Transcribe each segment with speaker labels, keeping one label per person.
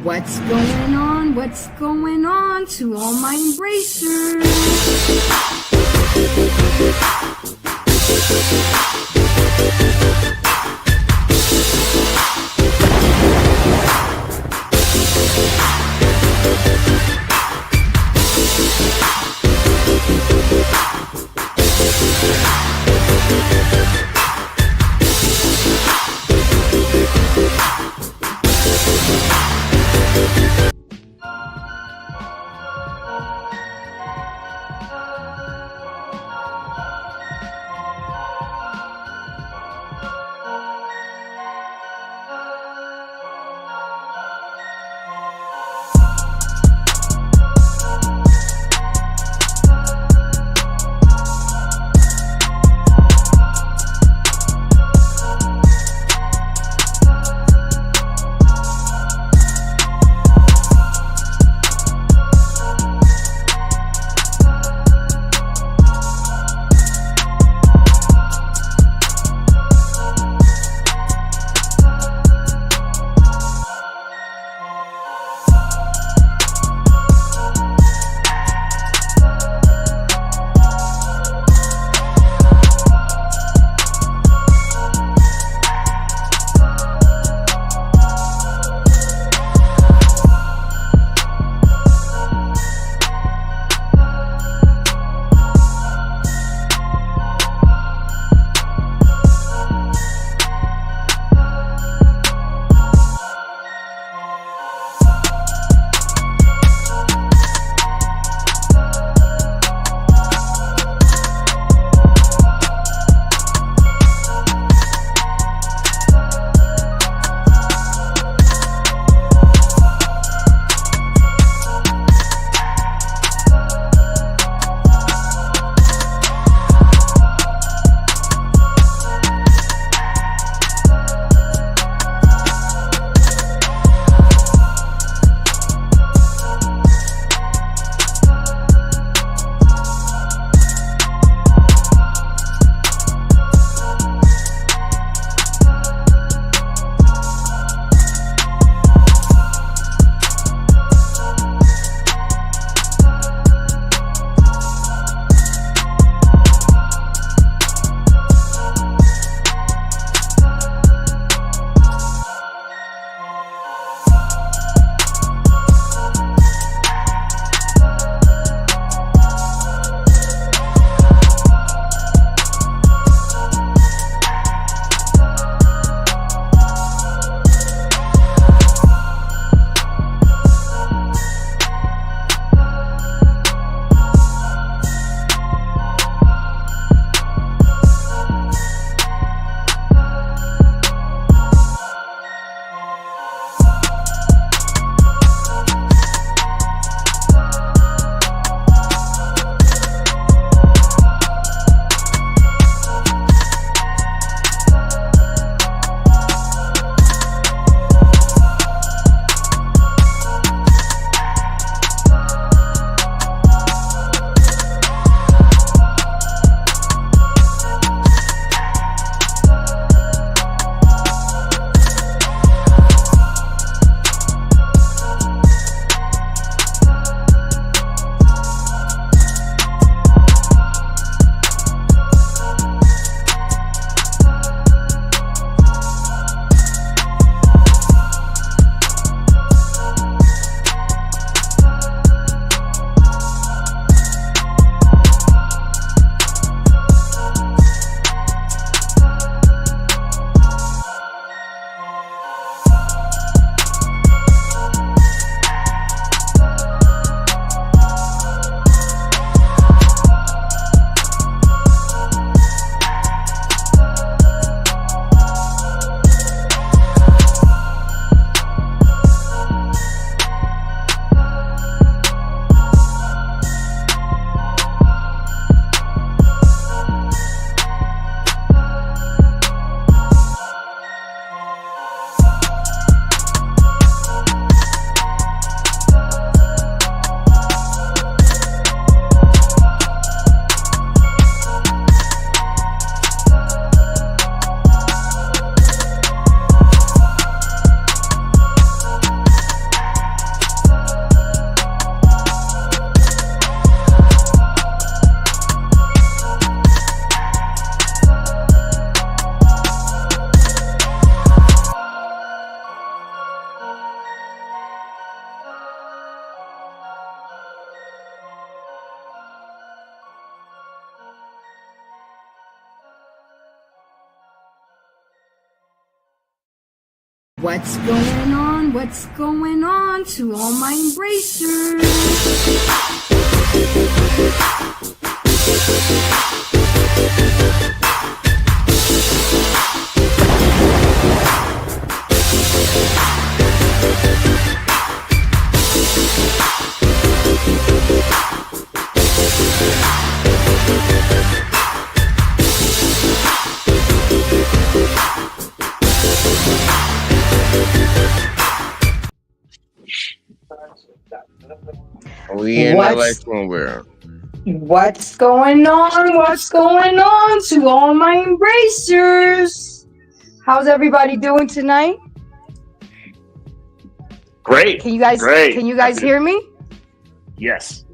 Speaker 1: What's going on? What's going on to all my embracers? What's going on? What's going on to all my embracers?
Speaker 2: We in the election world.
Speaker 1: What's going on? What's going on to all my embracers? How's everybody doing tonight?
Speaker 3: Great.
Speaker 1: Can you guys hear me?
Speaker 3: Yes.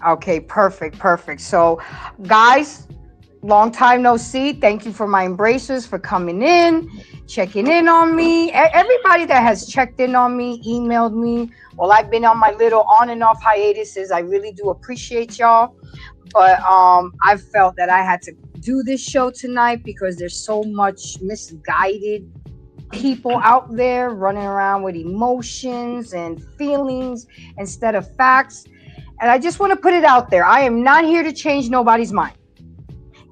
Speaker 1: Okay, perfect. So, guys, long time no see. Thank you for my embracers for coming in, checking in on me. Everybody that has checked in on me, emailed me. Well, I've been on my little on and off hiatuses. I really do appreciate y'all. But I felt that I had to do this show tonight because there's so much misguided people out there running around with emotions and feelings instead of facts. And I just want to put it out there. I am not here to change nobody's mind.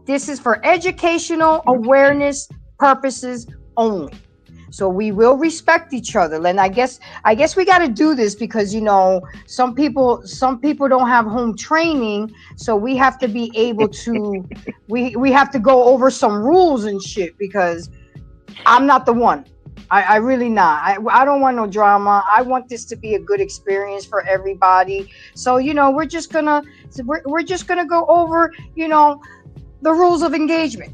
Speaker 1: This is for educational awareness purposes only. So we will respect each other. And I guess we got to do this because, you know, some people don't have home training. So we have to be able to, we have to go over some rules and shit because I'm not the one. I really not. I don't want no drama. I want this to be a good experience for everybody. So, you know, we're just gonna go over, you know, the rules of engagement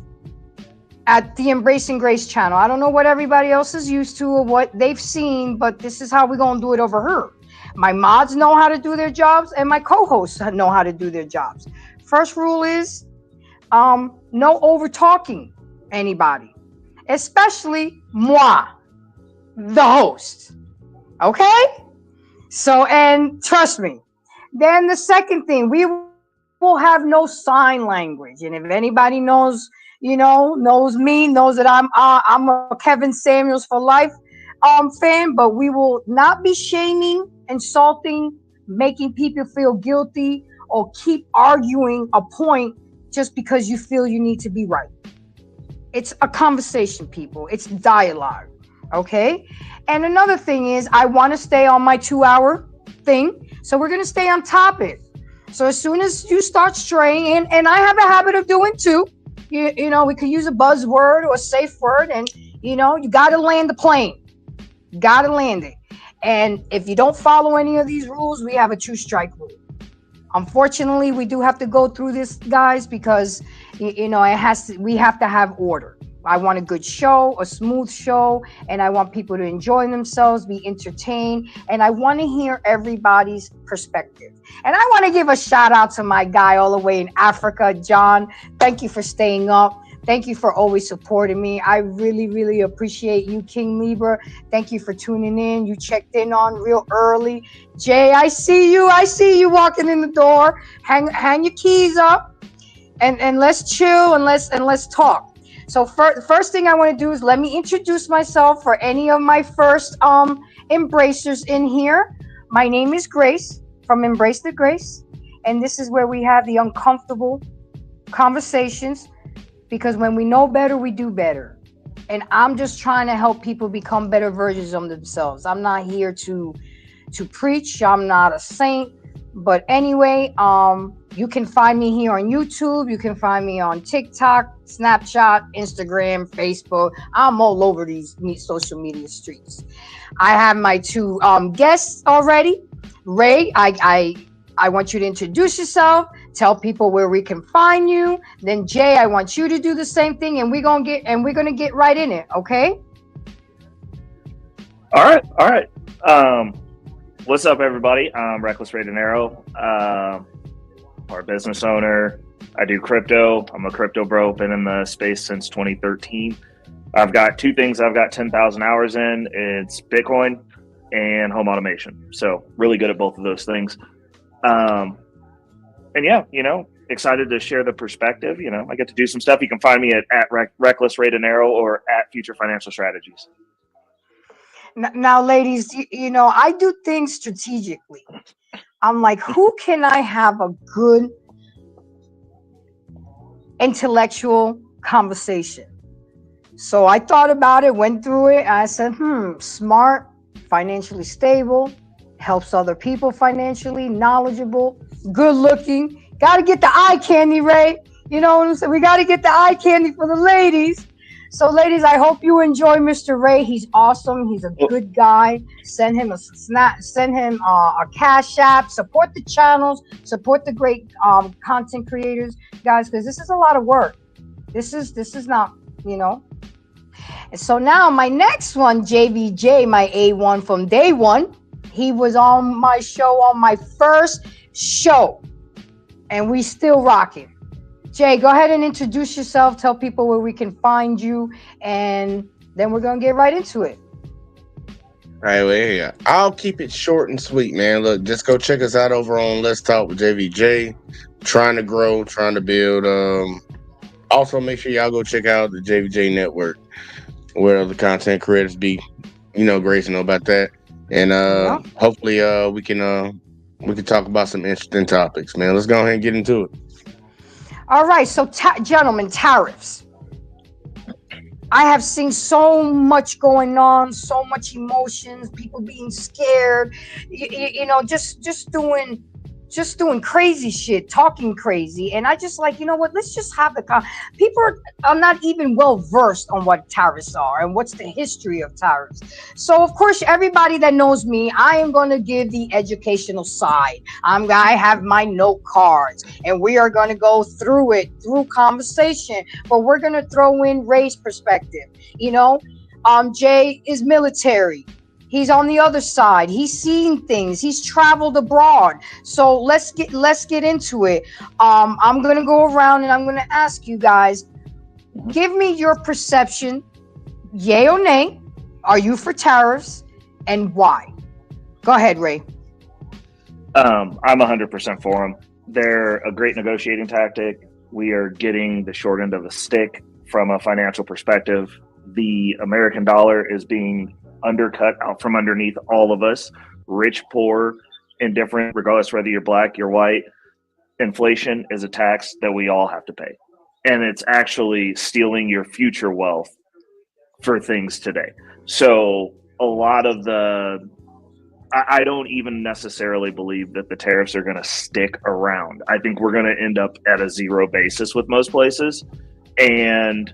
Speaker 1: at the Embracing Grace channel. I don't know what everybody else is used to or what they've seen, but this is how we're going to do it over here. My mods know how to do their jobs and my co-hosts know how to do their jobs. First rule is no over talking anybody, especially moi, the host. Okay? So, and trust me. Then the second thing, we will have no sign language. And if anybody knows, you know, knows me, knows that I'm a Kevin Samuels for life fan, but we will not be shaming, insulting, making people feel guilty, or keep arguing a point just because you feel you need to be right. It's a conversation, people. It's dialogue, okay? And another thing is I want to stay on my 2-hour thing, so we're going to stay on topic. So as soon as you start straying, and I have a habit of doing too, you know, we could use a buzzword or a safe word, and, you know, you got to land the plane. You got to land it. And if you don't follow any of these rules, we have a 2-strike rule. Unfortunately, we do have to go through this, guys, because, you know, we have to have order. I want a good show, a smooth show, and I want people to enjoy themselves, be entertained, and I want to hear everybody's perspective. And I want to give a shout out to my guy all the way in Africa, John. Thank you for staying up. Thank you for always supporting me. I really, really appreciate you, King Libra. Thank you for tuning in. You checked in on real early. Jay, I see you. I see you walking in the door. Hang your keys up, and let's chill and let's talk. So first thing I want to do is let me introduce myself for any of my first embracers in here. My name is Grace from Embrace the Grace, and this is where we have the uncomfortable conversations, because when we know better, we do better. And I'm just trying to help people become better versions of themselves. I'm not here to preach. I'm not a saint. But anyway, you can find me here on YouTube. You can find me on TikTok, Snapchat, Instagram, Facebook. I'm all over these social media streets. I have my 2 guests already. Ray, I want you to introduce yourself. Tell people where we can find you. Then Jay, I want you to do the same thing, and we're gonna get right in it. Okay?
Speaker 3: All right. What's up, everybody? I'm Reckless Ray Dinero, our business owner. I do crypto. I'm a crypto bro. Been in the space since 2013. I've got 2 things I've got 10,000 hours in. It's Bitcoin and home automation. So really good at both of those things. And yeah, you know, excited to share the perspective. You know, I get to do some stuff. You can find me at Reckless Ray Dinero or at Future Financial Strategies.
Speaker 1: Now, ladies, I do things strategically. I'm like, who can I have a good intellectual conversation? So I thought about it, went through it. And I said, smart, financially stable, helps other people financially, knowledgeable, good looking. Got to get the eye candy, Ray. You know what I'm saying? We got to get the eye candy for the ladies. So, ladies, I hope you enjoy Mr. Ray. He's awesome. He's a good guy. Send him a snap. Send him a cash app. Support the channels. Support the great content creators, guys, because this is a lot of work. This is not, you know. So now my next one, JVJ, my A1 from day one, he was on my show on my first show, and we still rocking. Jay, go ahead and introduce yourself. Tell people where we can find you, and then we're gonna get right into it.
Speaker 2: All right, well, yeah. I'll keep it short and sweet, man. Look, just go check us out over on Let's Talk with JVJ. Trying to grow, trying to build. Also, make sure y'all go check out the JVJ Network, where the content creators be. Grace know about that, and
Speaker 1: Yeah.
Speaker 2: hopefully, we can talk about some interesting topics, man. Let's go ahead and get into it.
Speaker 1: All right. So, gentlemen, tariffs. I have seen so much going on, so much emotions, people being scared, just doing crazy shit, talking crazy. And I just like, you know what, let's just have people are not even well versed on what tariffs are and what's the history of tariffs. So of course, everybody that knows me, I am going to give the educational side. I have my note cards, and we are going to go through it through conversation, but we're going to throw in race perspective. Jay is military. He's on the other side. He's seen things. He's traveled abroad. So let's get into it. I'm gonna go around and I'm gonna ask you guys. Give me your perception, yay or nay. Are you for tariffs, and why? Go ahead, Ray.
Speaker 3: I'm 100% for them. They're a great negotiating tactic. We are getting the short end of the stick from a financial perspective. The American dollar is being undercut out from underneath all of us, rich, poor, indifferent, regardless whether you're black, you're white. Inflation is a tax that we all have to pay. And it's actually stealing your future wealth for things today. So a lot of I don't even necessarily believe that the tariffs are going to stick around. I think we're going to end up at a zero basis with most places. And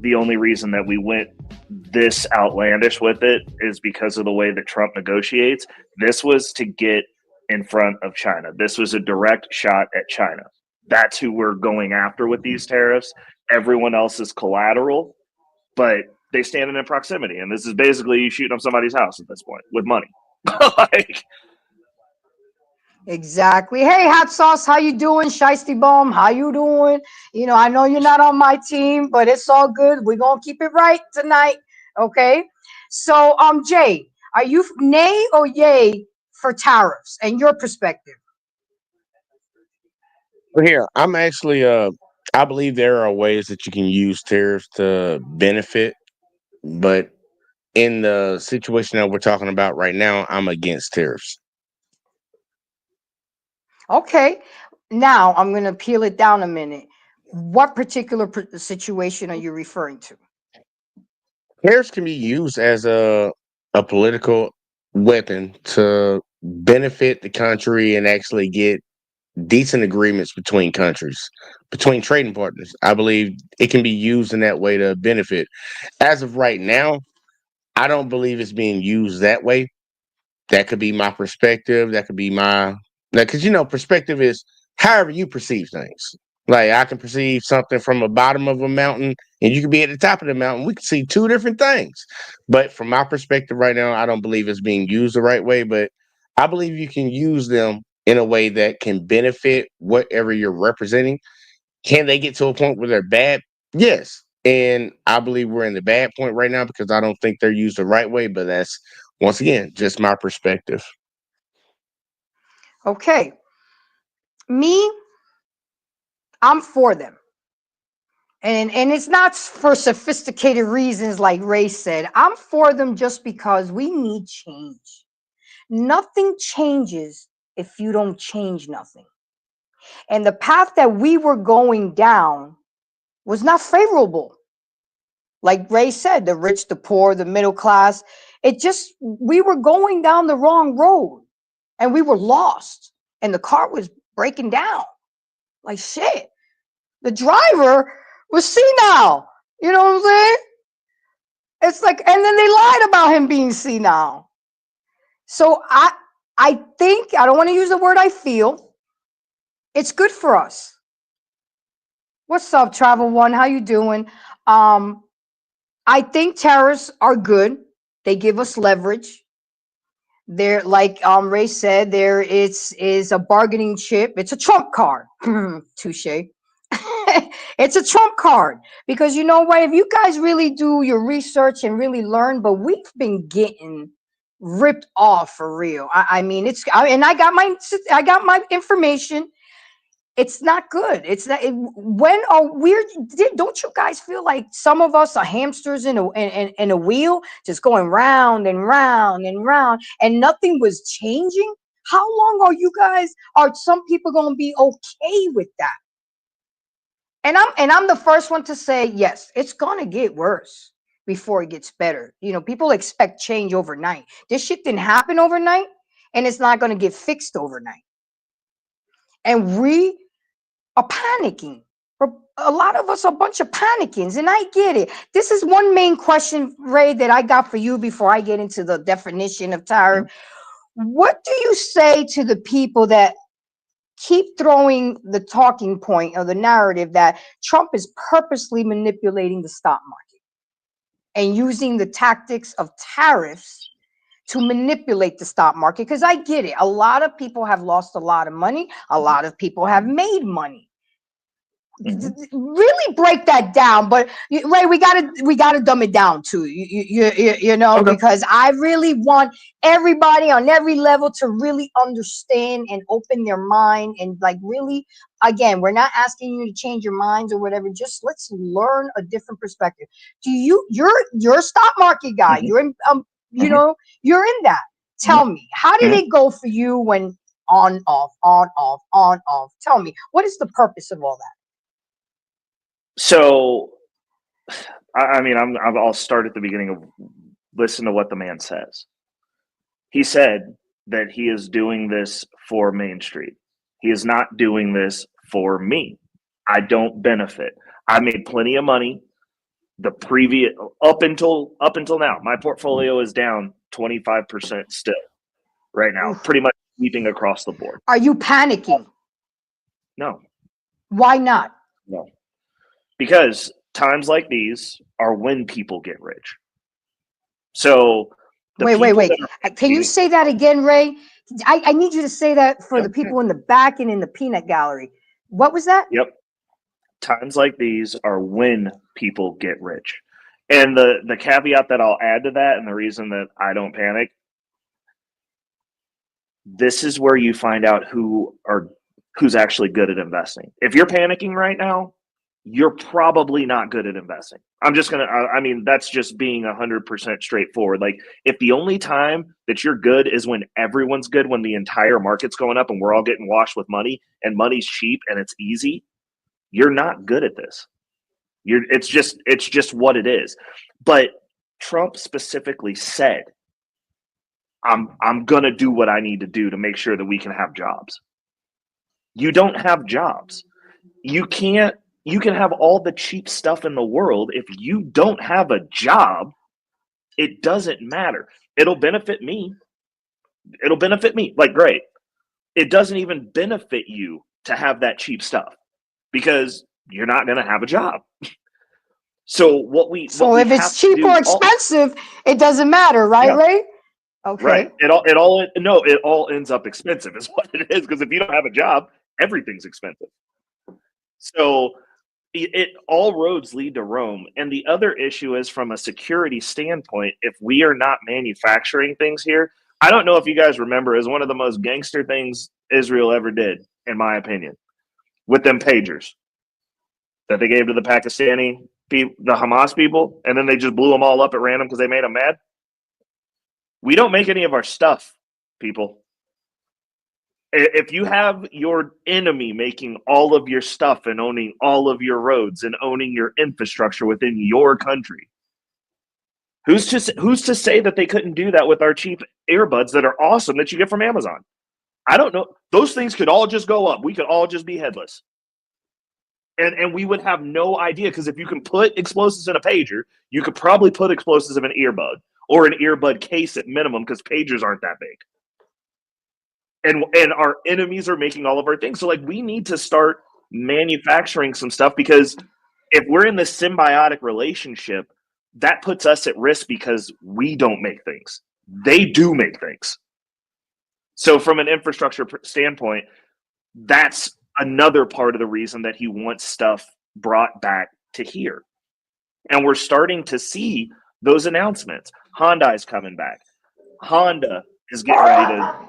Speaker 3: the only reason that we went this outlandish with it is because of the way that Trump negotiates. This was to get in front of China. This was a direct shot at China. That's who we're going after with these tariffs. Everyone else is collateral, but they stand in proximity. And this is basically you shooting up somebody's house at this point with money. like,
Speaker 1: Exactly. Hey, hot sauce, how you doing? Shiesty Bomb, how you doing? I know you're not on my team, but it's all good. We're gonna keep it right tonight. Okay. So, Jay, are you nay or yay for tariffs and your perspective?
Speaker 2: But here, I'm actually I believe there are ways that you can use tariffs to benefit, but in the situation that we're talking about right now, I'm against tariffs.
Speaker 1: Okay. Now I'm gonna peel it down a minute. What particular situation are you referring to?
Speaker 2: Tariffs can be used as a political weapon to benefit the country and actually get decent agreements between countries, between trading partners. I believe it can be used in that way to benefit. As of right now, I don't believe it's being used that way. That could be my perspective. That could be my because perspective is however you perceive things. Like I can perceive something from the bottom of a mountain, and you can be at the top of the mountain. We can see two different things. But from my perspective right now, I don't believe it's being used the right way. But I believe you can use them in a way that can benefit whatever you're representing. Can they get to a point where they're bad? Yes. And I believe we're in the bad point right now because I don't think they're used the right way. But that's once again just my perspective.
Speaker 1: Okay. Me, I'm for them. And it's not for sophisticated reasons like Ray said. I'm for them just because we need change. Nothing changes if you don't change nothing. And the path that we were going down was not favorable. Like Ray said, the rich, the poor, the middle class, we were going down the wrong road and we were lost and the car was breaking down. Like shit. The driver was senile. You know what I'm saying? It's like, and then they lied about him being senile. So I think, I don't want to use the word I feel, it's good for us. What's up, Travel One? How you doing? I think tariffs are good. They give us leverage. They're like Ray said, there is a bargaining chip. It's a trump card. Touche. It's a trump card because you know what? If you guys really do your research and really learn, but we've been getting ripped off for real. I mean, and I got my information. It's not good. It's not. When are we? Don't you guys feel like some of us are hamsters in a wheel, just going round and round and round, and nothing was changing? How long are some people going to be okay with that? And I'm the first one to say yes. It's going to get worse before it gets better. You know, people expect change overnight. This shit didn't happen overnight, and it's not going to get fixed overnight. And we are panicking. A lot of us are a bunch of panicking, and I get it. This is one main question, Ray, that I got for you before I get into the definition of tariff. What do you say to the people that keep throwing the talking point or the narrative that Trump is purposely manipulating the stock market and using the tactics of tariffs to manipulate the stock market? Because I get it. A lot of people have lost a lot of money. A lot of people have made money. Really break that down, but Ray, we gotta dumb it down too. You know, okay. Because I really want everybody on every level to really understand and open their mind and like really. Again, we're not asking you to change your minds or whatever. Just let's learn a different perspective. You're a stock market guy. You're in you know, you're in that. Tell me, how did it go for you when on off on off on off? Tell me, what is the purpose of all that?
Speaker 3: So, I mean, I'll start at the beginning of listen to what the man says. He said that he is doing this for Main Street. He is not doing this for me. I don't benefit. I made plenty of money. The previous up until now, my portfolio is down 25% still right now, pretty much sweeping across the board.
Speaker 1: Are you panicking?
Speaker 3: No.
Speaker 1: Why not?
Speaker 3: No. Because times like these are when people get rich. So
Speaker 1: wait. Can you say that again, Ray? I need you to say that for the people in the back and in the peanut gallery. What was that?
Speaker 3: Yep. Times like these are when people get rich. And the caveat that I'll add to that, and the reason that I don't panic, this is where you find out who's actually good at investing. If you're panicking right now, you're probably not good at investing. I mean, that's just being 100% straightforward. Like, if the only time that you're good is when everyone's good, when the entire market's going up and we're all getting washed with money and money's cheap and it's easy, you're not good at this. It's just what it is. But Trump specifically said, I'm going to do what I need to do to make sure that we can have jobs. You don't have jobs. You can have all the cheap stuff in the world. If you don't have a job, it doesn't matter. It'll benefit me. Like, great. It doesn't even benefit you to have that cheap stuff because you're not going to have a job. So if
Speaker 1: it's cheap or expensive, it doesn't matter, right, yeah. Ray? Okay.
Speaker 3: Right. It all ends up expensive is what it is, because if you don't have a job, everything's expensive. So it all roads lead to Rome. And the other issue is, from a security standpoint, if we are not manufacturing things here, I don't know if you guys remember, is one of the most gangster things Israel ever did, in my opinion, with them pagers. that they gave to the Pakistani people, the Hamas people, and then they just blew them all up at random because they made them mad. We don't make any of our stuff, people. If you have your enemy making all of your stuff and owning all of your roads and owning your infrastructure within your country, who's to say that they couldn't do that with our cheap earbuds that are awesome that you get from Amazon? I don't know. Those things could all just go up. We could all just be headless. And we would have no idea, because if you can put explosives in a pager, you could probably put explosives in an earbud or an earbud case at minimum, because pagers aren't that big. And our enemies are making all of our things. So like, we need to start manufacturing some stuff, because if we're in this symbiotic relationship, that puts us at risk because we don't make things. They do make things. So from an infrastructure standpoint, that's another part of the reason that he wants stuff brought back to here. And we're starting to see those announcements. Hyundai's coming back. Honda is getting ready to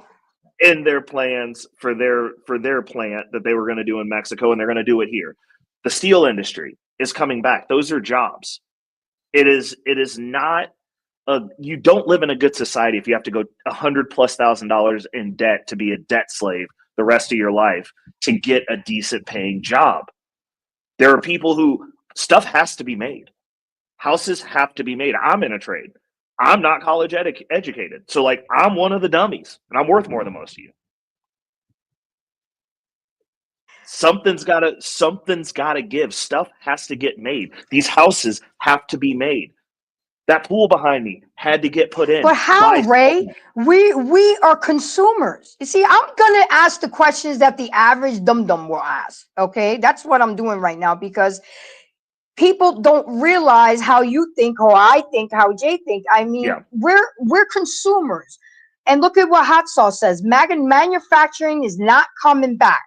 Speaker 3: end their plans for their plant that they were going to do in Mexico, and they're going to do it here. The steel industry is coming back. Those are jobs. It is not you don't live in a good society if you have to go $100,000+ in debt to be a debt slave the rest of your life to get a decent paying job. There are people who stuff has to be made. Houses have to be made. I'm in a trade. I'm not college educated. So like, I'm one of the dummies, and I'm worth more than most of you. Something's gotta give. Stuff has to get made. These houses have to be made. That pool behind me had to get put in.
Speaker 1: But how, Ray? We are consumers. You see, I'm gonna ask the questions that the average dum-dum will ask. Okay, that's what I'm doing right now, because people don't realize how you think, how I think, how Jay think. I mean, we're consumers. And look at what Hot Sauce says. Manufacturing is not coming back.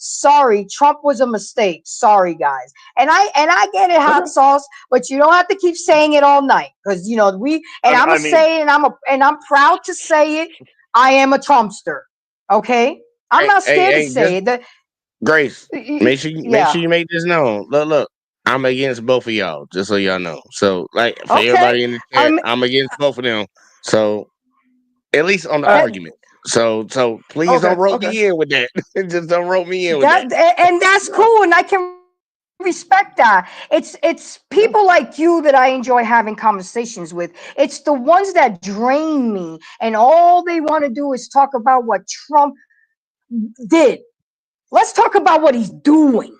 Speaker 1: Sorry, Trump was a mistake. Sorry, guys. And I get it, Hot Sauce, but you don't have to keep saying it all night, because I'm gonna say it, and I'm proud to say it. I am a Trumpster. Okay, I'm not scared to say it.
Speaker 2: Grace, make sure you make this known. Look. I'm against both of y'all, just so y'all know. So, like, for everybody in the chat, I'm against both of them. So, at least on the argument. So please don't rope me in with that. Just don't rope me in with that.
Speaker 1: And that's cool, and I can respect that. It's people like you that I enjoy having conversations with. It's the ones that drain me, and all they want to do is talk about what Trump did. Let's talk about what he's doing.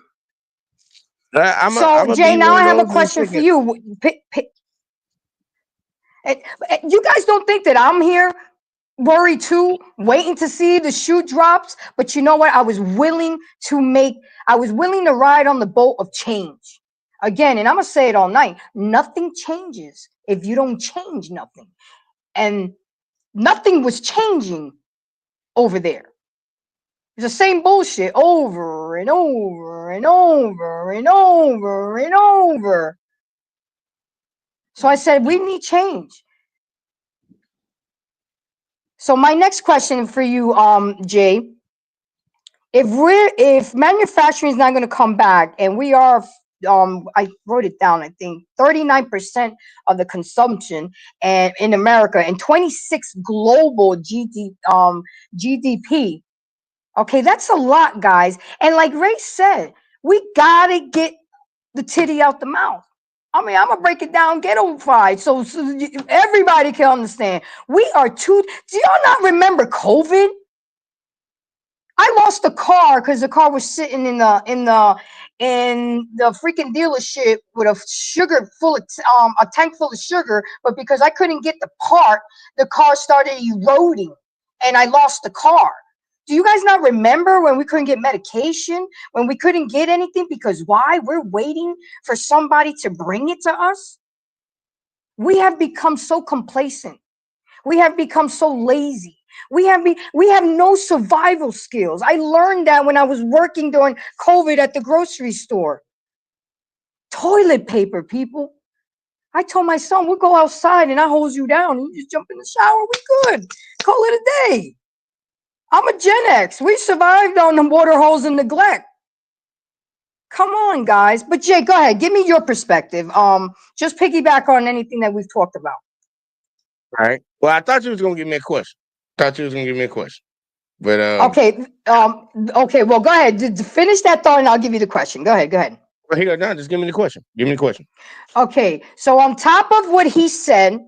Speaker 1: Jay, now I have a question for you. You guys don't think that I'm here worried too, waiting to see the shoe drops? But you know what? I was willing to ride on the boat of change. Again, and I'm going to say it all night. Nothing changes if you don't change nothing. And nothing was changing over there. It's the same bullshit over and over and over and over and over. So I said, we need change. So my next question for you, Jay, if manufacturing is not going to come back, and we are, I wrote it down, I think 39% of the consumption and in America and 26 global GDP. Okay, that's a lot, guys. And like Ray said, we gotta get the titty out the mouth. I mean, I'm gonna break it down ghetto-fied so everybody can understand. Do y'all not remember COVID? I lost a car because the car was sitting in the freaking dealership with a tank full of sugar, but because I couldn't get the part, the car started eroding and I lost the car. Do you guys not remember when we couldn't get medication, when we couldn't get anything? Because why? We're waiting for somebody to bring it to us. We have become so complacent. We have become so lazy. We have no survival skills. I learned that when I was working during COVID at the grocery store. Toilet paper, people. I told my son, we'll go outside and I hose you down. You just jump in the shower. We good. Call it a day. I'm a Gen X. We survived on the water hose and neglect. Come on, guys. But Jay, go ahead. Give me your perspective. Just piggyback on anything that we've talked about.
Speaker 2: All right. Well, I thought you was gonna give me a question. But
Speaker 1: Okay. Okay. Well, go ahead. Finish that thought, and I'll give you the question. Go ahead. Go ahead.
Speaker 2: well, here, no, just give me the question.
Speaker 1: Okay. So on top of what he said,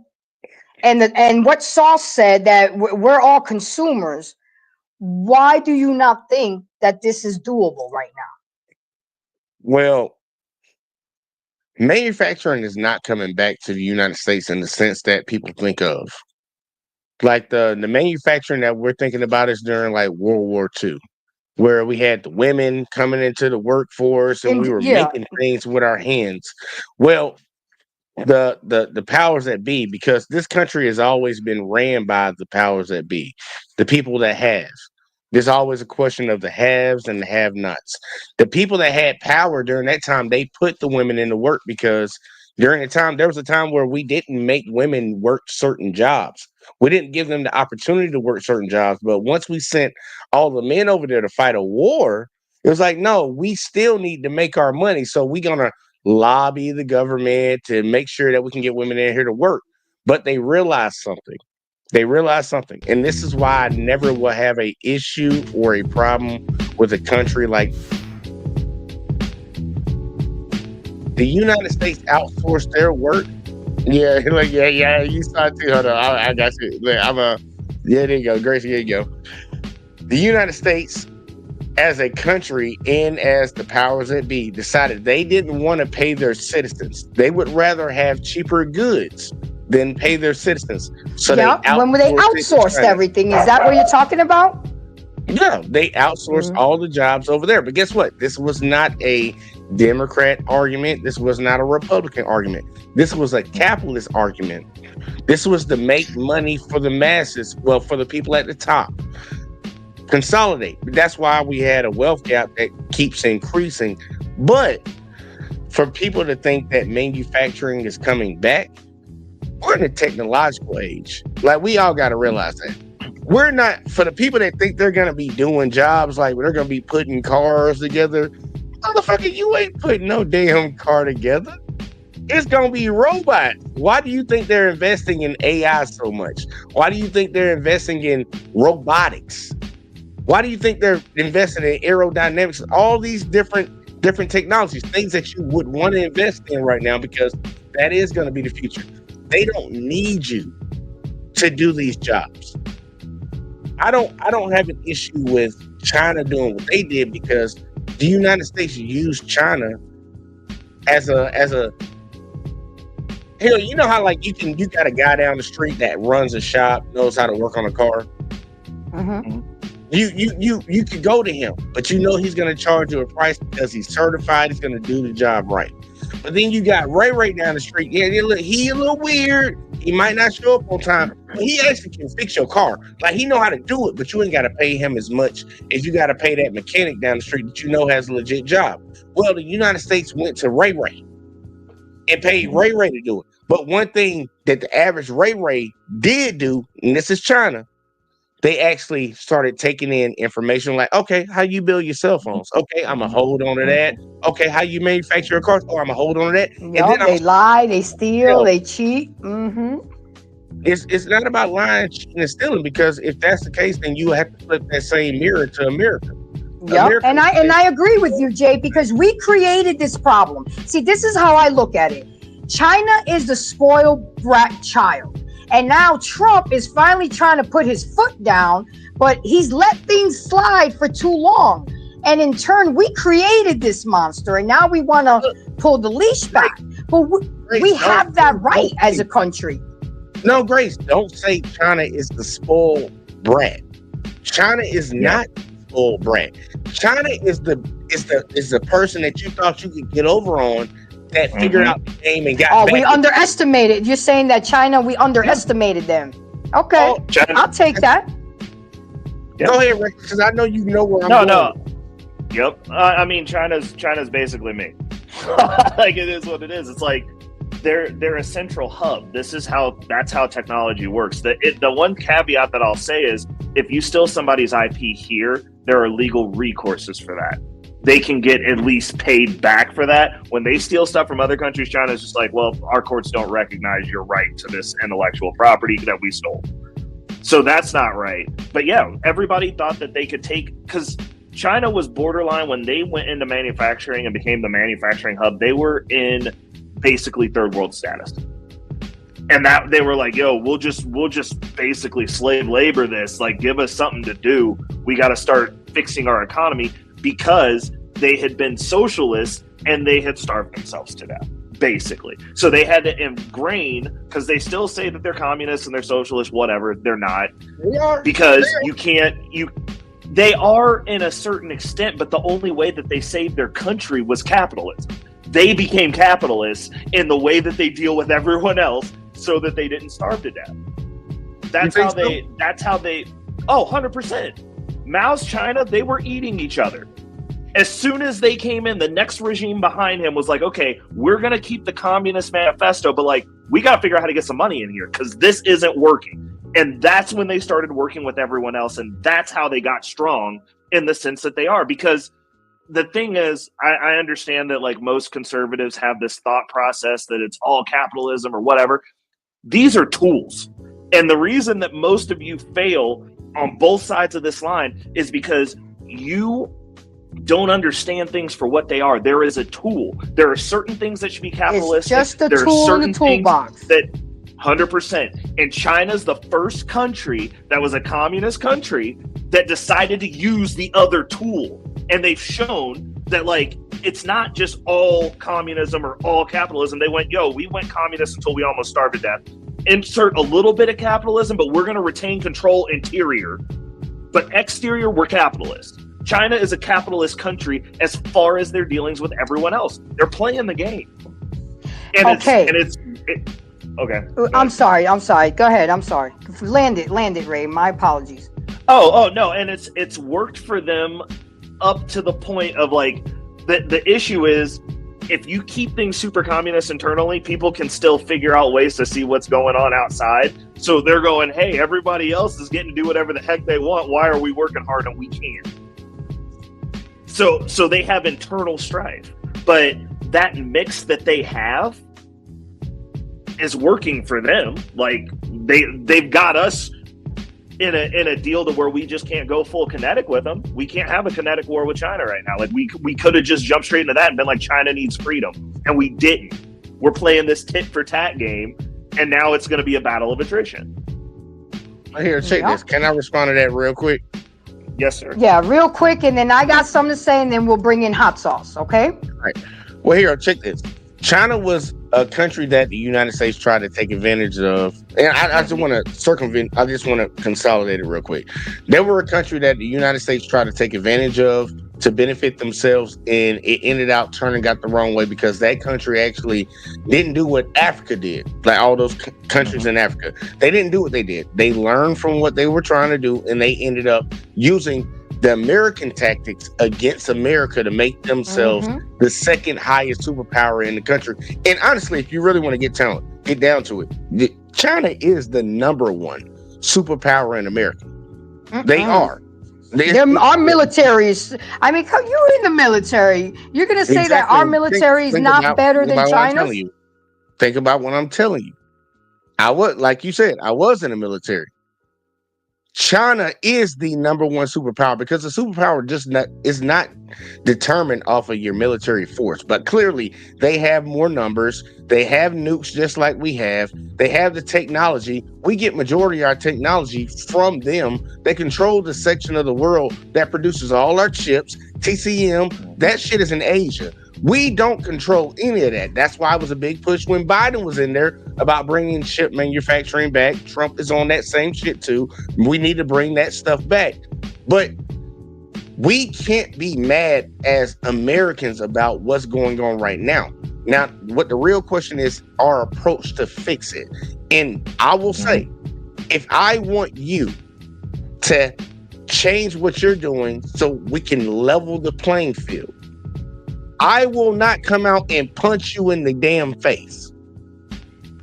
Speaker 1: and what Saul said, that we're all consumers. Why do you not think that this is doable right now?
Speaker 2: Well, manufacturing is not coming back to the United States in the sense that people think of. Like the manufacturing that we're thinking about is during like World War II, where we had the women coming into the workforce and we were
Speaker 1: Yeah.
Speaker 2: making things with our hands. Well, the powers that be, because this country has always been ran by the powers that be, the people that have. There's always a question of the haves and the have-nots. The people that had power during that time, they put the women into work because during the time, there was a time where we didn't make women work certain jobs. We didn't give them the opportunity to work certain jobs. But once we sent all the men over there to fight a war, it was like, no, we still need to make our money. So we're going to lobby the government to make sure that we can get women in here to work. But they realized something. And this is why I never will have a issue or a problem with a country like the United States outsourced their work. Yeah, you saw it too. Hold on, I got you. Yeah, there you go, Gracie. There you go. The United States, as a country and as the powers that be, decided they didn't want to pay their citizens. They would rather have cheaper goods than pay their citizens. So
Speaker 1: when they outsourced everything. Is that what you're talking about?
Speaker 2: Yeah, they outsourced all the jobs over there. But guess what? This was not a Democrat argument. This was not a Republican argument. This was a capitalist argument. This was to make money for the masses, well, for the people at the top. Consolidate. That's why we had a wealth gap that keeps increasing. But for people to think that manufacturing is coming back, we're in a technological age. Like, we all got to realize that. We're not, for the people that think they're going to be doing jobs, like they're going to be putting cars together. Motherfucker, you ain't putting no damn car together. It's going to be robots. Why do you think they're investing in AI so much? Why do you think they're investing in robotics? Why do you think they're investing in aerodynamics? All these different technologies, things that you would want to invest in right now, because that is going to be the future. They don't need you to do these jobs. I don't have an issue with China doing what they did, because the United States used China as a hell, you know how like you got a guy down the street that runs a shop, knows how to work on a car.
Speaker 1: Mm-hmm.
Speaker 2: You could go to him, but you know he's gonna charge you a price because he's certified, he's gonna do the job right. But then you got Ray down the street. Yeah, he a little weird. He might not show up on time, but he actually can fix your car. Like, he know how to do it, but you ain't got to pay him as much as you got to pay that mechanic down the street that you know has a legit job. Well, the United States went to Ray and paid Ray to do it. But one thing that the average Ray did do, and this is China, they actually started taking in information like, okay, how you build your cell phones? Okay, I'm going to hold on to that. Okay, how you manufacture your cars? Oh, I'm going to hold on to that.
Speaker 1: And then they lie, they steal, they cheat. Mm-hmm.
Speaker 2: It's not about lying, cheating, and stealing, because if that's the case, then you have to flip that same mirror to America.
Speaker 1: Yeah, and I agree with you, Jay, because we created this problem. See, this is how I look at it. China is the spoiled brat child. And now Trump is finally trying to put his foot down, but he's let things slide for too long. And in turn, we created this monster, and now we want to pull the leash back. But we have that right as a country.
Speaker 2: No, Grace, don't say China is the spoiled brat. China is not the spoiled brat. China is the person that you thought you could get over on, that figured out the game and got back.
Speaker 1: We underestimated. You're saying that China, we underestimated them. Okay, I'll take that.
Speaker 2: Go ahead, Rick, because I know you know where I'm going.
Speaker 3: No. Yep. I mean, China's basically me. Like, it is what it is. It's like they're a central hub. That's how technology works. The one caveat that I'll say is, if you steal somebody's IP here, there are legal recourses for that. they can get at least paid back for that. When they steal stuff from other countries, China's just like, well, our courts don't recognize your right to this intellectual property that we stole. So that's not right. But yeah, everybody thought that they could take, because China was borderline when they went into manufacturing and became the manufacturing hub. They were in basically third world status. And that they were like, yo, we'll just basically slave labor this, like give us something to do. We got to start fixing our economy, because they had been socialists and they had starved themselves to death, basically. So they had to ingrain, because they still say that they're communists and they're socialists, whatever. They're not.
Speaker 2: They are.
Speaker 3: Because they are in a certain extent, but the only way that they saved their country was capitalism. They became capitalists in the way that they deal with everyone else so that they didn't starve to death. That's how they 100%. Mao's China, they were eating each other. As soon as they came in, the next regime behind him was like, okay, we're going to keep the Communist Manifesto, but like, we got to figure out how to get some money in here because this isn't working. And that's when they started working with everyone else. And that's how they got strong in the sense that they are. Because the thing is, I understand that like most conservatives have this thought process that it's all capitalism or whatever. These are tools. And the reason that most of you fail on both sides of this line is because you don't understand things for what they are. There is a tool. There are certain things that should be capitalistic.
Speaker 1: It's just a tool in the toolbox.
Speaker 3: That 100%. And China's the first country that was a communist country that decided to use the other tool. And they've shown that like it's not just all communism or all capitalism. They went, we went communist until we almost starved to death. Insert a little bit of capitalism, but we're going to retain control interior. But exterior, we're capitalist. China is a capitalist country as far as their dealings with everyone else. They're playing the game. And
Speaker 1: okay.
Speaker 3: Okay.
Speaker 1: I'm sorry. Go ahead. I'm sorry. Land it, Ray. My apologies.
Speaker 3: Oh no. And it's worked for them up to the point of like, the issue is, if you keep things super communist internally, people can still figure out ways to see what's going on outside. So they're going, hey, everybody else is getting to do whatever the heck they want. Why are we working hard and we can't? So they have internal strife. But that mix that they have is working for them. Like they've got us in a deal to where we just can't go full kinetic with them. We can't have a kinetic war with China right now. Like we could have just jumped straight into that and been like, China needs freedom, and we didn't. We're playing this tit for tat game, and now it's going to be a battle of attrition.
Speaker 2: Here, check this. Can I respond to that real quick?
Speaker 3: Yes, sir.
Speaker 1: Yeah, real quick, and then I got something to say, and then we'll bring in hot sauce. Okay.
Speaker 2: All right. Well, here, check this. China was a country that the United States tried to take advantage of. And I just want to circumvent, I just want to consolidate it real quick. They were a country that the United States tried to take advantage of to benefit themselves, and it ended out turning out the wrong way because that country actually didn't do what Africa did, like all those countries in Africa. They didn't do what they did. They learned from what they were trying to do, and they ended up using the American tactics against America to make themselves the second highest superpower in the country. And honestly, if you really want to get down to it, China is the number one superpower in America. They are.
Speaker 1: Our military is, I mean, you're in the military. You're going to say that our military is not better than China's?
Speaker 2: Think about what I'm telling you. Like you said, I was in the military. China is the number one superpower because the superpower is not determined off of your military force, but clearly they have more numbers. They have nukes just like we have. They have the technology. We get majority of our technology from them. They control the section of the world that produces all our chips, TCM. That shit is in Asia. We don't control any of that. That's why it was a big push when Biden was in there about bringing chip manufacturing back. Trump is on that same shit too. We need to bring that stuff back. But we can't be mad as Americans about what's going on right now. Now, what the real question is, our approach to fix it. And I will say, if I want you to change what you're doing so we can level the playing field, I will not come out and punch you in the damn face.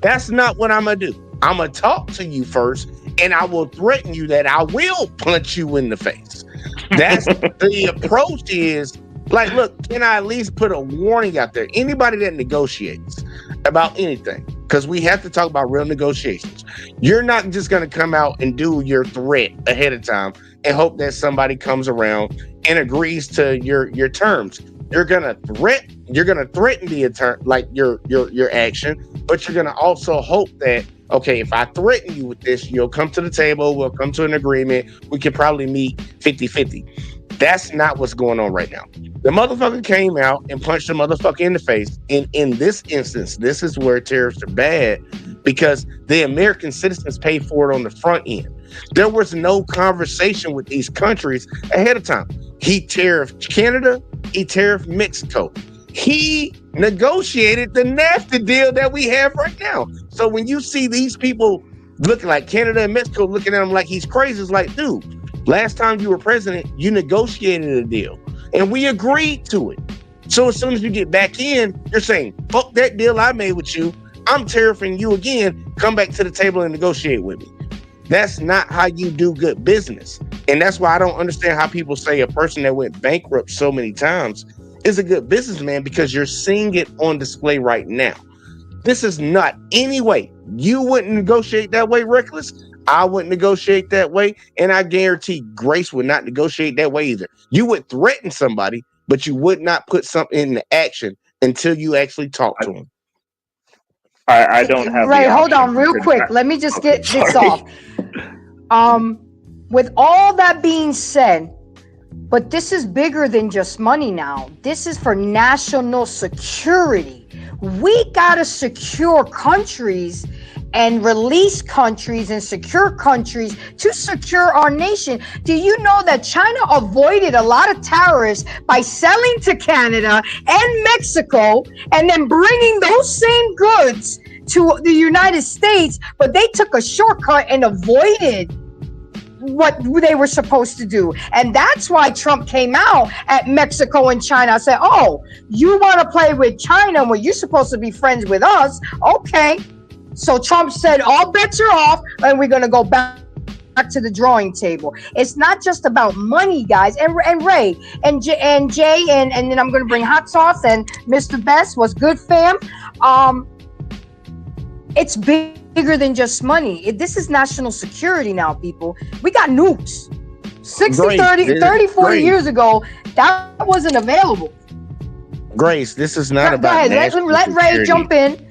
Speaker 2: That's not what I'm going to do. I'm going to talk to you first, and I will threaten you that I will punch you in the face. That's the approach is, Like, look, can I at least put a warning out there? Anybody that negotiates about anything, because we have to talk about real negotiations. You're not just going to come out and do your threat ahead of time and hope that somebody comes around and agrees to your terms. You're gonna threaten your action, but you're gonna also hope that, okay, if I threaten you with this, you'll come to the table, we'll come to an agreement, we can probably meet 50-50. That's not what's going on right now. The motherfucker came out and punched the motherfucker in the face. And in this instance, this is where tariffs are bad, because the American citizens pay for it on the front end. There was no conversation with these countries ahead of time. He tariffed Canada, he tariffed Mexico. He negotiated the NAFTA deal that we have right now. So when you see these people looking like Canada and Mexico looking at him like he's crazy, it's like, dude, last time you were president, you negotiated a deal and we agreed to it. So as soon as you get back in, you're saying, fuck that deal I made with you. I'm tariffing you again. Come back to the table and negotiate with me. That's not how you do good business. And that's why I don't understand how people say a person that went bankrupt so many times is a good businessman, because you're seeing it on display right now. This is not any way. You wouldn't negotiate that way, Reckless. I wouldn't negotiate that way. And I guarantee Grace would not negotiate that way either. You would threaten somebody, but you would not put something into action until you actually talk to them.
Speaker 3: I don't have
Speaker 1: Ray, hold on real quick. Let me just get this off. With all that being said, but this is bigger than just money now. This is for national security. We gotta secure countries and release countries and secure countries to secure our nation. Do you know that China avoided a lot of tariffs by selling to Canada and Mexico and then bringing those same goods to the United States, but they took a shortcut and avoided what they were supposed to do? And that's why Trump came out at Mexico and China and said, oh, you want to play with China when you're supposed to be friends with us? Okay. So Trump said all bets are off and we're going to go back to the drawing table. It's not just about money, guys. And Ray and Jay and then I'm going to bring Hot Sauce and Mr. Best. Was good, fam. It's bigger than just money. This is national security now, people. We got nukes. 40 years ago, that wasn't available.
Speaker 2: Grace, this is not about national
Speaker 1: let Ray jump in.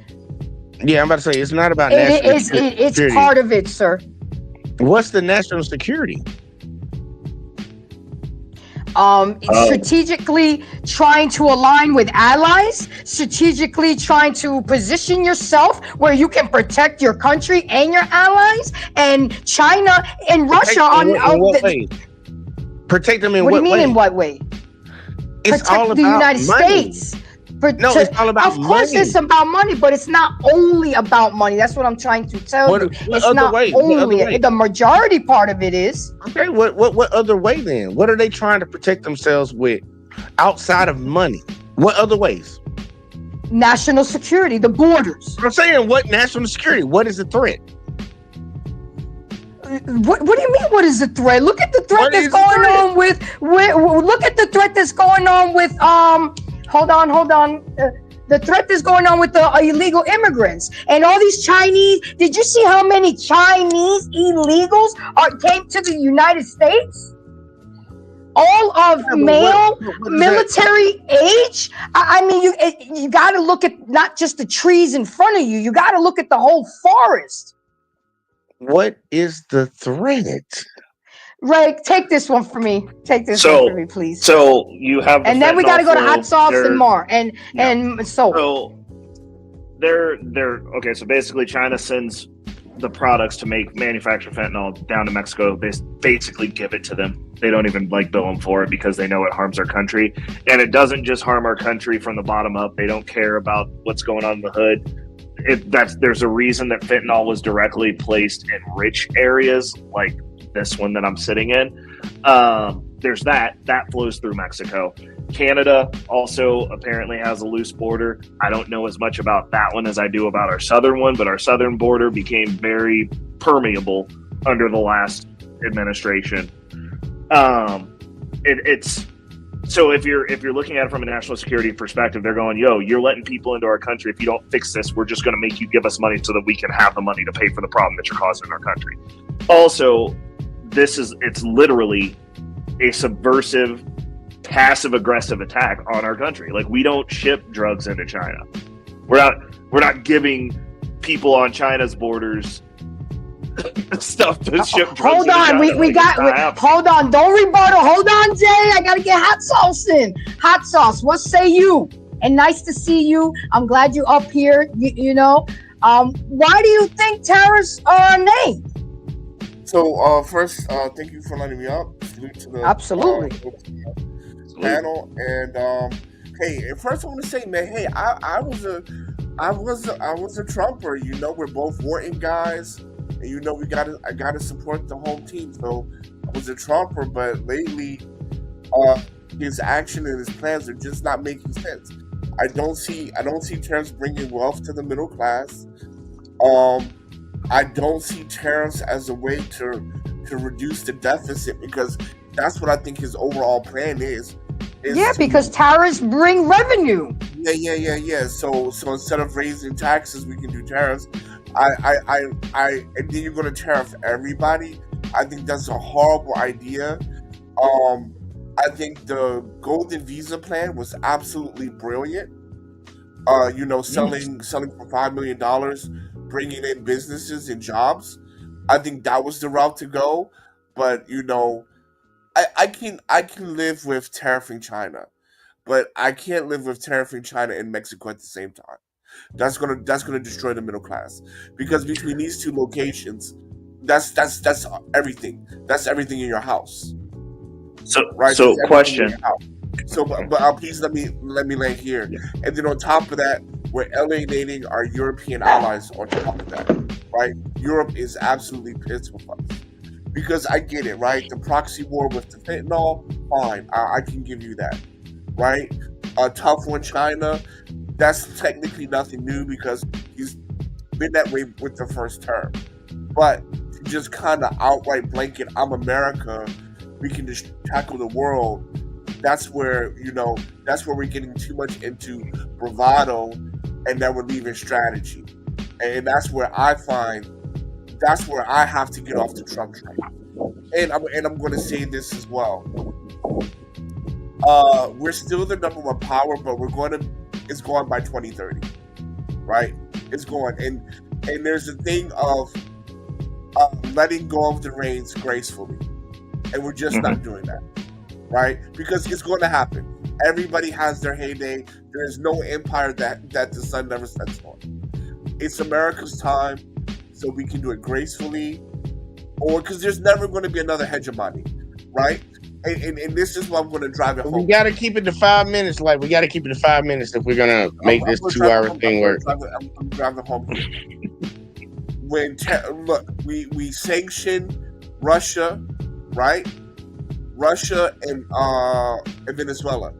Speaker 2: Yeah, I'm about to say, it's not about national security.
Speaker 1: It's part of it, sir.
Speaker 2: What's the national security?
Speaker 1: Strategically trying to align with allies, strategically trying to position yourself where you can protect your country and your allies, and China and Russia
Speaker 2: protect them in
Speaker 1: what
Speaker 2: what
Speaker 1: do you mean
Speaker 2: way?
Speaker 1: In what way?
Speaker 2: It's
Speaker 1: Protect
Speaker 2: all about
Speaker 1: the United
Speaker 2: money.
Speaker 1: States.
Speaker 2: It's all about money.
Speaker 1: Of course it's about money, but it's not only about money. That's what I'm trying to tell you. It's not only. The majority part of it is.
Speaker 2: Okay, what other way then? What are they trying to protect themselves with outside of money? What other ways?
Speaker 1: National security, the borders.
Speaker 2: I'm saying, what national security? What is the threat?
Speaker 1: What do you mean? What is the threat? Look at the threat that's going on with. Look at the threat that's going on with. Hold on. The threat that's going on with the illegal immigrants and all these Chinese. Did you see how many Chinese illegals came to the United States? All of male military age. I mean, you got to look at not just the trees in front of you. You got to look at the whole forest.
Speaker 2: What is the threat?
Speaker 1: Ray, take this one for me. Take this one for me, please.
Speaker 3: So you have,
Speaker 1: and then we got to go to Hot Sauce and more, and
Speaker 3: so they're okay. So basically, China sends the products to manufacture fentanyl down to Mexico. They basically give it to them. They don't even bill them for it because they know it harms our country, and it doesn't just harm our country from the bottom up. They don't care about what's going on in the hood. There's a reason that fentanyl was directly placed in rich areas like this one that I'm sitting in. There's that flows through Mexico. Canada also apparently has a loose border. I don't know as much about that one as I do about our southern one, but our southern border became very permeable under the last administration. It's So if you're looking at it from a national security perspective, they're going, yo, you're letting people into our country. If you don't fix this, we're just going to make you give us money so that we can have the money to pay for the problem that you're causing in our country. Also, it's literally a subversive, passive aggressive attack on our country. Like, we don't ship drugs into China. We're not giving people on China's borders stuff to ship drugs.
Speaker 1: Hold on, hold on, don't rebuttal. Hold on, Jay. I gotta get hot sauce in. Hot sauce. What say you? And nice to see you. I'm glad you're up here. You know, why do you think tariffs are a name?
Speaker 4: So first, thank you for letting me up. Salute to the
Speaker 1: Absolutely.
Speaker 4: Panel. And hey, first I want to say, man, hey, I was a Trumper. You know, we're both Wharton guys. And you know, I gotta support the home team. So I was a Trumper, but lately, his action and his plans are just not making sense. I don't see tariffs bringing wealth to the middle class. I don't see tariffs as a way to reduce the deficit, because that's what I think his overall plan is.
Speaker 1: Because tariffs bring revenue.
Speaker 4: Yeah. So instead of raising taxes, we can do tariffs. And then you're going to tariff everybody. I think that's a horrible idea. I think the Golden Visa plan was absolutely brilliant. Selling for $5 million, bringing in businesses and jobs. I think that was the route to go. But I can live with tariffing China, but I can't live with tariffing China and Mexico at the same time. That's gonna destroy the middle class, because between these two locations, that's everything. That's everything in your house.
Speaker 3: So right. So question.
Speaker 4: So, but please let me land here. Yeah. And then on top of that, we're alienating our European allies on top of that, right? Europe is absolutely pissed with us. Because I get it, right? The proxy war with the fentanyl, fine. I can give you that, right? Tough on China, that's technically nothing new because he's been that way with the first term. But to just kind of outright blanket, I'm America, we can just tackle the world. That's where we're getting too much into bravado, and then we're leaving strategy. And that's where I have to get off the Trump train. And I'm going to say this as well. We're still the number one power, but it's going by 2030, right? It's going, and there's a thing of letting go of the reins gracefully, and we're just not doing that, right? Because it's going to happen. Everybody has their heyday. There is no empire that the sun never sets on. It's America's time, so we can do it gracefully, or because there's never going to be another hegemony, right? And this is what I'm going to drive it home.
Speaker 2: We got to keep it to 5 minutes. Like, we got to keep it to 5 minutes if we're going to make this 2-hour thing work.
Speaker 4: I'm driving home here. We sanctioned Russia, right? Russia and Venezuela.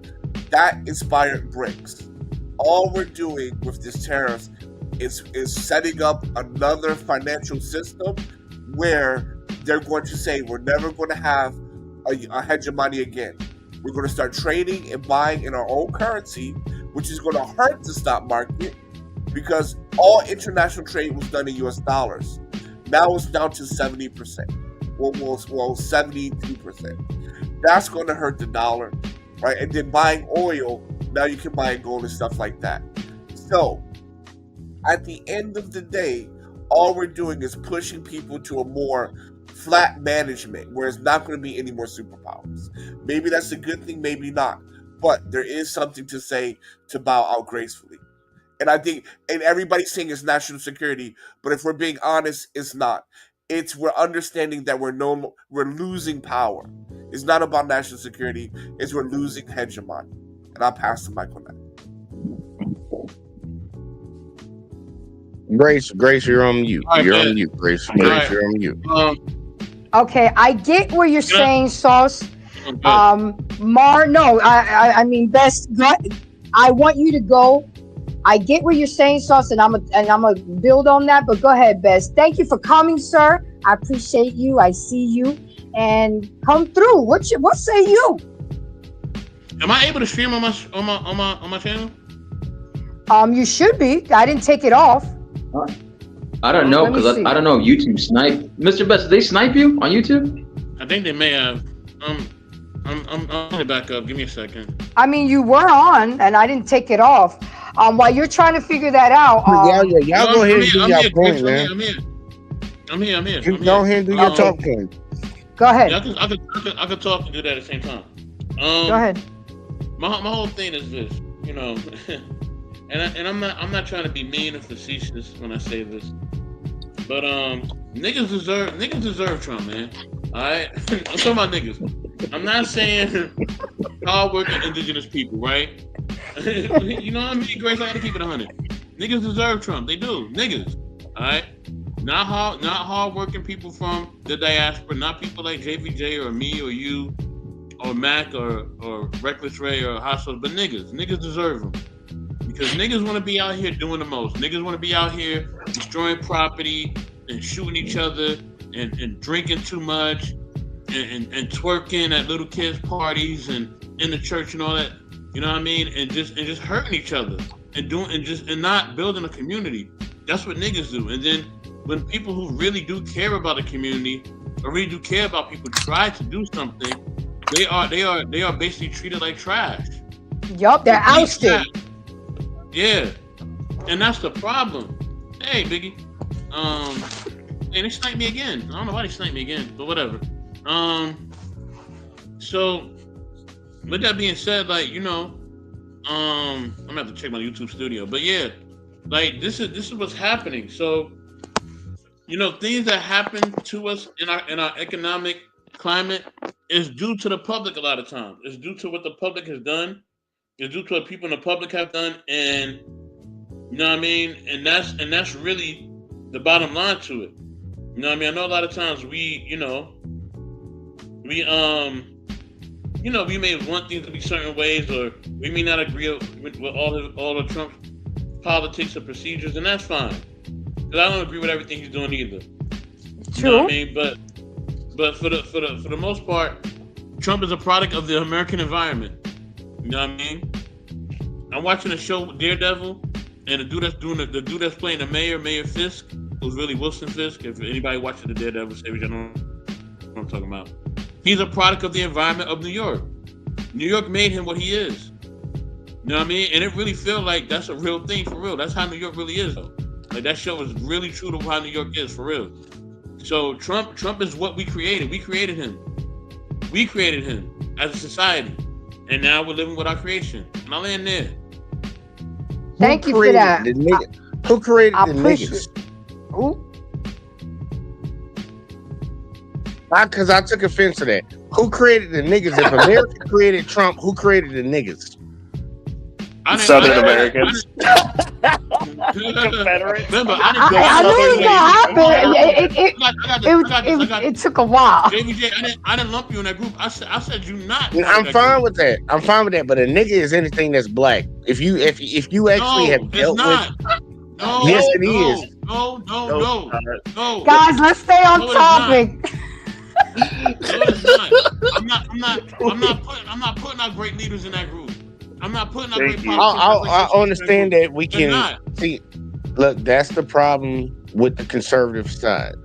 Speaker 4: That inspired BRICS. All we're doing with this tariffs is setting up another financial system where they're going to say we're never going to have a hegemony again. We're going to start trading and buying in our own currency, which is going to hurt the stock market because all international trade was done in US dollars. Now it's down to 70%. Well, 72%. That's going to hurt the dollar, right? And then buying oil, now you can buy gold and stuff like that. So, at the end of the day, all we're doing is pushing people to a more flat management where it's not going to be any more superpowers. Maybe that's a good thing, maybe not. But there is something to say to bow out gracefully. And I think, and everybody's saying it's national security, but if we're being honest, it's not. We're understanding that we're losing power. It's not about national security, it's we're losing hegemony. And I'll pass the mic on that.
Speaker 2: Grace, you're on mute. You're on mute, Grace. Grace, you're on mute.
Speaker 1: Okay, I get what you're saying, Sauce. I mean, Best. I want you to go. I get what you're saying, Sauce, and I'm gonna build on that. But go ahead, Best. Thank you for coming, sir. I appreciate you. I see you, and come through. What say you?
Speaker 5: Am I able to stream on my channel?
Speaker 1: You should be. I didn't take it off.
Speaker 6: I don't know
Speaker 1: Let me
Speaker 6: because
Speaker 1: see.
Speaker 6: I don't know if YouTube snipe. Mr. Best, did they snipe you on YouTube?
Speaker 5: I think they may have. I'm gonna back up. Give me a second.
Speaker 1: I mean, you were on, and I didn't take it off. While you're trying to figure that out,
Speaker 2: Y'all go ahead and do your point, man.
Speaker 5: I'm here.
Speaker 2: You go ahead and do your talk point.
Speaker 1: go ahead.
Speaker 5: Yeah, I could talk and do that at the same time.
Speaker 1: Go ahead.
Speaker 5: My whole thing is this, you know, and I'm not trying to be mean or facetious when I say this, but niggas deserve Trump, man. All right, I'm talking about niggas. I'm not saying hardworking indigenous people, right? You know what I mean? Grace, I gotta keep it 100. Niggas deserve Trump. They do. Niggas. All right. Not hardworking people from the diaspora. Not people like JVJ or me or you or Mac or Reckless Ray or Hustler. But niggas deserve them because niggas want to be out here doing the most. Niggas want to be out here destroying property and shooting each other and drinking too much and twerking at little kids' parties and in the church and all that. You know what I mean? And just hurting each other and not building a community. That's what niggas do. And then when people who really do care about the community or really do care about people try to do something, they are basically treated like trash.
Speaker 1: Yup, they're ousted.
Speaker 5: Trash. Yeah, and that's the problem. Hey, Biggie. And they sniped me again. I don't know why they sniped me again, but whatever. So with that being said, like, you know, I'm gonna have to check my YouTube studio, but yeah, like this is what's happening. So, you know, things that happen to us in our economic climate is due to the public a lot of times. It's due to what the public has done. It's due to what people in the public have done, and you know what I mean. And that's really the bottom line to it. You know what I mean? I know a lot of times we may want things to be certain ways, or we may not agree with all of Trump's politics or procedures, and that's fine. Because I don't agree with everything he's doing either. You know what I mean? But for the most part, Trump is a product of the American environment. You know what I mean? I'm watching the show Daredevil, and the dude that's playing the Mayor Fisk, who's really Wilson Fisk. If anybody watching the Daredevil series, I know what I'm talking about. He's a product of the environment of New York. New York made him what he is. You know what I mean? And it really feels like that's a real thing for real. That's how New York really is, though. Like, that show is really true to how New York is for real. So Trump is what we created. We created him. We created him as a society. And now we're living with our creation. And I'll end there.
Speaker 1: Thank you for that.
Speaker 2: Who created the niggas?
Speaker 1: Who?
Speaker 2: Because I took offense to that. Who created the niggas? If America created Trump, who created the niggas?
Speaker 3: Southern Americans.
Speaker 5: Confederate. Remember,
Speaker 1: I knew it was gonna happen. It took a while.
Speaker 5: JVJ, I didn't lump you in that group. I said you not.
Speaker 2: I'm fine with that. But a nigga is anything that's black. If you actually have dealt with.
Speaker 5: No,
Speaker 2: yes, it is.
Speaker 5: No.
Speaker 1: Guys, let's stay on topic.
Speaker 5: No, it's not. I'm not putting our great leaders in that group. I'm not putting our great politicians.
Speaker 2: I understand that we can see. Look, that's the problem with the conservative side,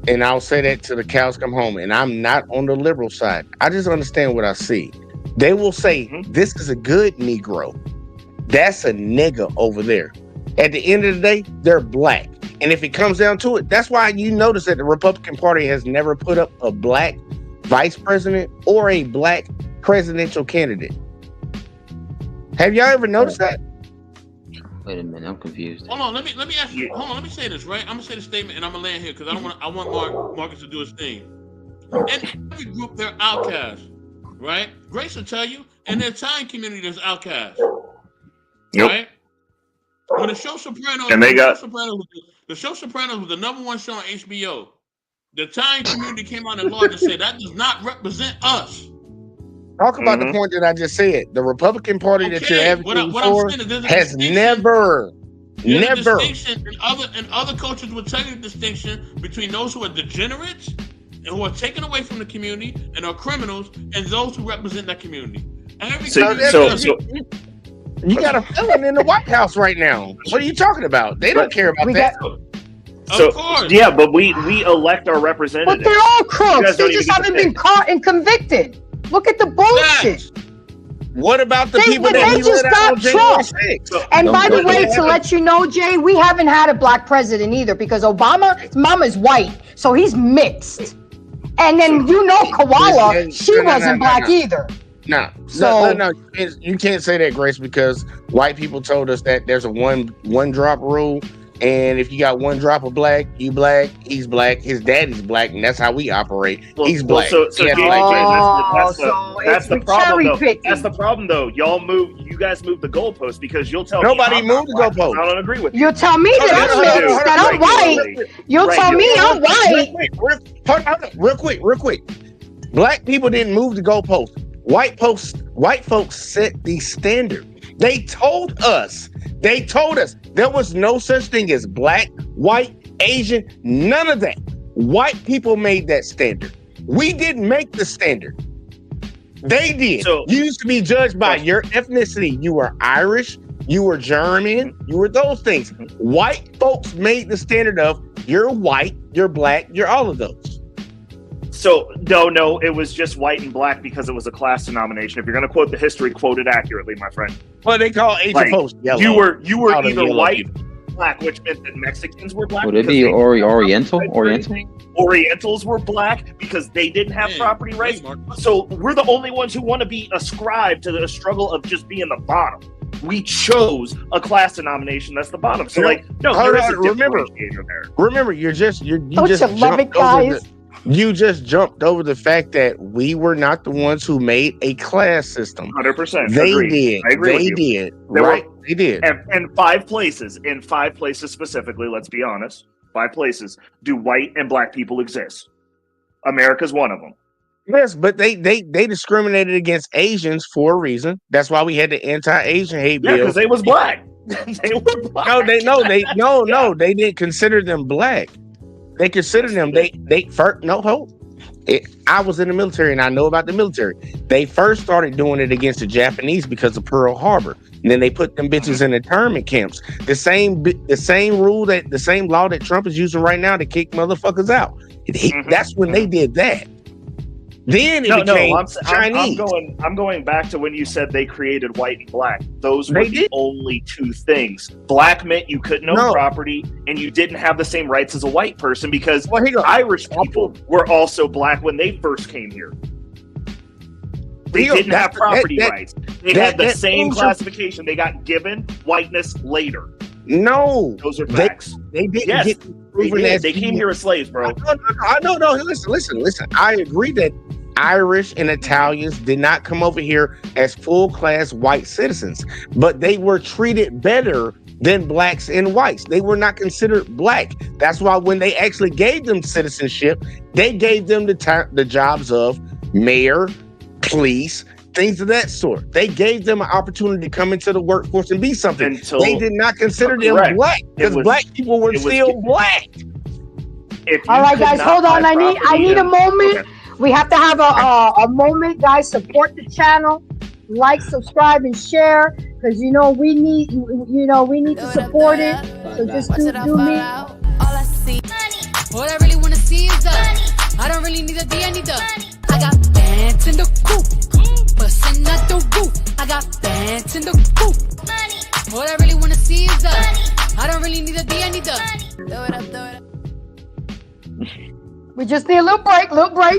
Speaker 2: and I'll say that till the cows come home. And I'm not on the liberal side. I just understand what I see. They will say this is a good Negro. That's a nigga over there. At the end of the day, they're black. And if it comes down to it, that's why you notice that the Republican Party has never put up a black vice president or a black presidential candidate. Have y'all ever noticed that?
Speaker 6: Wait a minute, I'm confused.
Speaker 5: Hold on, let me ask you. Hold on, let me say this, right? I'm gonna say the statement, and I'm gonna land here because I want Marcus to do his thing. In every group, they're outcasts, right? Grace will tell you, in the Italian community, there's outcasts, right? When the show Sopranos, the show Sopranos was the #1 show on HBO. The Italian community came out and law and said that does not represent us.
Speaker 2: Talk about the point that I just said. The Republican Party that you're advocating for has never.
Speaker 5: Distinction, and other cultures will tell you the distinction between those who are degenerates and who are taken away from the community and are criminals, and those who represent that community.
Speaker 2: You got a felon in the White House right now. What are you talking about? They don't care about that.
Speaker 3: Of course. Yeah, but we elect our representatives.
Speaker 1: But they're all crooks. They just haven't been caught and convicted. Look at the bullshit.
Speaker 2: What about the people that
Speaker 1: they just got Trump? And by the way, to let you know, Jay, we haven't had a black president either because Obama's mama's white, so he's mixed. And then Koala, she wasn't black either.
Speaker 2: No. You can't say that, Grace, because white people told us that there's a one drop rule. And if you got one drop of black, you black, he's black, his daddy's black, and that's how we operate. He's black.
Speaker 3: That's the problem, though. That's the problem, though. You guys move the goalpost because you'll tell
Speaker 2: nobody moved the goalpost.
Speaker 3: I don't agree with you.
Speaker 1: You'll tell me that I'm white. You'll tell me I'm white.
Speaker 2: Real quick. Black people didn't move the goalpost. White folks set the standard. They told us there was no such thing as black, white, Asian, none of that. White people made that standard. We didn't make the standard. They did. So, you used to be judged by your ethnicity. You were Irish, you were German, you were those things. White folks made the standard of you're white, you're black, you're all of those.
Speaker 3: So, no, it was just white and black because it was a class denomination. If you're going to quote the history, quote it accurately, my friend.
Speaker 2: Well, they call Asian folks yellow.
Speaker 3: You were either white or black, which meant that Mexicans were black.
Speaker 6: Would it be Oriental?
Speaker 3: Orientals were black because they didn't have property rights. So we're the only ones who want to be ascribed to the struggle of just being the bottom. We chose a class denomination that's the bottom. So, there is a differentiator there.
Speaker 2: Remember, you just jumped over You just jumped over the fact that we were not the ones who made a class system.
Speaker 3: 100%.
Speaker 2: They
Speaker 3: agreed.
Speaker 2: did.
Speaker 3: I agree
Speaker 2: they
Speaker 3: with
Speaker 2: did.
Speaker 3: You.
Speaker 2: Right? They did.
Speaker 3: In 5 places, specifically, let's be honest, 5 places do white and black people exist. America's one of them.
Speaker 2: Yes, but they discriminated against Asians for a reason. That's why we had the anti-Asian hate bill.
Speaker 3: Yeah, because they was black. They were black.
Speaker 2: No, they didn't consider them black. They consider them. I was in the military and I know about the military. They first started doing it against the Japanese because of Pearl Harbor. And then they put them bitches in internment camps. The same law that Trump is using right now to kick motherfuckers out. That's when they did that. Then it became Chinese.
Speaker 3: I'm going back to when you said they created white and black. Those were the only 2 things. Black meant you couldn't own property and you didn't have the same rights as a white person because Irish people were also black when they first came here. They didn't have property rights. They had the same classification. They got given whiteness later.
Speaker 2: No.
Speaker 3: Those are facts.
Speaker 2: They didn't get proven as
Speaker 3: they came here as slaves, bro.
Speaker 2: No. Listen. I agree that Irish and Italians did not come over here as full-class white citizens, but they were treated better than blacks and whites. They were not considered black. That's why when they actually gave them citizenship, they gave them the jobs of mayor, police, things of that sort. They gave them an opportunity to come into the workforce and be something. They did not consider them black because black people were still black.
Speaker 1: All right, guys, hold on. I need a moment. Okay. We have to have a moment, guys. Support the channel, like, subscribe, and share because we need to support it. So just do me.
Speaker 7: All I see, all I really wanna see is the. I don't really need a D, I need the. I got bands in the coop, bustin' out the roof. I got bands in the coop. All I really wanna see is the. I don't really need a D, I need the. Throw it up.
Speaker 1: We just need a little break,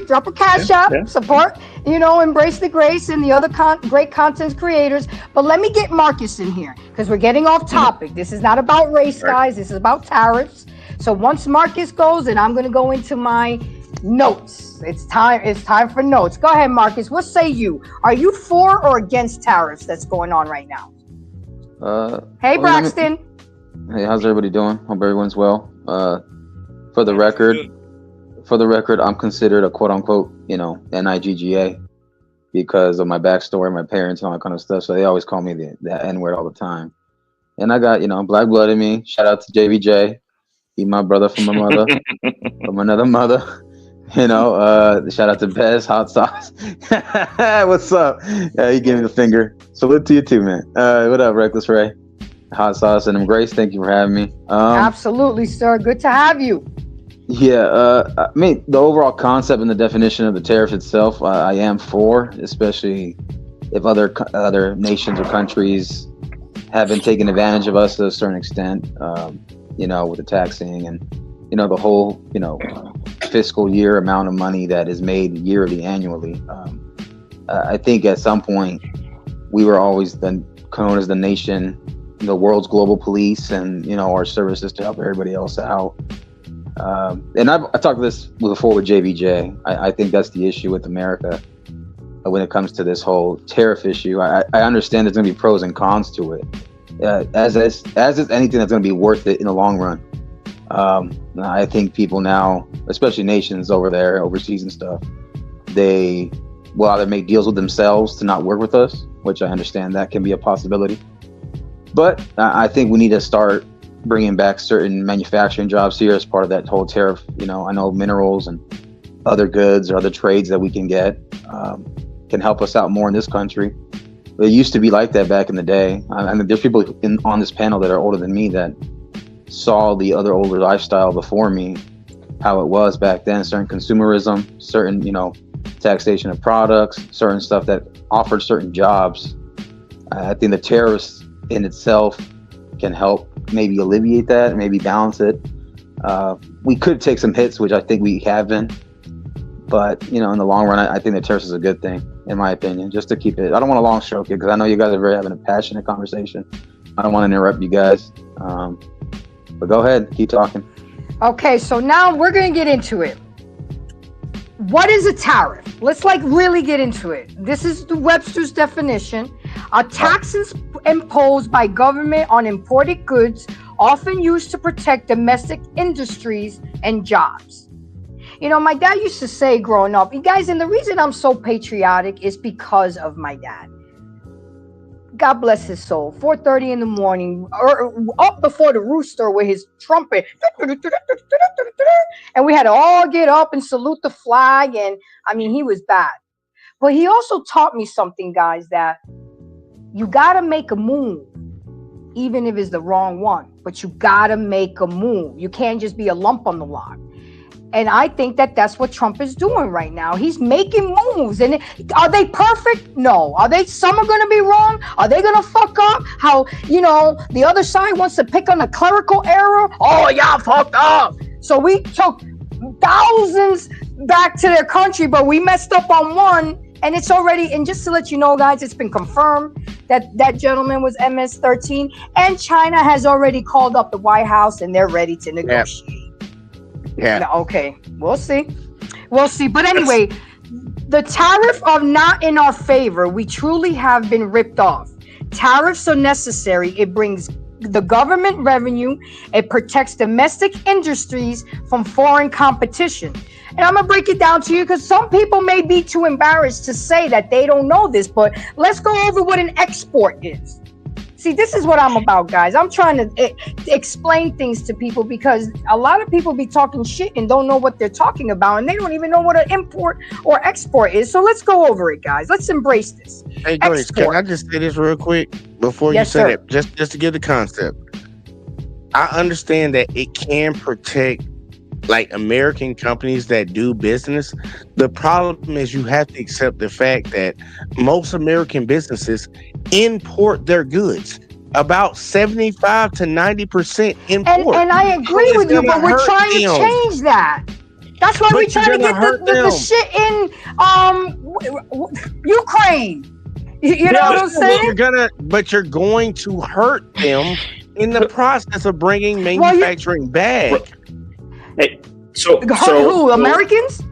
Speaker 1: drop a cash app, support, Embrace the Grace and the other great content creators. But let me get Marcus in here because we're getting off topic. This is not about race, guys. This is about tariffs. So once Marcus goes, then I'm going to go into my notes. It's time for notes. Go ahead, Marcus. What say you? Are you for or against tariffs that's going on right now? Hey, Braxton.
Speaker 6: Hey, how's everybody doing? Hope everyone's well. For the record, I'm considered a quote unquote, NIGGA because of my backstory, my parents, and all that kind of stuff. So they always call me the N-word all the time. And I got, black blood in me. Shout out to JVJ. He my brother from my mother, from another mother. Shout out to Bez Hot Sauce. What's up? You gave me the finger. Salute to you too, man. What up, Reckless Ray? Hot Sauce and Grace, thank you for having me.
Speaker 1: Absolutely, sir. Good to have you.
Speaker 6: Yeah, I mean, the overall concept and the definition of the tariff itself, I am for, especially if other nations or countries have been taking advantage of us to a certain extent, with the taxing and, the whole, fiscal year amount of money that is made yearly, annually. I think at some point we were always known as the nation, the world's global police, and, our services to help everybody else out. And I've talked this before with JVJ. I think that's the issue with America when it comes to this whole tariff issue. I understand there's going to be pros and cons to it. As is anything that's going to be worth it in the long run. I think people now, especially nations over there, overseas and stuff, they will either make deals with themselves to not work with us, which I understand that can be a possibility. But I think we need to start bringing back certain manufacturing jobs here as part of that whole tariff. I know minerals and other goods or other trades that we can get can help us out more in this country. It used to be like that back in the day. I mean, there's people on this panel that are older than me that saw the other older lifestyle before me, how it was back then, certain consumerism, certain, taxation of products, certain stuff that offered certain jobs. I think the tariffs in itself can help maybe alleviate that, maybe balance it. We could take some hits, which I think we have been, but in the long run, I think the tariffs is a good thing, in my opinion, just to keep it. I don't want to long stroke it because I know you guys are having a passionate conversation. I don't want to interrupt you guys, but go ahead, keep talking.
Speaker 1: Okay, so now we're going to get into it. What is a tariff? Let's really get into it. This is the Webster's definition. A tax imposed by government on imported goods, often used to protect domestic industries and jobs. My dad used to say growing up, you guys, and the reason I'm so patriotic is because of my dad. God bless his soul. 4:30 in the morning, or up before the rooster with his trumpet, and we had to all get up and salute the flag. And I mean, he was bad, but he also taught me something, guys, that you gotta make a move, even if it's the wrong one. But you gotta make a move. You can't just be a lump on the log. And I think that that's what Trump is doing right now. He's making moves. And are they perfect? No. Some are going to be wrong? Are they going to fuck up? How, the other side wants to pick on a clerical error? Oh, y'all fucked up. So we took thousands back to their country, but we messed up on one. And it's already, and just to let you know, guys, it's been confirmed that that gentleman was MS-13. And China has already called up the White House and they're ready to negotiate. Yeah. Okay. We'll see. But anyway, the tariff are not in our favor. We truly have been ripped off. Tariffs are necessary. It brings the government revenue. It protects domestic industries from foreign competition. And I'm going to break it down to you because some people may be too embarrassed to say that they don't know this, but let's go over what an export is. See, this is what I'm about, guys. I'm trying to explain things to people because a lot of people be talking shit and don't know what they're talking about, and they don't even know what an import or export is. So let's go over it, guys. Let's embrace this.
Speaker 2: Hey, Grace, can I just say this real quick before you say that? Just to give the concept. I understand that it can protect American companies that do business. The problem is you have to accept the fact that most American businesses import their goods. About 75 to 90% import.
Speaker 1: And I agree with you, but we're trying to change that. That's why we're trying to get the shit in Ukraine. You know what I'm saying?
Speaker 2: But you're going to hurt them in the process of bringing manufacturing back.
Speaker 3: Hey,
Speaker 1: who? Americans?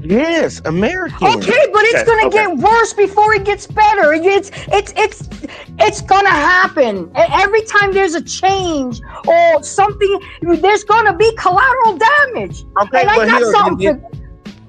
Speaker 2: Yes, Americans.
Speaker 1: Okay, but it's gonna get worse before it gets better. It's gonna happen. Every time there's a change or something, there's gonna be collateral damage.
Speaker 2: Okay,
Speaker 1: and I got something.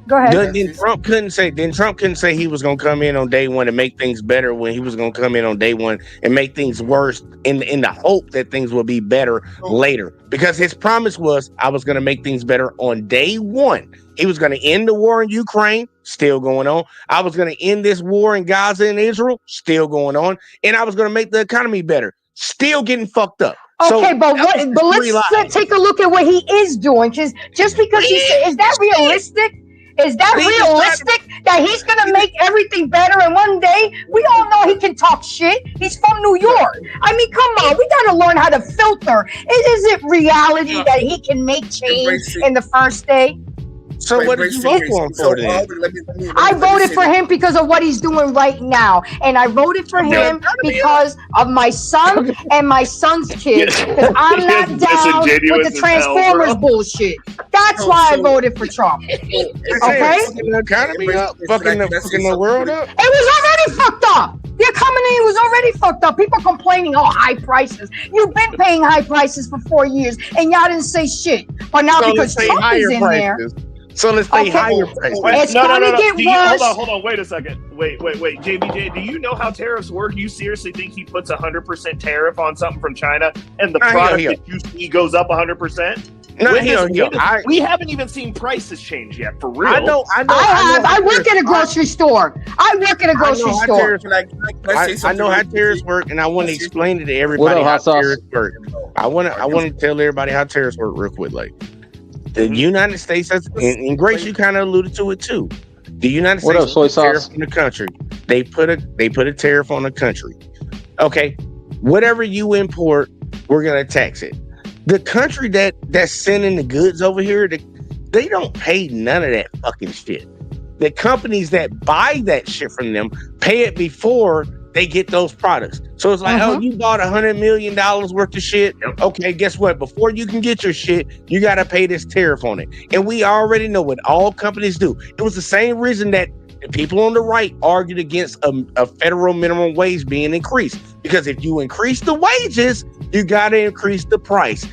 Speaker 1: Go ahead.
Speaker 2: Then Trump couldn't say he was gonna come in on day one and make things better when he was gonna come in on day one and make things worse in the hope that things will be better later. Because his promise was I was gonna make things better on day one. He was gonna end the war in Ukraine, still going on. I was gonna end this war in Gaza and Israel, still going on, and I was gonna make the economy better, still getting fucked up.
Speaker 1: Okay,
Speaker 2: So
Speaker 1: but let's take a look at what he is doing. Because just because he said, is that realistic? Is that realistic that he's gonna make everything better? And one day we all know he can talk shit. He's from New York. I mean, come on, we gotta learn how to filter. Is it reality that he can make change in the first day?
Speaker 2: So what did you vote for him for then?
Speaker 1: I voted for him because of what he's doing right now, and I voted for him because of my son and my son's kids. Because I'm not down with the Transformers bullshit. That's why I voted for Trump. Okay,
Speaker 2: the economy up, fucking the world up.
Speaker 1: It was already fucked up. The economy was already fucked up. People complaining, oh, high prices. You've been paying high prices for 4 years, and y'all didn't say shit. But now because Trump is in there.
Speaker 2: So let's say higher prices.
Speaker 1: It's gonna get worse.
Speaker 3: Hold on, wait a second. Wait. JBJ, do you know how tariffs work? You seriously think he puts 100% tariff on something from China and the product that you see goes up 100%? We haven't even seen prices change yet, for real.
Speaker 1: I work at a grocery store. I
Speaker 2: know how tariffs work, and I want to explain it to everybody how tariffs work. I want to tell everybody how tariffs work real quick. Like, the United States has, and Grace, you kind of alluded to it too. The United States put a tariff on the country. They put a tariff on the country. Okay, whatever you import, we're gonna tax it. The country that's sending the goods over here, they don't pay none of that fucking shit. The companies that buy that shit from them pay it before they get those products. So it's like, oh, you bought $100 million worth of shit. Okay, guess what? Before you can get your shit, you got to pay this tariff on it. And we already know what all companies do. It was the same reason that the people on the right argued against a federal minimum wage being increased. Because if you increase the wages, you got to increase the price.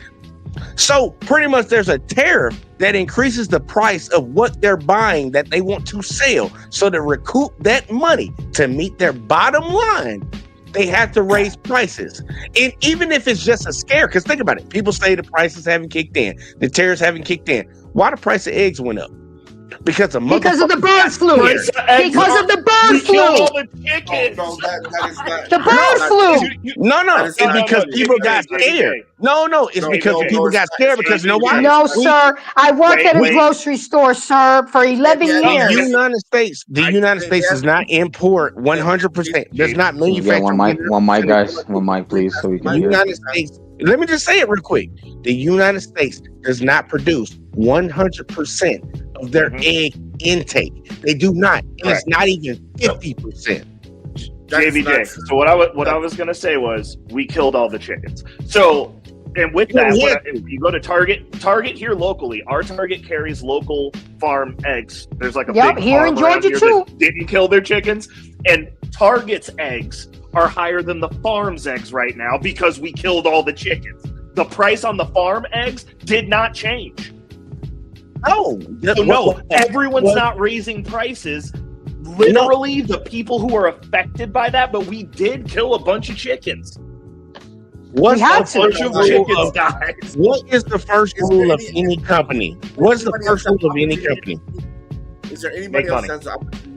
Speaker 2: So pretty much there's a tariff that increases the price of what they're buying that they want to sell. So to recoup that money to meet their bottom line, they have to raise prices. And even if it's just a scare, because think about it, people say the prices haven't kicked in, the tariffs haven't kicked in. Why the price of eggs went up? Because of the bird flu.
Speaker 1: Because of the bird flu. The bird flu.
Speaker 2: No. It's because people got scared. No. It's because people got scared because you know why?
Speaker 1: No, sir. I worked at a grocery store, sir, for 11 years.
Speaker 2: The United States does not import 100%. Does not manufacture.
Speaker 6: One mic, please, so we can hear.
Speaker 2: United States. Let me just say it real quick. The United States does not produce 100% of their egg intake. They do not. And it's not even 50%.
Speaker 3: JVJ. So what I was gonna say was we killed all the chickens. So and with that, if you go to Target here locally, our Target carries local farm eggs. There's like a big
Speaker 1: here in Georgia too.
Speaker 3: Didn't kill their chickens, and Target's eggs are higher than the farm's eggs right now because we killed all the chickens. The price on the farm eggs did not change. No, everyone's not raising prices. Literally, the people who are affected by that, but we did kill a bunch of chickens.
Speaker 2: What is the first rule of any company? What's the first rule of any company?
Speaker 4: Is there anybody else that's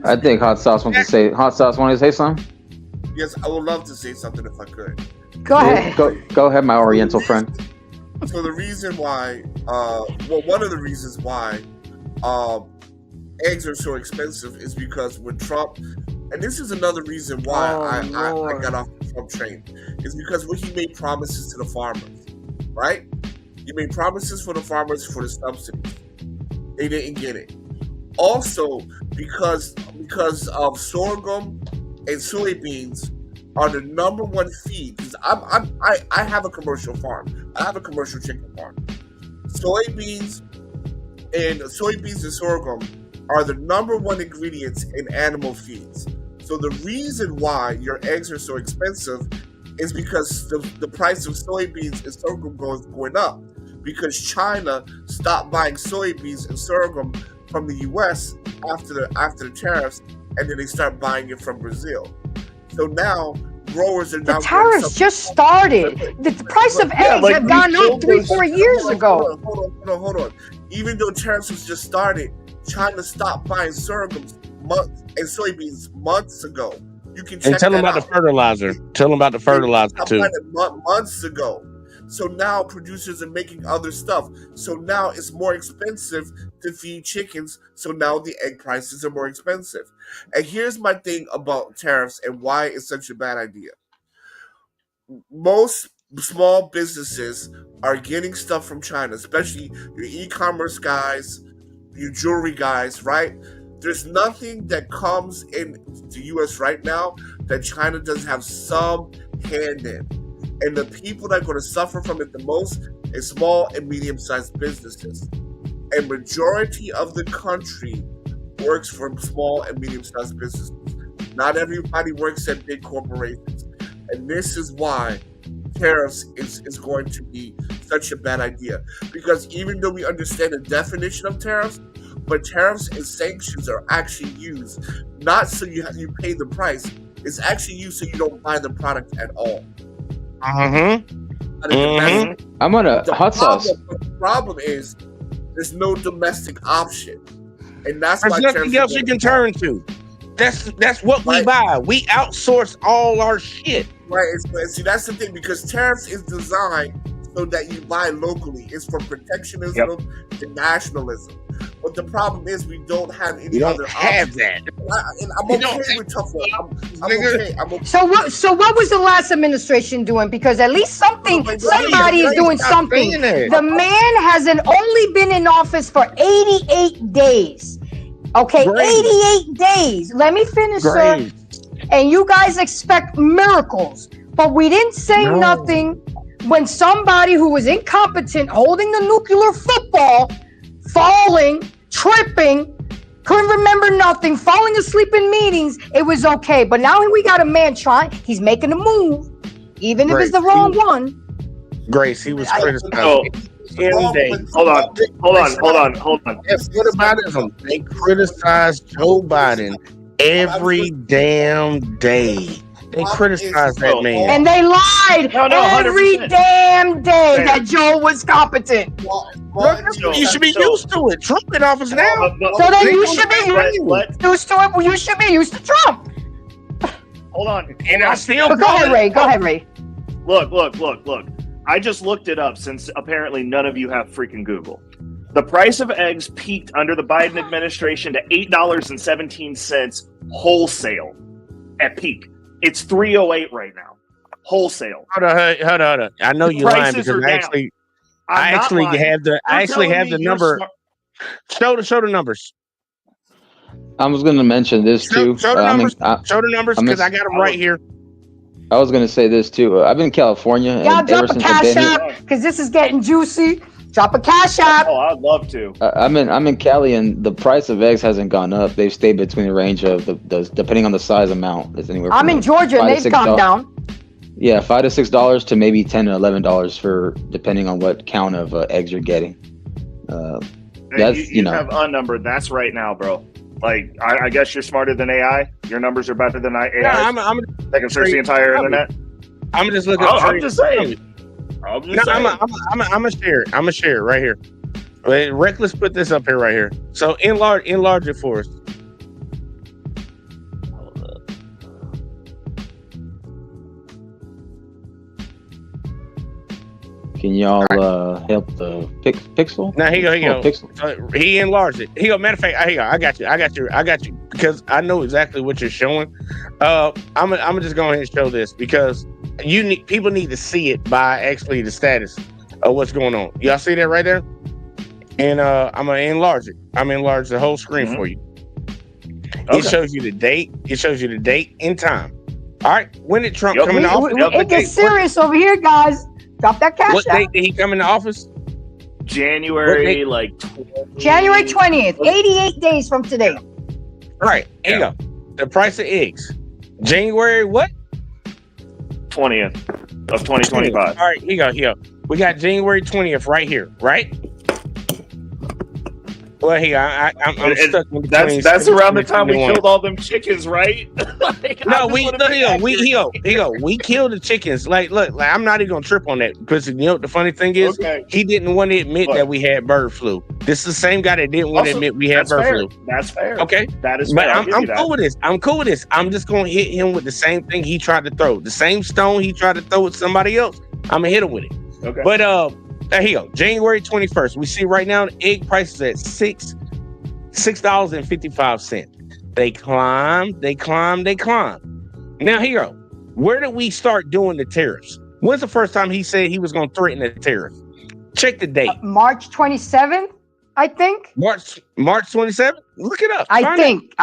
Speaker 6: I think Hot Sauce wants to say. Hot Sauce want to say something?
Speaker 4: Yes, I would love to say something if I could.
Speaker 1: Go ahead.
Speaker 6: Go ahead, my Oriental friend.
Speaker 4: So the reason why, one of the reasons why eggs are so expensive is because when Trump, and this is another reason why I got off the Trump train, is because when he made promises to the farmers, right? He made promises for the farmers for the subsidies. They didn't get it. Also, because of sorghum and soybeans are the number one feed. Because I have a commercial farm. I have a commercial chicken farm. Soybeans and sorghum are the number one ingredients in animal feeds. So the reason why your eggs are so expensive is because the price of soybeans and sorghum going up. Because China stopped buying soybeans and sorghum from the U.S. after the tariffs, and then they start buying it from Brazil. So now growers are
Speaker 1: The
Speaker 4: now
Speaker 1: tariffs just started. The price of eggs have gone up 3-4 years ago.
Speaker 4: Hold on. Even though tariffs was just started, China stopped buying sorghums and soybeans months ago. You can check
Speaker 2: and tell them about
Speaker 4: out.
Speaker 2: the fertilizer. Tell them about the fertilizer too.
Speaker 4: Months ago. So now producers are making other stuff. So now it's more expensive to feed chickens. So now the egg prices are more expensive. And here's my thing about tariffs and why it's such a bad idea. Most small businesses are getting stuff from China, especially your e-commerce guys, your jewelry guys, right? There's nothing that comes in the U.S. right now that China doesn't have some hand in. And the people that are going to suffer from it the most is small and medium-sized businesses. And majority of the country works for small and medium-sized businesses. Not everybody works at big corporations. And this is why tariffs is going to be such a bad idea. Because even though we understand the definition of tariffs, but tariffs and sanctions are actually used not so you pay the price. It's actually used so you don't buy the product at all.
Speaker 2: Mm-hmm.
Speaker 6: I'm on a hot sauce.
Speaker 4: The problem is there's no domestic option, and that's
Speaker 2: There's
Speaker 4: why
Speaker 2: nothing else you can turn to. That's what we buy. We outsource all our shit.
Speaker 4: Right. See, that's the thing, because tariffs is designed so that you buy locally. It's for protectionism and nationalism. But the problem is we don't have any other options.
Speaker 2: That.
Speaker 4: And I'm okay with tough love. I'm okay.
Speaker 1: So what was the last administration doing? Because at least somebody is doing something. The man hasn't only been in office for 88 days. Okay,
Speaker 2: Great.
Speaker 1: 88 days. Let me finish,
Speaker 2: Great.
Speaker 1: sir. And you guys expect miracles. But we didn't say nothing when somebody who was incompetent, holding the nuclear football, falling, tripping, couldn't remember nothing, falling asleep in meetings, it was okay. But now we got a man he's making a move, even if it's the wrong one.
Speaker 2: Grace, he was criticized.
Speaker 3: Hold on.
Speaker 2: What about it? They criticized Joe Biden every damn day. They criticized that man.
Speaker 1: And they lied every damn day that Joe was competent.
Speaker 2: You should be used to it. Trump in office now.
Speaker 1: So then you should be used to it. You should be used to Trump.
Speaker 3: Hold on.
Speaker 2: And I still
Speaker 1: Go ahead, Ray.
Speaker 3: Look. I just looked it up since apparently none of you have freaking Google. The price of eggs peaked under the Biden administration to $8.17 wholesale at peak. It's $3.08 right now, wholesale.
Speaker 2: Hold on. I know you're lying because I actually have the number. Show the numbers.
Speaker 6: I was going to mention this too.
Speaker 2: Show the numbers because I got them right here.
Speaker 6: I was going to say this too. I've been in California.
Speaker 1: Y'all
Speaker 6: and
Speaker 1: drop a cash app because this is getting juicy. Drop a cash app.
Speaker 3: Oh, I'd love to.
Speaker 6: I'm in Cali, and the price of eggs hasn't gone up. They've stayed between the range of the depending on the size amount. It's anywhere.
Speaker 1: I'm in Georgia, and they've come down.
Speaker 6: Yeah, $5 to $6 to maybe $10 to $11 for depending on what count of eggs you're getting. That's
Speaker 3: you have unnumbered. That's right now, bro. Like I guess you're smarter than AI. Your numbers are better than AI.
Speaker 2: Yeah,
Speaker 3: They can search the entire internet.
Speaker 2: I'm just looking.
Speaker 3: I'm just saying.
Speaker 2: I'm gonna share it. I'm gonna share it right here. Reckless put this up here right here. So enlarge it for us.
Speaker 6: Can y'all help the pixel?
Speaker 2: Now here you go.
Speaker 6: Pixel.
Speaker 2: He enlarged it. Here you go. Matter of fact, here you go. I got you because I know exactly what you're showing. I'm just going ahead and show this because people need to see it by actually the status of what's going on. Y'all see that right there? And I'm gonna enlarge it. I'm gonna enlarge the whole screen for you. Okay. It shows you the date. It shows you the date and time. All right. When did Trump come into office?
Speaker 1: It gets serious over here, guys. Drop that cash.
Speaker 2: What date did he come into office?
Speaker 3: January,
Speaker 1: January 20th. 88 days from today.
Speaker 2: All right. Here you go. The price of eggs. January what?
Speaker 3: 20th of 2025.
Speaker 2: All right. Here you go. We got January 20th right here. Right. Well, here I'm
Speaker 3: And
Speaker 2: stuck in between.
Speaker 3: that's around the time we
Speaker 2: 21.
Speaker 3: killed all them chickens, right? Like,
Speaker 2: No,
Speaker 3: I just wanna be accurate.
Speaker 2: we killed the chickens. Like, look, like I'm not even gonna trip on that because you know what the funny thing is,
Speaker 3: Okay.
Speaker 2: he didn't want to admit
Speaker 3: Look.
Speaker 2: that we had bird flu. This is the same guy that didn't want to
Speaker 3: Also,
Speaker 2: admit we had
Speaker 3: that's
Speaker 2: bird
Speaker 3: fair.
Speaker 2: flu.
Speaker 3: That's fair.
Speaker 2: Okay,
Speaker 3: That is
Speaker 2: but
Speaker 3: fair. I'll
Speaker 2: I'm
Speaker 3: give you that.
Speaker 2: cool with this. I'm cool with this. I'm just gonna hit him with the same thing he tried to throw. The same stone he tried to throw at somebody else. I'm gonna hit him with it.
Speaker 3: Okay.
Speaker 2: But there you go. January 21st. We see right now the egg prices at $6.55. They climb. Now here, where did we start doing the tariffs? When's the first time he said he was going to threaten the tariff? Check the date.
Speaker 1: March 27th, I think.
Speaker 2: March 27th. Look it up.
Speaker 1: I think.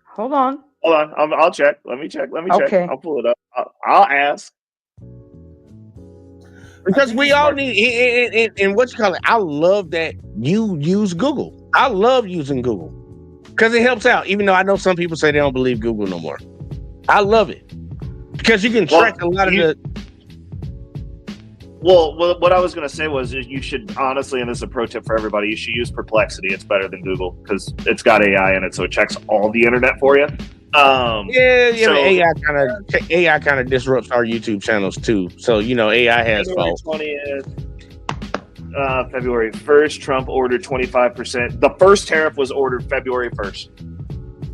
Speaker 1: Hold on.
Speaker 3: Hold on. I'll check. Let me check.
Speaker 1: Okay.
Speaker 3: I'll pull it up. I'll ask.
Speaker 2: Because we all need, and what you call it, I love that you use Google. I love using Google because it helps out, even though I know some people say they don't believe Google no more. I love it because you can track a lot of the.
Speaker 3: Well, what I was going to say was you should honestly, and this is a pro tip for everybody, you should use Perplexity. It's better than Google because it's got AI in it, so it checks all the internet for you.
Speaker 2: So AI kind of disrupts our YouTube channels too. So AI has faults.
Speaker 3: February 20th, Trump ordered 25%. The first tariff was ordered February 1st.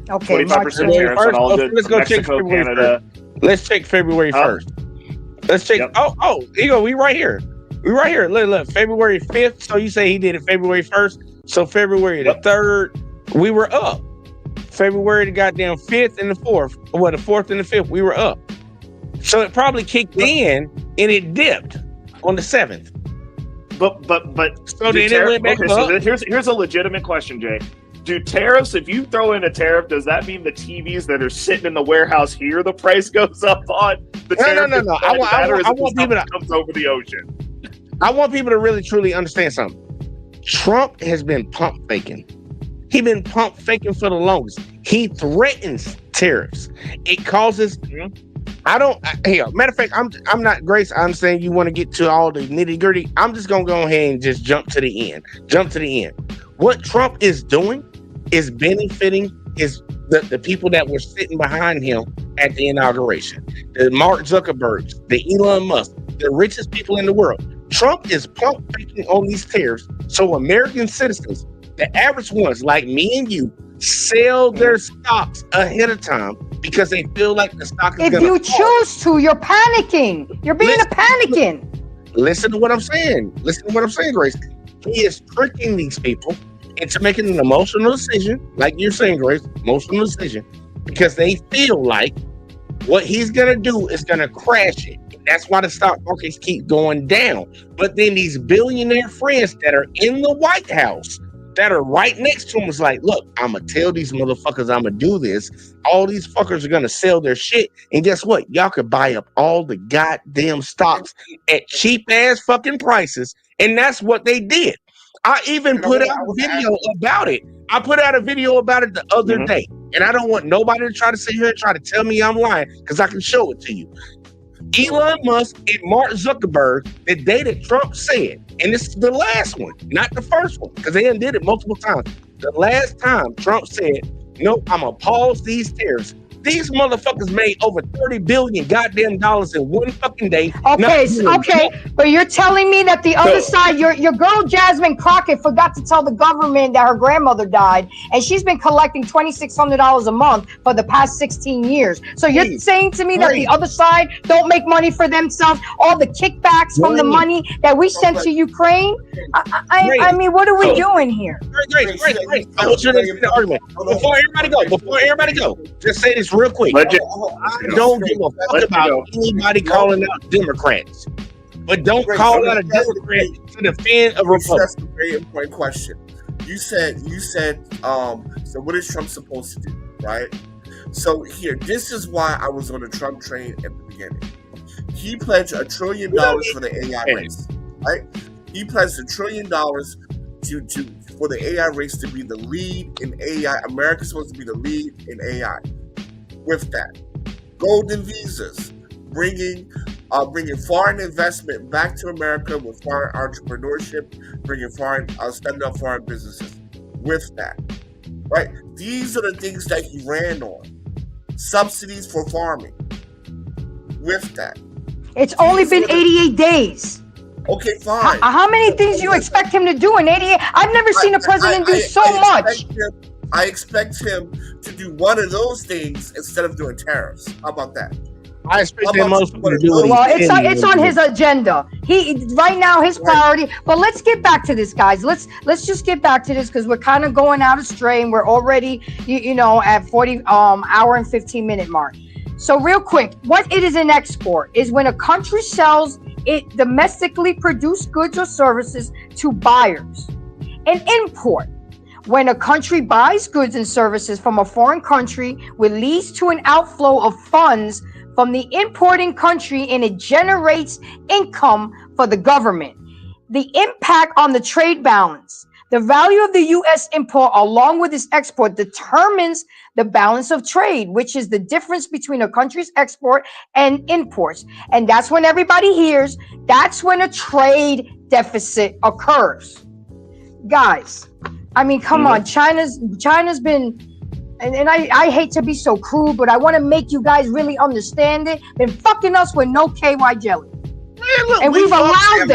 Speaker 1: Okay,
Speaker 3: 25% tariffs on all goods from Mexico, Canada.
Speaker 2: Let's check February 1st. Let's check. Yep. Oh, here you go. We right here. Look, February 5th. So you say he did it February 1st. So February the 3rd, we were up. February the goddamn 5th and the 4th. Well, the 4th and the 5th, we were up. So it probably kicked in and it dipped on the 7th.
Speaker 3: But
Speaker 2: so then it went back up.
Speaker 3: So here's a legitimate question, Jay. Do tariffs, if you throw in a tariff, does that mean the TVs that are sitting in the warehouse here, the price goes up on? The tariff
Speaker 2: no. I want people to
Speaker 3: comes over the ocean.
Speaker 2: I want people to really truly understand something. Trump has been pump faking. He's been pump faking for the longest. He threatens tariffs. It causes. Matter of fact, I'm not, Grace. I understand you want to get to all the nitty gritty. I'm just gonna go ahead and just jump to the end. What Trump is doing is benefiting the people that were sitting behind him at the inauguration. The Mark Zuckerbergs, the Elon Musk, the richest people in the world. Trump is pump faking on these tariffs so American citizens, the average ones like me and you, sell their stocks ahead of time because they feel like the stock is going to fall.
Speaker 1: If you choose to, you're panicking. You're being a panicking.
Speaker 2: Listen to what I'm saying, Grace. He is tricking these people into making an emotional decision, like you're saying, Grace, emotional decision, because they feel like what he's going to do is going to crash it. That's why the stock markets keep going down. But then these billionaire friends that are in the White House, that are right next to him, is like, look, I'm going to tell these motherfuckers I'm going to do this. All these fuckers are going to sell their shit. And guess what? Y'all could buy up all the goddamn stocks at cheap ass fucking prices. And that's what they did. I even put out a video about it. The other day. And I don't want nobody to try to sit here and try to tell me I'm lying because I can show it to you. Elon Musk and Mark Zuckerberg, the day that Trump said, and this is the last one, not the first one, because they done did it multiple times. The last time Trump said, no, I'm going to pause these tariffs. These motherfuckers made over $30 billion goddamn dollars in one fucking day.
Speaker 1: Okay. But you're telling me that the other side, your girl Jasmine Crockett forgot to tell the government that her grandmother died, and she's been collecting $2,600 a month for the past 16 years. So you're saying to me that the other side don't make money for themselves? All the kickbacks from the money that we sent to Ukraine? I mean, what are we doing here?
Speaker 2: Great. I want you to listen to the argument. Before everybody go, just say this real quick. I don't give a fuck about anybody calling out Democrats, but don't call out a Democrat to defend a Republican.
Speaker 4: That's a very important question. You said, so what is Trump supposed to do, right? So here, this is why I was on the Trump train at the beginning. He pledged $1 trillion for the AI race, right? He pledged $1 trillion for the AI race to be the lead in AI. America's supposed to be the lead in AI. With that, golden visas, bringing bringing foreign investment back to America with foreign entrepreneurship, bringing standing up foreign businesses with that, right? These are the things that he ran on. Subsidies for farming with that.
Speaker 1: It's only been 88 days.
Speaker 4: Okay, fine.
Speaker 1: How many things do you expect him to do in 88? I've never seen a president do so much.
Speaker 4: I expect him to do one of those things instead of doing tariffs. How about that?
Speaker 2: I expect him most to do it.
Speaker 1: Well, it's on his agenda. He right now his priority. But let's get back to this, guys. Let's just get back to this because we're kind of going out of strain. We're already at 40 hour and 15-minute mark. So real quick, what it is an export is when a country sells it domestically produced goods or services to buyers. An import, when a country buys goods and services from a foreign country, which leads to an outflow of funds from the importing country and it generates income for the government. The impact on the trade balance. The value of the U.S. import along with its export determines the balance of trade, which is the difference between a country's export and imports. And that's when everybody hears, that's when a trade deficit occurs. Guys, I mean, come on, China's been, and I hate to be so cruel, but I want to make you guys really understand it, been fucking us with no KY jelly.
Speaker 2: Man, look,
Speaker 1: And we've allowed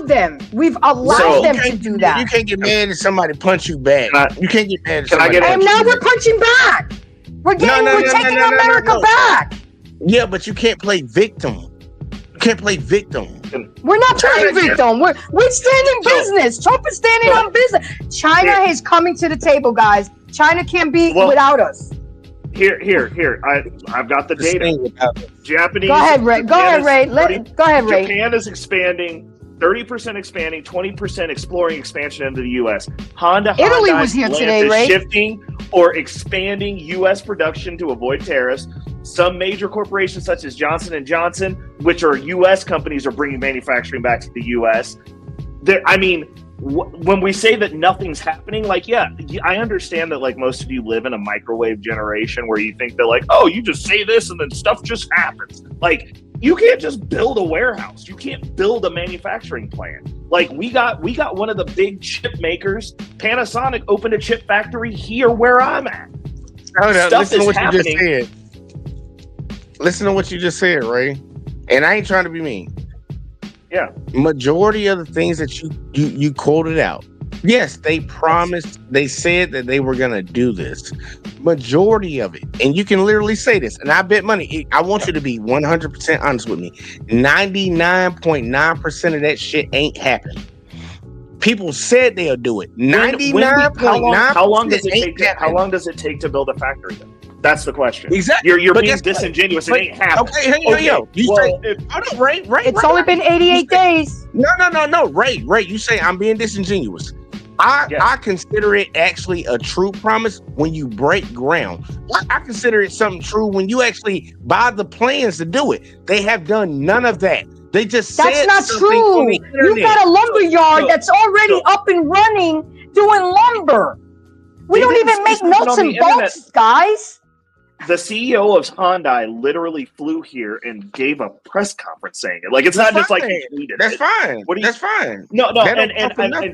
Speaker 1: them. We've allowed them to do that.
Speaker 2: You can't get mad at somebody punch you back. You can't get mad at somebody.
Speaker 1: And now we're punching back. We're taking America back.
Speaker 2: Yeah, but you can't play victim. You can't play victim.
Speaker 1: We're not playing victim. We're standing business. Trump is standing on business. China is coming to the table, guys. China can't be without us.
Speaker 3: Here. I've got the data. Japanese.
Speaker 1: Go ahead, Ray. Go ahead, Ray.
Speaker 3: Japan is expanding, 30% expanding, 20% exploring expansion into the U.S.
Speaker 1: Italy was here today, Ray.
Speaker 3: Shifting or expanding U.S. production to avoid tariffs. Some major corporations such as Johnson & Johnson, which are U.S. companies, are bringing manufacturing back to the U.S. When we say that nothing's happening, I understand that most of you live in a microwave generation where you think that oh, you just say this and then stuff just happens. You can't just build a warehouse. You can't build a manufacturing plant. We got one of the big chip makers. Panasonic opened a chip factory here where I'm at.
Speaker 2: Listen to what you just said. Listen to what you just said, Ray. And I ain't trying to be mean.
Speaker 3: Yeah.
Speaker 2: Majority of the things that you quoted out. Yes, they promised, they said that they were going to do this. Majority of it. And you can literally say this. And I bet money, I want you to be 100% honest with me. 99.9% of that shit ain't happening. People said they'll do it. 99.9%.
Speaker 3: How long does it take to build a factory then? That's the question.
Speaker 2: Exactly.
Speaker 3: You're being disingenuous. It ain't happening.
Speaker 2: Okay, you say, Ray.
Speaker 1: It's only been 88 days.
Speaker 2: No, Ray. You say I'm being disingenuous. I consider it actually a true promise when you break ground. I consider it something true when you actually buy the plans to do it. They have done none of that. They just said
Speaker 1: that's not true. You've got a lumber yard that's already up and running doing lumber. We don't even make nuts and bolts, guys.
Speaker 3: The CEO of Hyundai literally flew here and gave a press conference saying it. It's not just he tweeted.
Speaker 2: That's fine. That's fine.
Speaker 3: No. And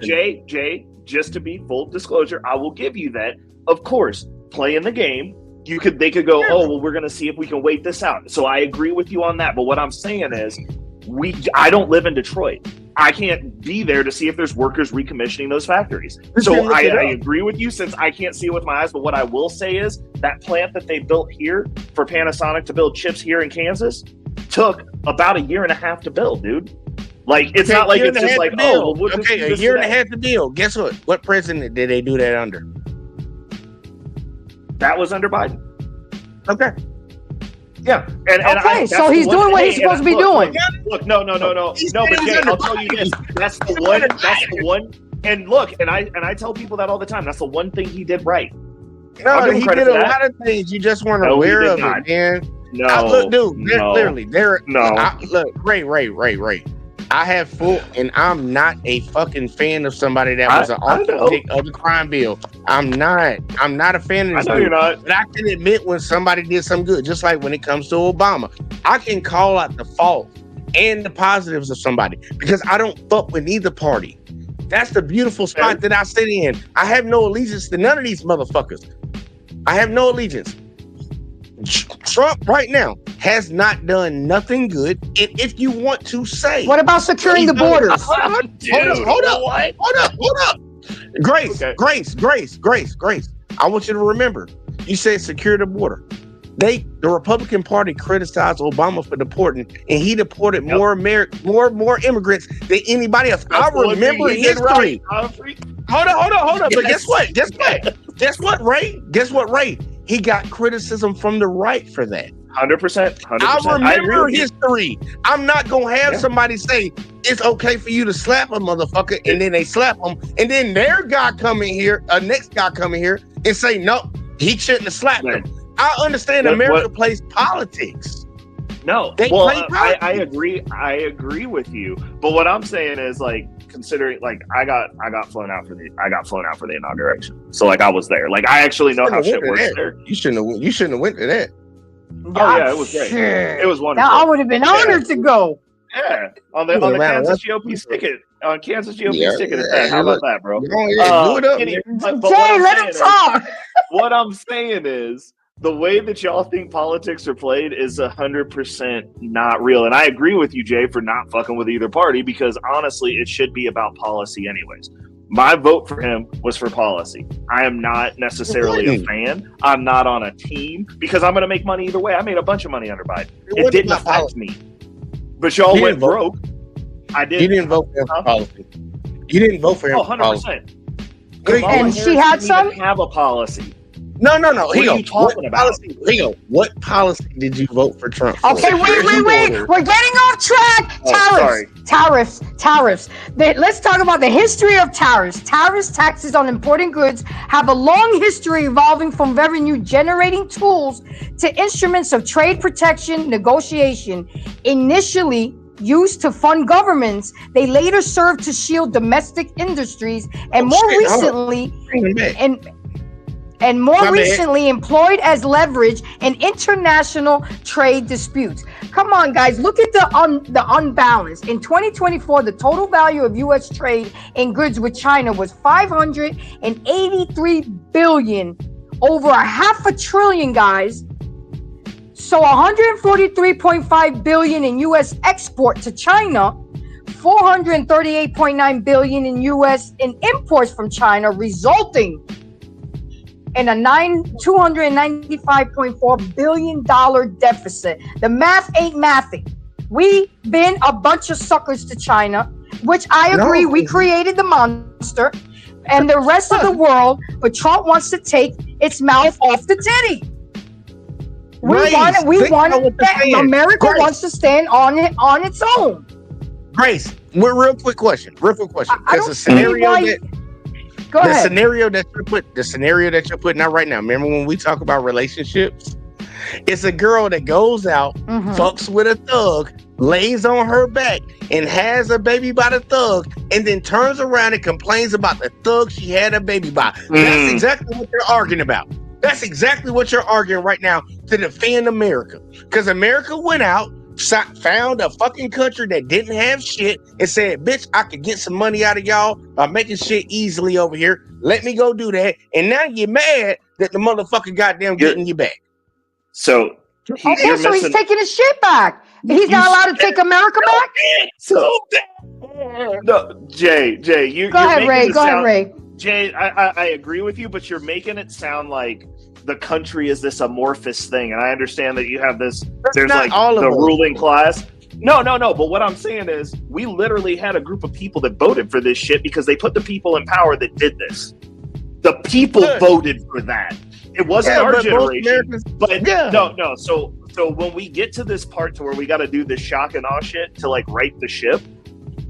Speaker 3: Jay, just to be full disclosure, I will give you that. Of course, playing the game, they could go, oh, well, we're going to see if we can wait this out. So I agree with you on that. But what I'm saying is, I don't live in Detroit. I can't be there to see if there's workers recommissioning those factories. So I agree with you since I can't see it with my eyes. But what I will say is that plant that they built here for Panasonic to build chips here in Kansas took about a year and a half to build, dude. It's not like it's just a
Speaker 2: year and a half to build. Guess what? What president did they do that under?
Speaker 3: That was under Biden.
Speaker 2: Okay.
Speaker 3: Yeah,
Speaker 1: so he's doing what he's supposed to be doing.
Speaker 3: Look, no. But Jay, I'll tell you this: that's the one. And look, and I tell people that all the time. That's the one thing he did right.
Speaker 2: No, he did a lot of things. You just weren't aware of it, man.
Speaker 3: No,
Speaker 2: look, dude. Literally,
Speaker 3: no.
Speaker 2: Look, Ray. I have full, and I'm not a fucking fan of somebody that was an architect of the crime bill. I'm not a fan of this.
Speaker 3: I know you're not.
Speaker 2: But I can admit when somebody did something good, just like when it comes to Obama. I can call out the fault and the positives of somebody because I don't fuck with either party. That's the beautiful spot that I sit in. I have no allegiance to none of these motherfuckers. I have no allegiance. Trump right now has not done nothing good. And if you want to say,
Speaker 1: what about securing the borders?
Speaker 2: Hold up. Grace. I want you to remember, you said secure the border. The Republican Party criticized Obama for deporting, and he deported more immigrants than anybody else. I remember history. Hold on. But guess what, Ray? He got criticism from the right for that.
Speaker 3: 100%.
Speaker 2: I remember history. I'm not gonna have somebody say it's okay for you to slap a motherfucker, and then they slap him, and then their guy come in here, next guy come in here, and say no, he shouldn't have slapped him. I understand America plays politics.
Speaker 3: No,
Speaker 2: they play politics.
Speaker 3: I agree. I agree with you. But what I'm saying is, like, considering, like, I got flown out for the inauguration. So, like, I was there. Like, I actually know how shit works there.
Speaker 2: You shouldn't have went to that.
Speaker 3: Oh yeah, it was great. It was wonderful.
Speaker 1: I would have been honored to go.
Speaker 3: Yeah, on the Kansas GOP ticket. On Kansas GOP ticket. How about that, bro?
Speaker 2: Do it up,
Speaker 1: Jay, let him talk.
Speaker 3: What I'm saying is, the way that y'all think politics are played is 100% not real. And I agree with you, Jay, for not fucking with either party, because honestly, it should be about policy anyways. My vote for him was for policy. I am not necessarily a fan. I'm not on a team because I'm going to make money either way. I made a bunch of money under Biden. It didn't affect me. But y'all went broke. I did.
Speaker 2: You didn't vote for him for policy. You didn't vote for him for policy.
Speaker 3: 100%.
Speaker 1: And she had some?
Speaker 3: Have a policy.
Speaker 2: No.
Speaker 3: What are you talking about?
Speaker 2: What policy did you vote for Trump for?
Speaker 1: Okay, wait. We're getting off track. Tariffs. Let's talk about the history of tariffs. Tariffs, taxes on imported goods, have a long history evolving from revenue-generating tools to instruments of trade protection negotiation. Initially used to fund governments, they later served to shield domestic industries, and more recently employed as leverage in international trade disputes. Come on, guys, look at the unbalance. In 2024, the total value of U.S. trade in goods with China was $583 billion, over $500 billion, guys. So 143.5 billion in U.S. export to China, 438.9 billion in U.S. in imports from China, resulting in a $295.4 billion deficit. The math ain't mathing. We've been a bunch of suckers to China, which I agree, we created the monster, and the rest of the world, but Trump wants to take its mouth off the titty. America wants to stand on its own.
Speaker 2: Grace, real quick question. Because the scenario that you're putting out right now. Remember when we talk about relationships? It's a girl that goes out, fucks with a thug, lays on her back, and has a baby by the thug, and then turns around and complains about the thug she had a baby by. That's exactly what you're arguing about. That's exactly what you're arguing right now to defend America. Because America went out, found a fucking country that didn't have shit, and said, bitch, I could get some money out of y'all by making shit easily over here. Let me go do that. And now you're mad that the motherfucker goddamn getting you back.
Speaker 3: So
Speaker 1: he's taking his shit back. He's not allowed to take America back?
Speaker 3: No, Jay,
Speaker 1: Go ahead, Ray.
Speaker 3: Jay, I agree with you, but you're making it sound like the country is this amorphous thing, and I understand that you have this. There's like the ruling class. No. But what I'm saying is, we literally had a group of people that voted for this shit because they put the people in power that did this. The people voted for that. It wasn't our generation. But no. So when we get to this part to where we got to do this shock and awe shit to like right the ship,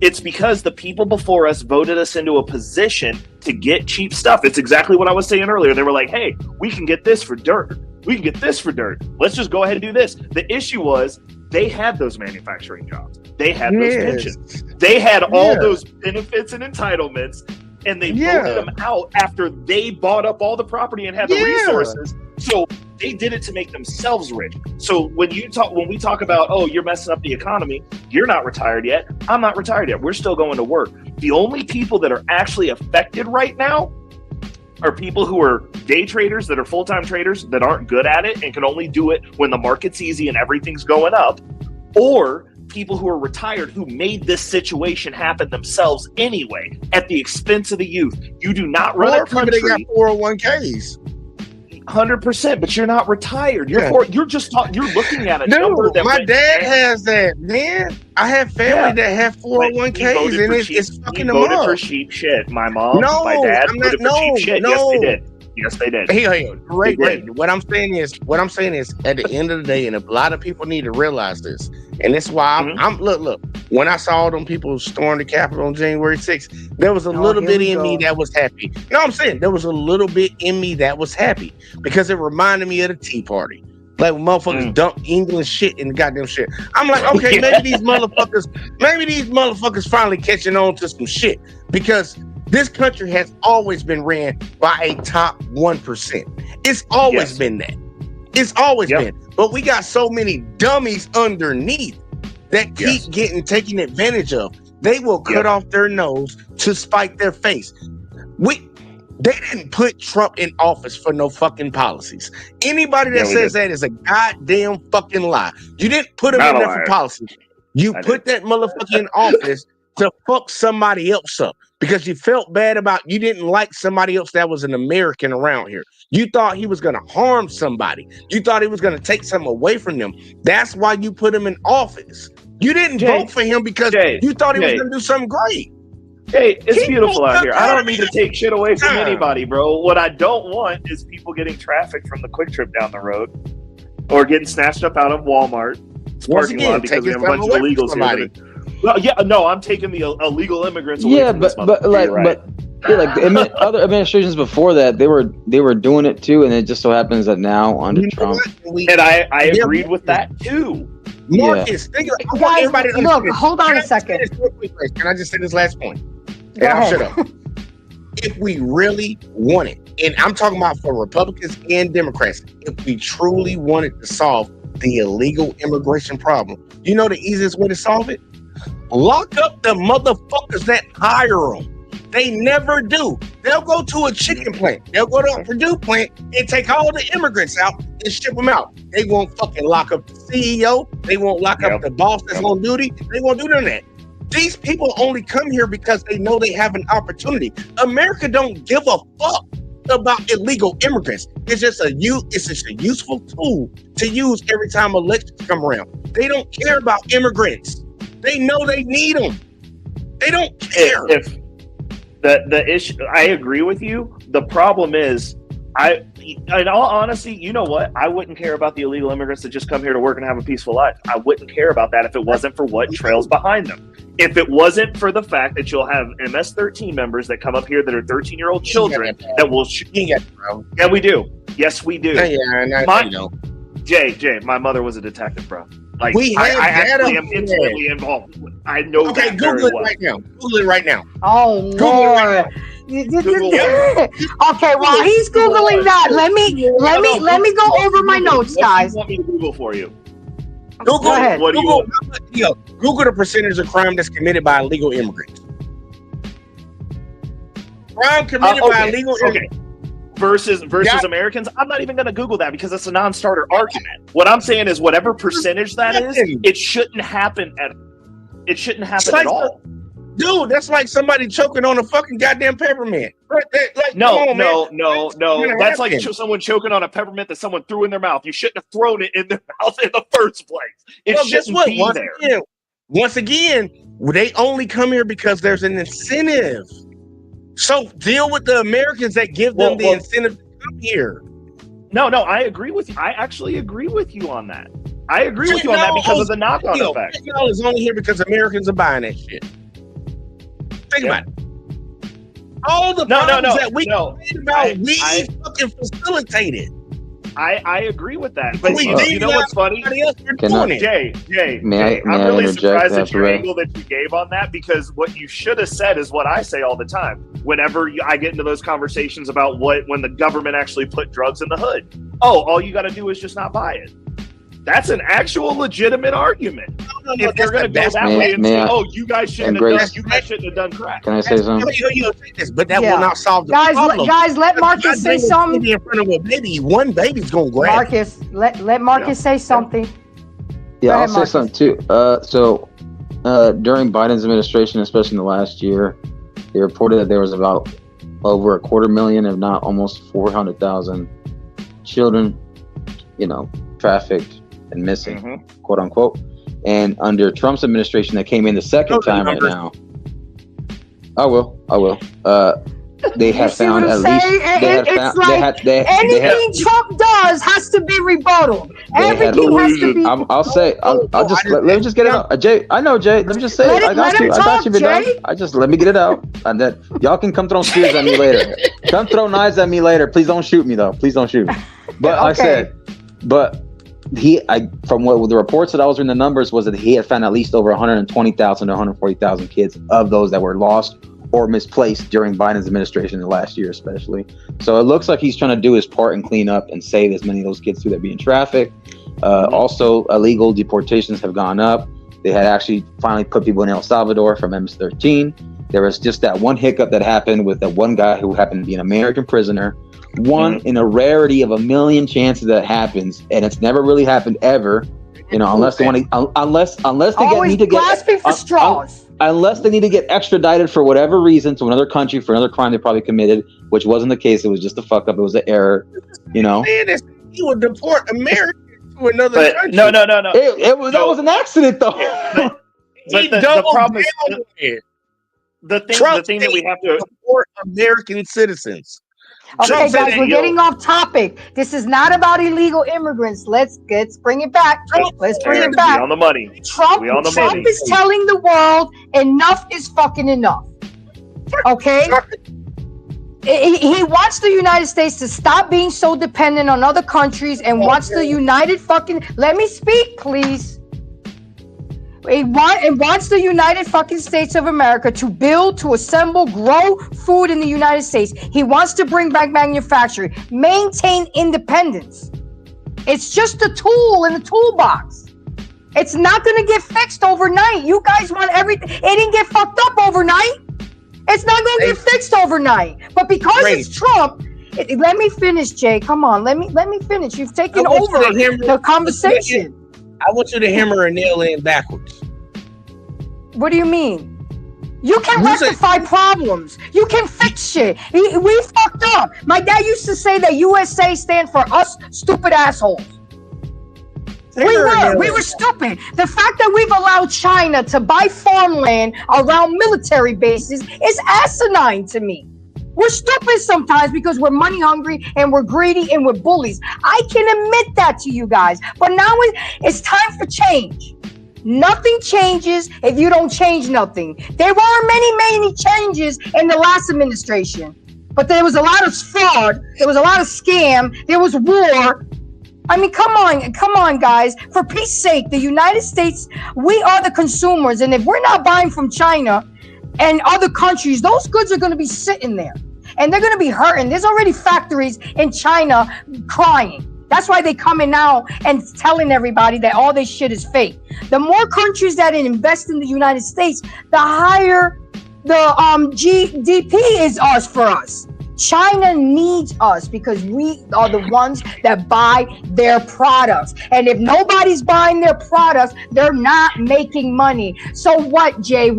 Speaker 3: it's because the people before us voted us into a position to get cheap stuff. It's exactly what I was saying earlier. They were like, hey, we can get this for dirt. Let's just go ahead and do this. The issue was they had those manufacturing jobs. They had those pensions. They had all those benefits and entitlements, and they voted them out after they bought up all the property and had the resources. So they did it to make themselves rich. So when we talk about, oh, you're messing up the economy, you're not retired yet. I'm not retired yet. We're still going to work. The only people that are actually affected right now are people who are day traders, that are full-time traders, that aren't good at it and can only do it when the market's easy and everything's going up, or people who are retired who made this situation happen themselves anyway at the expense of the youth. You do not run a country.
Speaker 2: They got 401ks.
Speaker 3: 100%, but you're not retired. You're you're looking at a number that
Speaker 2: my dad has that, man. I have family that have 401ks, and it's fucking them up.
Speaker 3: Voted for cheap shit. My mom, my dad voted for cheap shit. Yes, they did.
Speaker 2: Hey, what I'm saying is, at the end of the day, and a lot of people need to realize this, and that's why I'm look. When I saw them people storm the Capitol on January 6th, there was a little bit in me that was happy. You know what I'm saying? There was a little bit in me that was happy because it reminded me of the Tea Party. Like when motherfuckers dump England shit in the goddamn shit. I'm like, okay, maybe these motherfuckers finally catching on to some shit, because this country has always been ran by a top 1%. It's always been that. It's always been. But we got so many dummies underneath that keep taken advantage of. They will cut off their nose to spite their face. They didn't put Trump in office for no fucking policies. Anybody that says that is a goddamn fucking lie. You didn't put him in there for policies. You put that motherfucker in office to fuck somebody else up because you felt bad about, you didn't like somebody else that was an American around here. You thought he was going to harm somebody. You thought he was going to take something away from them. That's why you put him in office. You didn't vote for him because you thought he was going to do something great.
Speaker 3: Hey, it's beautiful out here. I don't need to take shit away from anybody, bro. What I don't want is people getting traffic from the Quick Trip down the road or getting snatched up out of Walmart parking lot because we have a bunch of illegals here. Well, I'm taking the illegal immigrants away from this
Speaker 6: but other administrations before that, they were doing it too, and it just so happens that now under Trump,
Speaker 3: and I agreed with that too.
Speaker 2: Marcus,
Speaker 1: guys, look, hold on a second.
Speaker 2: Can I just say this last point? And I'll shut up. If we really want it, and I'm talking about for Republicans and Democrats, if we truly wanted to solve the illegal immigration problem, you know the easiest way to solve it? Lock up the motherfuckers that hire them. They never do. They'll go to a chicken plant. They'll go to a Purdue plant and take all the immigrants out and ship them out. They won't fucking lock up the CEO. They won't lock up the boss that's on duty. They won't do none of that. These people only come here because they know they have an opportunity. America don't give a fuck about illegal immigrants. It's just a useful tool to use every time elections come around. They don't care about immigrants. They know they need them. They don't care.
Speaker 3: If the issue, I agree with you. The problem is, in all honesty, you know what? I wouldn't care about the illegal immigrants that just come here to work and have a peaceful life. I wouldn't care about that if it wasn't for what trails behind them. If it wasn't for the fact that you'll have MS-13 members that come up here that are 13-year-old children that will yeah, we do. Yes, we do. Jay, my mother was a detective, bro. Like, I actually am intimately involved. I know that
Speaker 2: Google it right now. Google it right now.
Speaker 1: Oh, Lord. Okay, while he's Googling that, let me go over my notes, guys.
Speaker 3: What do you want me to Google for you?
Speaker 2: Google,
Speaker 1: go ahead.
Speaker 2: Google the percentage of crime that's committed by illegal immigrants. Crime committed by illegal immigrants.
Speaker 3: Versus Americans, I'm not even going to Google that because it's a non-starter argument. What I'm saying is, whatever percentage that is, it shouldn't happen at all.
Speaker 2: Dude, that's like somebody choking on a fucking goddamn peppermint.
Speaker 3: No. That's like someone choking on a peppermint that someone threw in their mouth. You shouldn't have thrown it in their mouth in the first place. It shouldn't be there.
Speaker 2: Once again, they only come here because there's an incentive. So deal with the Americans that give them the incentive to come here.
Speaker 3: No, I agree with you. I actually agree with you on that. I agree with you on that because of the knock-on effect.
Speaker 2: Fentanyl is only here because Americans are buying that shit. Think about it. All the problems that we complain about, we fucking facilitated.
Speaker 3: I agree with that. But
Speaker 2: We
Speaker 3: you know what's funny?
Speaker 6: Can I-
Speaker 3: Jay,
Speaker 6: May
Speaker 3: I'm
Speaker 6: I
Speaker 3: really
Speaker 6: interject
Speaker 3: surprised at your
Speaker 6: halfway?
Speaker 3: angle that you gave on that, because what you should have said is what I say all the time. Whenever I get into those conversations about when the government actually put drugs in the hood. Oh, all you got to do is just not buy it. That's an actual legitimate argument. If they're going to go that way and say, "Oh, you guys shouldn't have done crack."
Speaker 6: Can I say something?
Speaker 2: But that will not solve the
Speaker 1: Guys,
Speaker 2: problem.
Speaker 1: guys, let Marcus say something.
Speaker 2: In front of a baby, one baby's gonna grab.
Speaker 1: Marcus, let Marcus say something.
Speaker 6: Yeah,
Speaker 1: Go
Speaker 6: I'll
Speaker 1: ahead,
Speaker 6: say
Speaker 1: Marcus.
Speaker 6: something too. During Biden's administration, especially in the last year, they reported that there was about over 250,000, if not almost 400,000 children, trafficked and missing, quote unquote. And under Trump's administration that came in the second time right now, I will. They have found at least
Speaker 1: anything Trump does has to be rebutted. Everything has to be.
Speaker 6: I'll just let me just get it out. Jay, I know Jay. Let me just say it. I got you, Jay. I just let me get it out, and then y'all can come throw spears at me later. Come throw knives at me later. Please don't shoot me though. Please don't shoot me. But
Speaker 1: Okay.
Speaker 6: From what the reports that I was reading, the numbers was that he had found at least over 120,000 to 140,000 kids of those that were lost or misplaced during Biden's administration in the last year, especially. So it looks like he's trying to do his part and clean up and save as many of those kids too that be in traffic. Also, illegal deportations have gone up. They had actually finally put people in El Salvador from MS-13. There was just that one hiccup that happened with that one guy who happened to be an American prisoner. One in a rarity of a million chances that happens, and it's never really happened ever. Unless they want to, unless they
Speaker 1: Always
Speaker 6: need to get
Speaker 1: grasping for straws.
Speaker 6: unless they need to get extradited for whatever reason to another country for another crime they probably committed, which wasn't the case. It was just a fuck up. It was an error.
Speaker 2: Man, you would deport Americans to another country.
Speaker 6: No. That was an accident though.
Speaker 3: But the problem is the thing that we have to
Speaker 2: support American citizens.
Speaker 1: Okay, guys, we're getting off topic. This is not about illegal immigrants. Let's bring it back. Let's bring it back.
Speaker 3: We on the money.
Speaker 1: Trump is telling the world enough is fucking enough. Okay? He wants the United States to stop being so dependent on other countries and wants the United fucking... Let me speak, please. It wants the United fucking States of America to build, to assemble, grow food in the United States. He wants to bring back manufacturing, maintain independence. It's just a tool in the toolbox. It's not going to get fixed overnight. You guys want everything. It didn't get fucked up overnight. It's not going to get fixed overnight. But because it's Trump, let me finish, Jay. Come on, let me finish. You've taken over the conversation.
Speaker 2: I want you to hammer a nail in backwards.
Speaker 1: What do you mean? You can rectify problems. You can fix shit. We fucked up. My dad used to say that USA stands for us stupid assholes. We were stupid. The fact that we've allowed China to buy farmland around military bases is asinine to me. We're stupid sometimes because we're money hungry and we're greedy and we're bullies. I can admit that to you guys. But now it's time for change. Nothing changes if you don't change nothing. There were many changes in the last administration. But there was a lot of fraud. There was a lot of scam. There was war. I mean, come on, guys. For peace sake, the United States, we are the consumers. And if we're not buying from China and other countries, those goods are going to be sitting there. And they're going to be hurting. There's already factories in China crying. That's why they coming now and telling everybody that all this shit is fake. The more countries that invest in the United States, the higher the GDP is for us. China needs us because we are the ones that buy their products. And if nobody's buying their products, they're not making money. So what, Jay?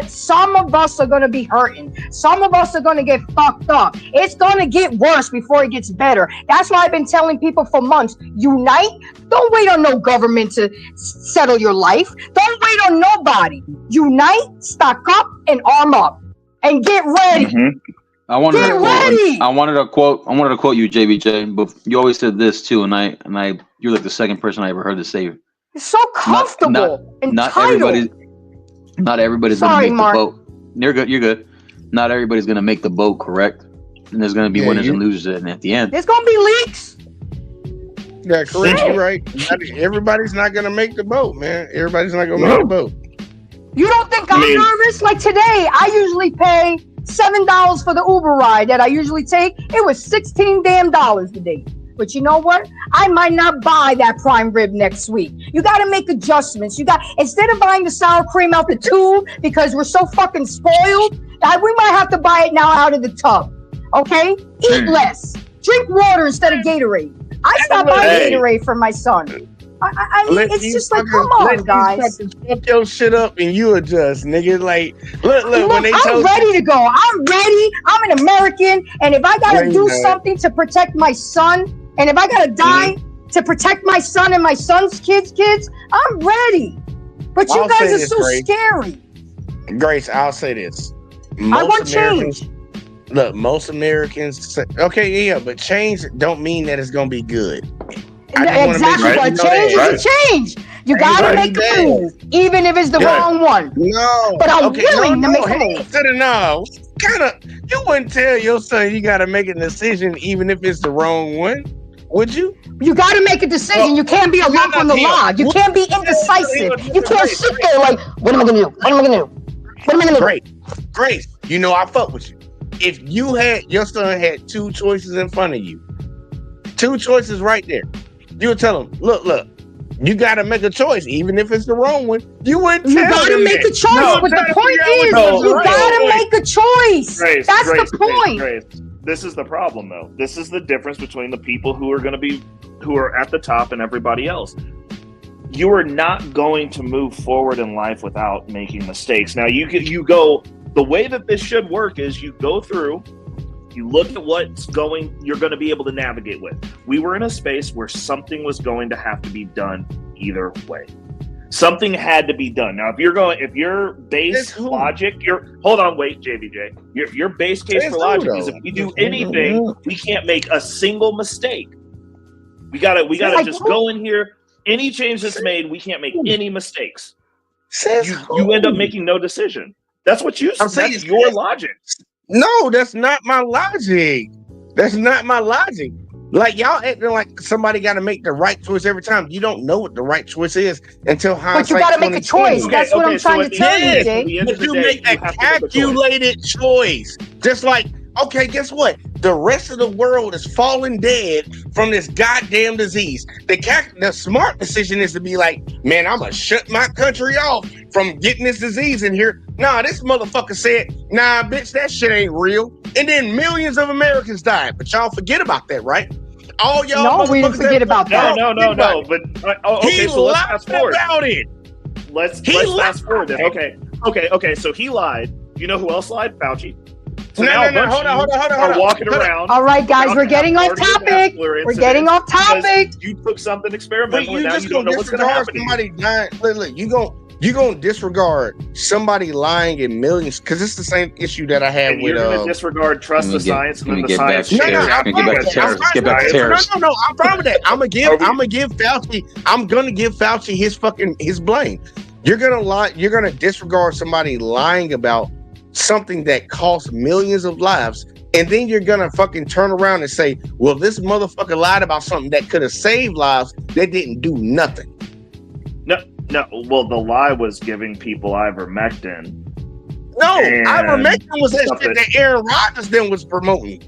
Speaker 1: Some of us are gonna be hurting. Some of us are gonna get fucked up. It's gonna get worse before it gets better. That's why I've been telling people for months, unite. Don't wait on no government to settle your life. Don't wait on nobody. Unite, stock up, and arm up. And get ready.
Speaker 3: Mm-hmm.
Speaker 6: I wanted to quote you, JBJ, but you always said this too, and you're like the second person I ever heard to say.
Speaker 1: It's so comfortable and titled.
Speaker 6: Not everybody's gonna make the boat. You're good. Not everybody's gonna make the boat, correct? And there's gonna be winners and losers at the end.
Speaker 1: There's gonna be leaks.
Speaker 2: That's correct. You're right. Everybody's not gonna make the boat, man. Everybody's not gonna make the boat.
Speaker 1: You don't think I'm nervous? Like today, I usually pay $7 for the Uber ride that I usually take. It was $16 damn today. But you know what? I might not buy that prime rib next week. You got to make adjustments. Instead of buying the sour cream out the tube because we're so fucking spoiled, we might have to buy it now out of the tub. Okay? Eat less. Drink water instead of Gatorade. I stopped buying Gatorade for my son. I mean, it's just like, come on, guys.
Speaker 2: Fuck your shit up and you adjust, nigga. Like, look, when they
Speaker 1: I'm ready to go. I'm ready. I'm an American, and if I gotta do something to protect my son, and if I gotta die to protect my son and my son's kids, I'm ready. But you guys are so scary.
Speaker 2: Grace, I'll say this.
Speaker 1: I want change.
Speaker 2: Look, most Americans say, okay, yeah, but change don't mean that it's gonna be good.
Speaker 1: Exactly, but change is a change. You gotta make a move, even if it's the wrong one.
Speaker 2: No,
Speaker 1: but I'm willing to make a move.
Speaker 2: No, you wouldn't tell your son you gotta make a decision, even if it's the wrong one, would you?
Speaker 1: You gotta make a decision. You can't be a lump on the log. You can't be indecisive. You can't sit there like, what am I gonna do? What am I gonna do? What am I gonna do?
Speaker 2: Grace, you know I fuck with you. If your son had two choices in front of you, two choices right there. You would tell him, look, you got to make a choice, even if it's the wrong one. You wouldn't tell him.
Speaker 1: You got to make a choice, but the point is, you got to make a choice. That's the point.
Speaker 3: Grace. This is the problem, though. This is the difference between the people who are at the top and everybody else. You are not going to move forward in life without making mistakes. Now, you go, the way that this should work is you go through, you look at you're going to be able to navigate with. We were in a space where something was going to have to be done either way. Something had to be done. Now, if your base logic, hold on, wait, JBJ. Your base case for logic is if we do anything, we can't make a single mistake. We gotta just go in here. Any change that's made, we can't make any mistakes. You end up making no decision. That's what you said. That's your logic.
Speaker 2: No, that's not my logic. That's not my logic. Like, y'all acting like somebody got to make the right choice every time. You don't know what the right choice is until hindsight.
Speaker 1: But you got to make a choice. That's what I'm trying to tell you, Jay.
Speaker 2: But you make a calculated choice. Just like, okay, guess what? The rest of the world is falling dead from this goddamn disease. The smart decision is to be like, man, I'm going to shut my country off from getting this disease in here. Nah, this motherfucker said, nah, bitch, that shit ain't real. And then millions of Americans died. But y'all forget about that, right? All y'all.
Speaker 1: No, we didn't forget about that.
Speaker 3: No. But okay, so let's fast forward.
Speaker 2: About it.
Speaker 3: Let's fast forward then. Okay. So he lied. You know who else lied? Fauci. So
Speaker 2: no, hold on.
Speaker 3: Walking around.
Speaker 1: All right, guys, we're getting off topic. We're getting off topic.
Speaker 3: You took something experimental, and now you don't know what's going to happen.
Speaker 2: Somebody dying. Look, you gonna disregard somebody lying in millions because it's the same issue that I have with.
Speaker 3: You're gonna disregard trust the science and then the science.
Speaker 2: Get back to Tariffs. No, I'm fine with that. I'm gonna give Fauci his blame. You're gonna lie. You're gonna disregard somebody lying about something that costs millions of lives, and then you're gonna fucking turn around and say, well, this motherfucker lied about something that could have saved lives that didn't do nothing.
Speaker 3: No, well, the lie was giving people ivermectin.
Speaker 2: No, ivermectin was that shit that Aaron Rodgers then was promoting.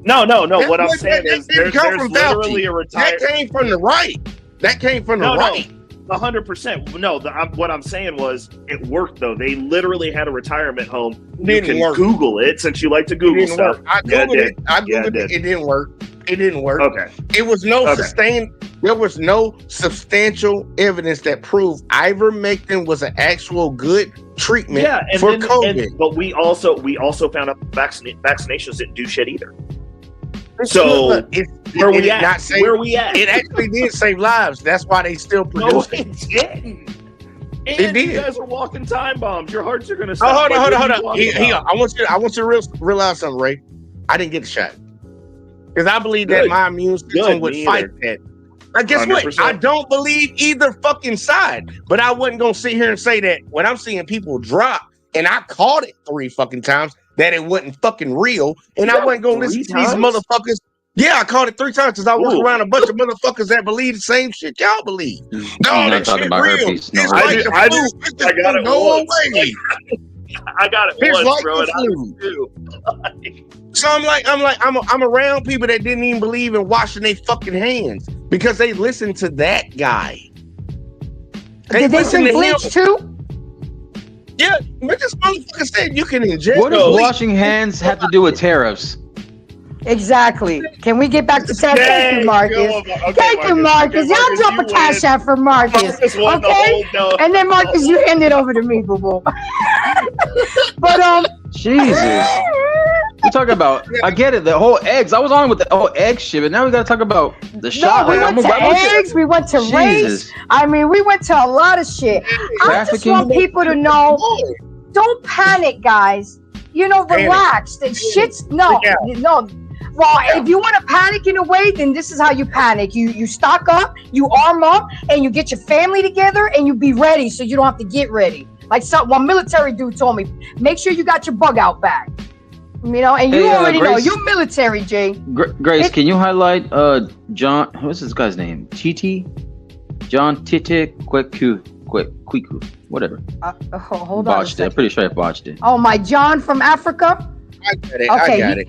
Speaker 3: No. What I'm saying is there's literally a retirement.
Speaker 2: That came from the right. Right.
Speaker 3: 100%. No, what I'm saying was it worked, though. They literally had a retirement home.
Speaker 2: You can
Speaker 3: Google it since you like to Google stuff.
Speaker 2: I Googled it. It didn't work. Okay. It was there was no substantial evidence that proved ivermectin was an actual good treatment for COVID.
Speaker 3: But we also found out vaccinations didn't do shit either. So where we at?
Speaker 2: It actually did save lives. That's why they still produce it.
Speaker 3: No, it didn't. And
Speaker 2: it did.
Speaker 3: You guys are walking time bombs. Your hearts are going to stop.
Speaker 2: Hold on. I want you to realize something, Ray. I didn't get the shot because I believe that my immune system would fight that. Guess 100%. What? I don't believe either fucking side, but I wasn't gonna sit here and say that when I'm seeing people drop and I caught it 3 fucking times that it wasn't fucking real, and I wasn't gonna listen to these motherfuckers Yeah, I called it 3 times because I work
Speaker 3: Ooh.
Speaker 2: around a bunch of motherfuckers that believe the same shit y'all believe. No,
Speaker 6: He's not
Speaker 2: that
Speaker 6: talking
Speaker 2: shit
Speaker 6: about
Speaker 2: real.
Speaker 6: herpes. No
Speaker 2: It's
Speaker 6: herpes.
Speaker 2: like the
Speaker 3: I
Speaker 2: flu.
Speaker 3: do-
Speaker 2: It's the
Speaker 3: I got
Speaker 2: flu.
Speaker 3: it
Speaker 2: Go
Speaker 3: once.
Speaker 2: away.
Speaker 3: I got it
Speaker 2: It's
Speaker 3: once,
Speaker 2: like
Speaker 3: bro.
Speaker 2: the
Speaker 3: And I
Speaker 2: flu.
Speaker 3: do.
Speaker 2: So I'm around people that didn't even believe in washing their fucking hands because they listened to that guy.
Speaker 1: Did they
Speaker 2: listen
Speaker 1: drink
Speaker 2: to him.
Speaker 1: bleach too?
Speaker 2: Yeah, but this motherfucker said you can inject.
Speaker 6: What does
Speaker 2: bleach.
Speaker 6: washing hands have to do with tariffs?
Speaker 1: Exactly. Can we get back to that? Thank you, Marcus.
Speaker 3: Okay,
Speaker 1: Thank you, Marcus. Y'all drop a
Speaker 3: you
Speaker 1: cash
Speaker 3: win.
Speaker 1: out for Marcus.
Speaker 3: Marcus won the
Speaker 1: Okay?
Speaker 3: whole no.
Speaker 1: And then Marcus, you hand it over to me, boo boo. But
Speaker 6: Jesus. We're talking about, I get it, the whole eggs. I was on with the whole egg shit, but now we gotta talk about the shot.
Speaker 1: no, we
Speaker 6: Like,
Speaker 1: went to
Speaker 6: I'm gonna-
Speaker 1: eggs, we went to race.
Speaker 6: Jesus.
Speaker 1: I mean, we went to a lot of shit. I just
Speaker 6: Trafficking.
Speaker 1: want people to know, don't panic, guys. You know,
Speaker 2: Panic.
Speaker 1: relax. The shit's no. Well, if you want to panic in a way, then this is how you panic. You stock up, you arm up, and you get your family together, and you be ready so you don't have to get ready. Like one military dude told me, make sure you got your bug out bag. You know, and you
Speaker 6: Hey,
Speaker 1: already know
Speaker 6: Grace.
Speaker 1: you're military, Jay.
Speaker 6: Grace, can you highlight John, what's this guy's name? Titi? John Tite Kweku, whatever.
Speaker 1: Hold on.
Speaker 6: Botched it. I'm pretty sure I botched it.
Speaker 1: Oh, my John from Africa.
Speaker 2: I got it.
Speaker 1: Okay,
Speaker 2: I got it.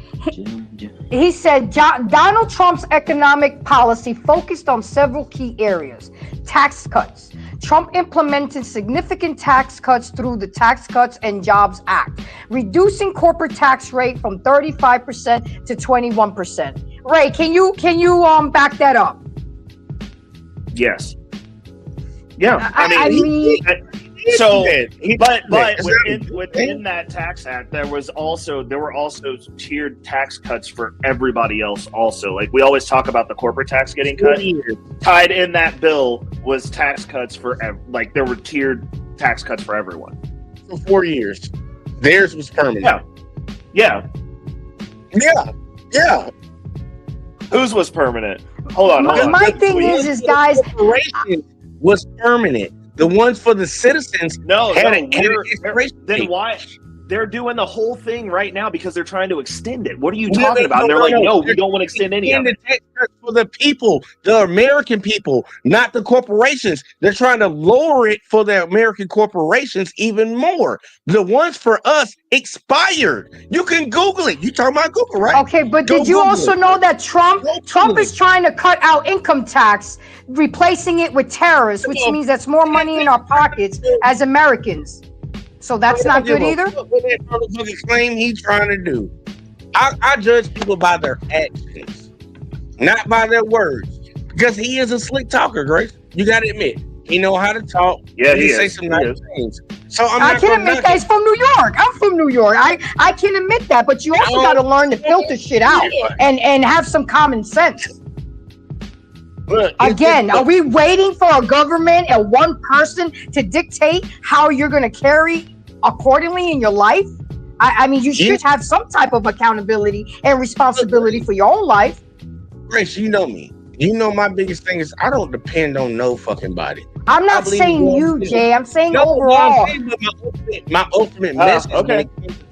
Speaker 1: He said Donald Trump's economic policy focused on several key areas. Tax cuts. Trump implemented significant tax cuts through the Tax Cuts and Jobs Act, reducing corporate tax rate from 35% to 21%. Ray, can you back that up?
Speaker 3: Yes. Yeah.
Speaker 1: I mean,
Speaker 3: so, but
Speaker 2: Exactly.
Speaker 3: within that tax act, there were also tiered tax cuts for everybody else. Also, like we always talk about the corporate tax getting cut. Tied in that bill was tax cuts for like there were tiered tax cuts for everyone.
Speaker 2: For 4 years, theirs was permanent.
Speaker 3: Yeah. Whose was permanent? Hold on.
Speaker 1: my thing is, guys,
Speaker 2: Corporation was permanent. The ones for the citizens
Speaker 3: then why they're doing the whole thing right now because they're trying to extend it? What are you talking about? And they're like, no, we don't want to extend any of it.
Speaker 2: Tax cuts for the people, the American people, not the corporations. They're trying to lower it for the American corporations even more. The ones for us expired. You can Google it. You talking about Google, right?
Speaker 1: okay, but
Speaker 2: Go
Speaker 1: did you
Speaker 2: Google
Speaker 1: also
Speaker 2: it.
Speaker 1: know that Trump
Speaker 2: Google
Speaker 1: is trying to cut out income tax, replacing it with tariffs, which means that's more money in our pockets as Americans. So that's not good either.
Speaker 2: What that motherfucking claim he's trying to do. I judge people by their actions, not by their words. Because he is a slick talker, Grace. You got to admit, he know how to talk.
Speaker 3: Yeah,
Speaker 2: he
Speaker 3: he
Speaker 2: say
Speaker 3: is.
Speaker 2: some
Speaker 3: He
Speaker 2: nice
Speaker 3: is.
Speaker 2: things. So
Speaker 1: I can admit that he's from New York. I'm from New York. I can admit that, but you also got to learn to filter shit out and have some common sense.
Speaker 2: Look,
Speaker 1: Again, are we waiting for a government and one person to dictate how you're going to carry accordingly in your life? I mean, you should have some type of accountability and responsibility for your own life.
Speaker 2: Grace, you know me. You know my biggest thing is I don't depend on no fucking body.
Speaker 1: I'm not
Speaker 2: believe
Speaker 1: saying
Speaker 2: in
Speaker 1: you,
Speaker 2: God.
Speaker 1: Jay. I'm saying
Speaker 2: No,
Speaker 1: overall.
Speaker 2: I'm saying, but my ultimate message.
Speaker 3: okay.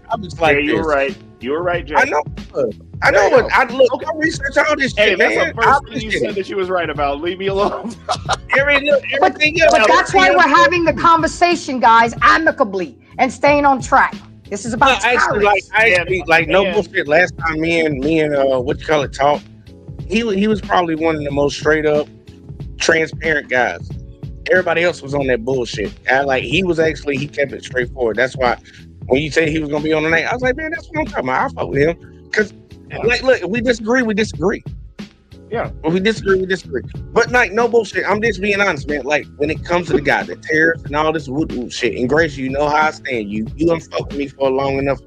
Speaker 2: I was like,
Speaker 3: Yeah, you were
Speaker 2: this.
Speaker 3: right. You were right, Jay.
Speaker 2: I know. I know. But I research all this
Speaker 3: Hey,
Speaker 2: shit,
Speaker 3: that's
Speaker 2: man.
Speaker 3: the first thing you said that you was right about. Leave me alone.
Speaker 2: Everything else.
Speaker 1: But that's why we're having the conversation, guys, amicably and staying on track. This is about tariffs.
Speaker 2: No bullshit. Last time me and what you call it talk, he was probably one of the most straight up, transparent guys. Everybody else was on that bullshit. He kept it straightforward. That's why when you say he was gonna be on the night, I was like, man, that's what I'm talking about. I fuck with him because look, if we disagree, we disagree.
Speaker 3: Yeah.
Speaker 2: If we disagree, we disagree. But no bullshit. I'm just being honest, man. Like when it comes to the guy, the tariffs and all this woo shit. And Grace, you know how I stand. You done fucked with me for long enough.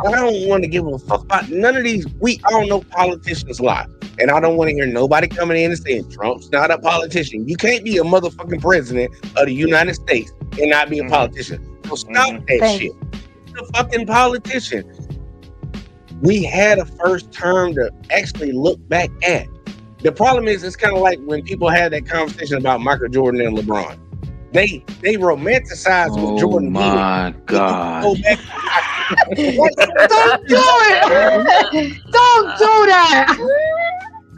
Speaker 2: I don't want to give a fuck about none of these. We all know politicians lie. And I don't want to hear nobody coming in and saying Trump's not a politician. You can't be a motherfucking president of the United States and not be a politician. So stop that shit. You're a fucking politician. We had a first term to actually look back at. The problem is, it's kind of like when people had that conversation about Michael Jordan and LeBron. They romanticize what Jordan did.
Speaker 6: Oh my God.
Speaker 2: Go back
Speaker 1: Don't do it. Don't do that.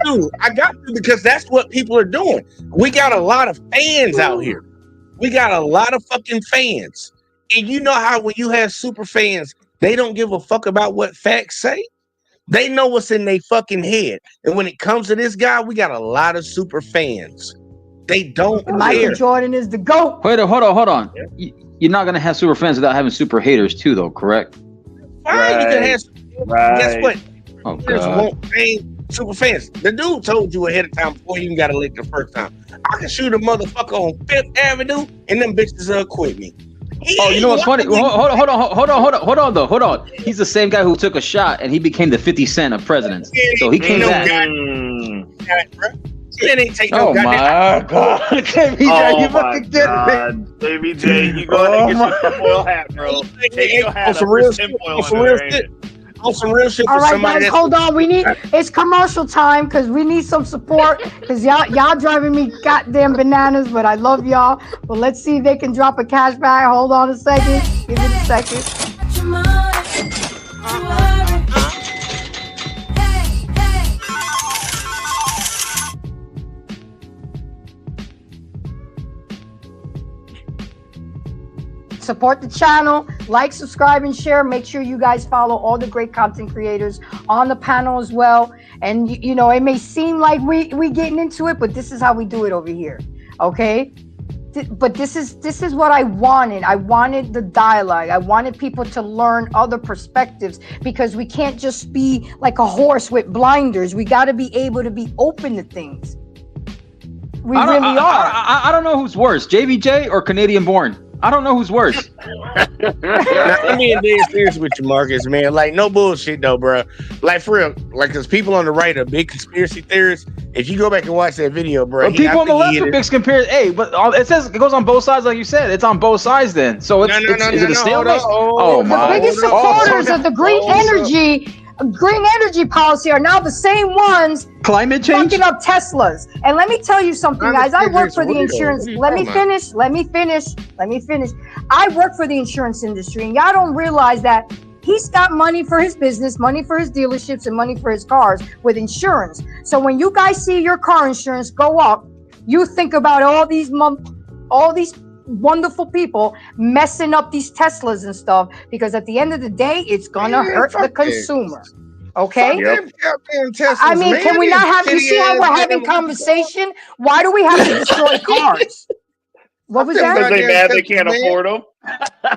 Speaker 2: Dude, I got to because that's what people are doing. We got a lot of fans out here. We got a lot of fucking fans. And you know how when you have super fans, they don't give a fuck about what facts say. They know what's in their fucking head. And when it comes to this guy, we got a lot of super fans. They don't
Speaker 1: Michael
Speaker 2: care.
Speaker 1: Jordan is the GOAT.
Speaker 6: Wait, hold on. You're not gonna have super fans without having super haters too, though, correct?
Speaker 2: Fine, you can have guess what?
Speaker 6: Oh
Speaker 2: Haters
Speaker 6: God.
Speaker 2: won't fame super fans. The dude told you ahead of time before you even got elected the first time. I can shoot a motherfucker on Fifth Avenue and them bitches will quit me.
Speaker 6: Oh, you know what's funny? Hold on. He's the same guy who took a shot and he became the 50 Cent of presidents. So he came back.
Speaker 2: It ain't take no
Speaker 6: Oh my God, KBJ, you fucking get me.
Speaker 3: KBJ, you go ahead and get your tinfoil hat, bro. Take your hat off, there's tinfoil in there, ain't it?
Speaker 2: On some real shit.
Speaker 1: All right, guys, hold on. It's commercial time because we need some support because y'all driving me goddamn bananas, but I love y'all. But let's see if they can drop a cash bag. Hold on a second. Give it a second. Support the channel, like, subscribe, and share. Make sure you guys follow all the great content creators on the panel as well. And you know, it may seem like we getting into it, but this is how we do it over here. Okay? But this is what I wanted. I wanted the dialogue. I wanted people to learn other perspectives because we can't just be like a horse with blinders. We got to be able to be open to things. We really are.
Speaker 6: I don't know who's worse, JBJ or Canadian born. I don't know who's worse.
Speaker 2: Now, I'm being dead serious with you, Marcus, man. Like, no bullshit, though, bro. Like, for real. Like, because people on the right are big conspiracy theorists. If you go back and watch that video, bro.
Speaker 6: But people on the left are big conspiracy. Hey, but it says it goes on both sides, like you said. It's on both sides then. So is it a stalemate? Oh, my.
Speaker 1: The biggest supporters of the green energy policy are now the same ones
Speaker 6: climate change
Speaker 1: fucking up Teslas. And let me tell you something, guys. I work for the insurance. Let me finish. I work for the insurance industry, and y'all don't realize that he's got money for his business, money for his dealerships, and money for his cars with insurance. So when you guys see your car insurance go up, you think about all these wonderful people messing up these Teslas and stuff, because at the end of the day, it's gonna hurt the consumer. Okay? I mean, can we not have, you see how we're having conversation? Why do we have to destroy cars? What was that?
Speaker 3: Because they mad they can't afford them.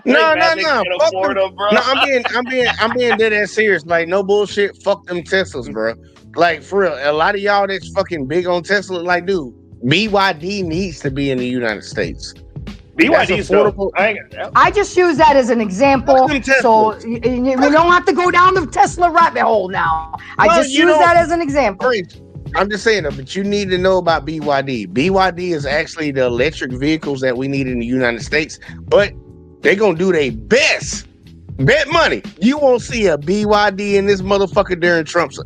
Speaker 2: No.
Speaker 3: Bro.
Speaker 2: No, I'm being dead ass serious. Like, no bullshit. Fuck them Teslas, bro. Like, for real. A lot of y'all that's fucking big on Tesla, like, dude, BYD needs to be in the United States.
Speaker 3: BYD's affordable.
Speaker 1: I just use that as an example, so we don't have to go down the Tesla rabbit hole now. I just use that as an example.
Speaker 2: I'm just saying, but you need to know about BYD. BYD is actually the electric vehicles that we need in the United States, but they're gonna do their best. Bet money you won't see a BYD in this motherfucker during Trump's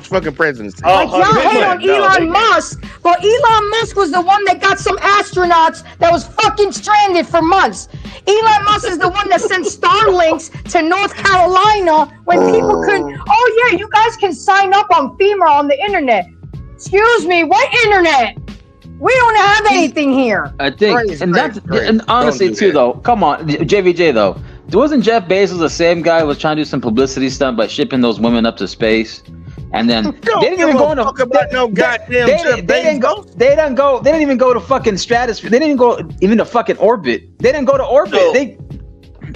Speaker 2: fucking presidency.
Speaker 1: Like, y'all hate on Elon Musk, but Elon Musk was the one that got some astronauts that was fucking stranded for months. Elon Musk is the one that sent Starlinks to North Carolina when people couldn't. Oh yeah, you guys can sign up on FEMA on the internet. Excuse me, what internet? We don't have anything here.
Speaker 6: I think, and honestly too, though. Come on, JVJ though. Wasn't Jeff Bezos the same guy who was trying to do some publicity stunt by shipping those women up to space? And then they didn't even go They didn't even go to fucking stratosphere. They didn't even go even to fucking orbit. They didn't go to orbit.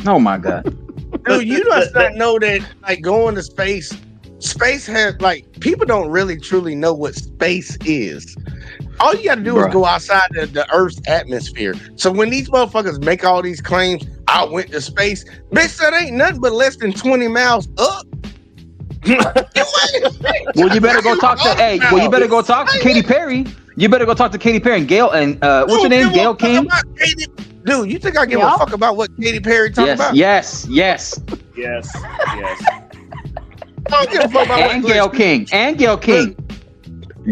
Speaker 6: Oh my God.
Speaker 2: Dude, you must not know that, like, going to space has, like, people don't really truly know what space is. All you gotta do is go outside the Earth's atmosphere. So when these motherfuckers make all these claims, I went to space, bitch, that ain't nothing but less than 20 miles up.
Speaker 6: Well, you better go talk to Katy Perry. You better go talk to Katy Perry and Gail and what's her name? Gail King.
Speaker 2: Dude, you think I give a fuck about what Katy Perry talking about?
Speaker 6: Yes.
Speaker 2: I don't give a fuck about
Speaker 6: and Gail King. And Gail King.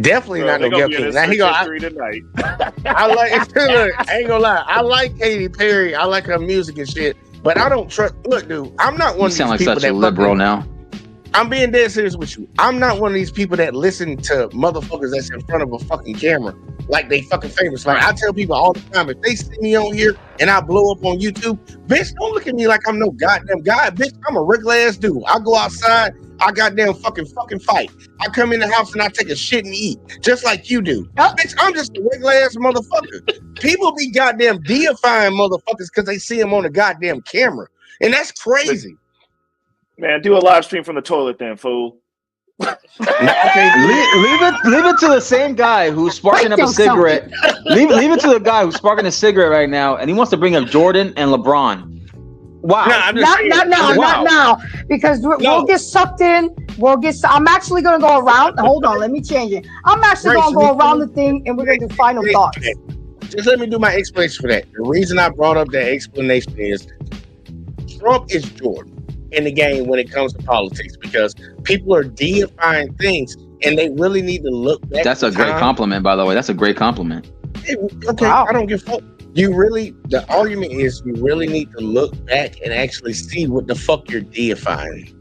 Speaker 2: Definitely not no Gail King. Now I like. Look, I ain't gonna lie. I like Katy Perry. I like her music and shit. But I don't trust. Look, dude, I'm not one
Speaker 6: You
Speaker 2: of these
Speaker 6: sound like
Speaker 2: people
Speaker 6: such
Speaker 2: that
Speaker 6: a liberal now.
Speaker 2: I'm being dead serious with you. I'm not one of these people that listen to motherfuckers that's in front of a fucking camera like they fucking famous. Like I tell people all the time, if they see me on here and I blow up on YouTube, bitch, don't look at me like I'm no goddamn guy, bitch. I'm a regular ass dude. I go outside, I goddamn fucking fight. I come in the house and I take a shit and eat, just like you do. Bitch, I'm just a regular ass motherfucker. People be goddamn deifying motherfuckers because they see them on a goddamn camera, and that's crazy.
Speaker 3: Man, do a live stream from the toilet then, fool.
Speaker 6: Leave it to the same guy who's sparking up a cigarette. Leave it to the guy who's sparking a cigarette right now, and he wants to bring up Jordan and LeBron. Wow.
Speaker 1: Not now, because we'll get sucked in. I'm actually going to go around. Hold on, let me change it. I'm actually going to go around the thing, and we're going to do final thoughts.
Speaker 2: Just let me do my explanation for that. The reason I brought up that explanation is Trump is Jordan in the game when it comes to politics, because people are deifying things and they really need to look back.
Speaker 6: That's a great compliment, by the way. That's a great compliment.
Speaker 2: Okay, wow. I don't give a fuck. The argument is you really need to look back and actually see what the fuck you're deifying.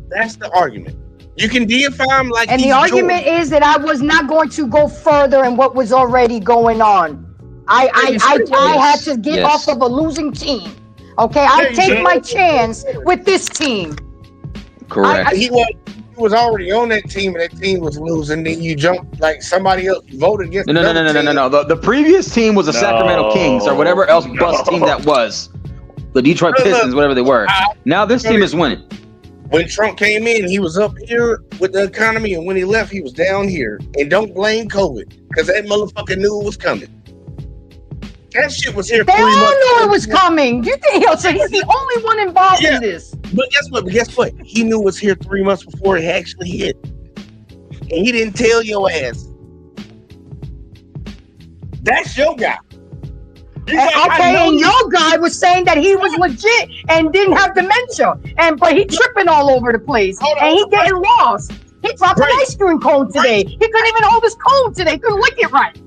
Speaker 2: That's the argument. You can deify him like
Speaker 1: and the argument is that I was not going to go further in what was already going on. I had to get off of a losing team. Okay, I take my chance with this team.
Speaker 6: Correct.
Speaker 2: He was already on that team, and that team was losing. Then you jumped like somebody else voted against.
Speaker 6: No. The previous team was the Sacramento Kings or whatever else bust team that was. The Detroit Pistons, whatever they were. Now this team is winning.
Speaker 2: When Trump came in, he was up here with the economy, and when he left, he was down here. And don't blame COVID, because that motherfucker knew it was coming. That shit was here.
Speaker 1: They all knew it was coming. You think so? He's the only one involved in this.
Speaker 2: But guess what? He knew it was here 3 months before it actually hit, and he didn't tell your ass. That's your guy.
Speaker 1: And your guy was saying that he was legit and didn't have dementia, but he tripping all over the place, and he getting lost. He dropped an ice cream cone today. He couldn't even hold his cone today. He couldn't lick it right.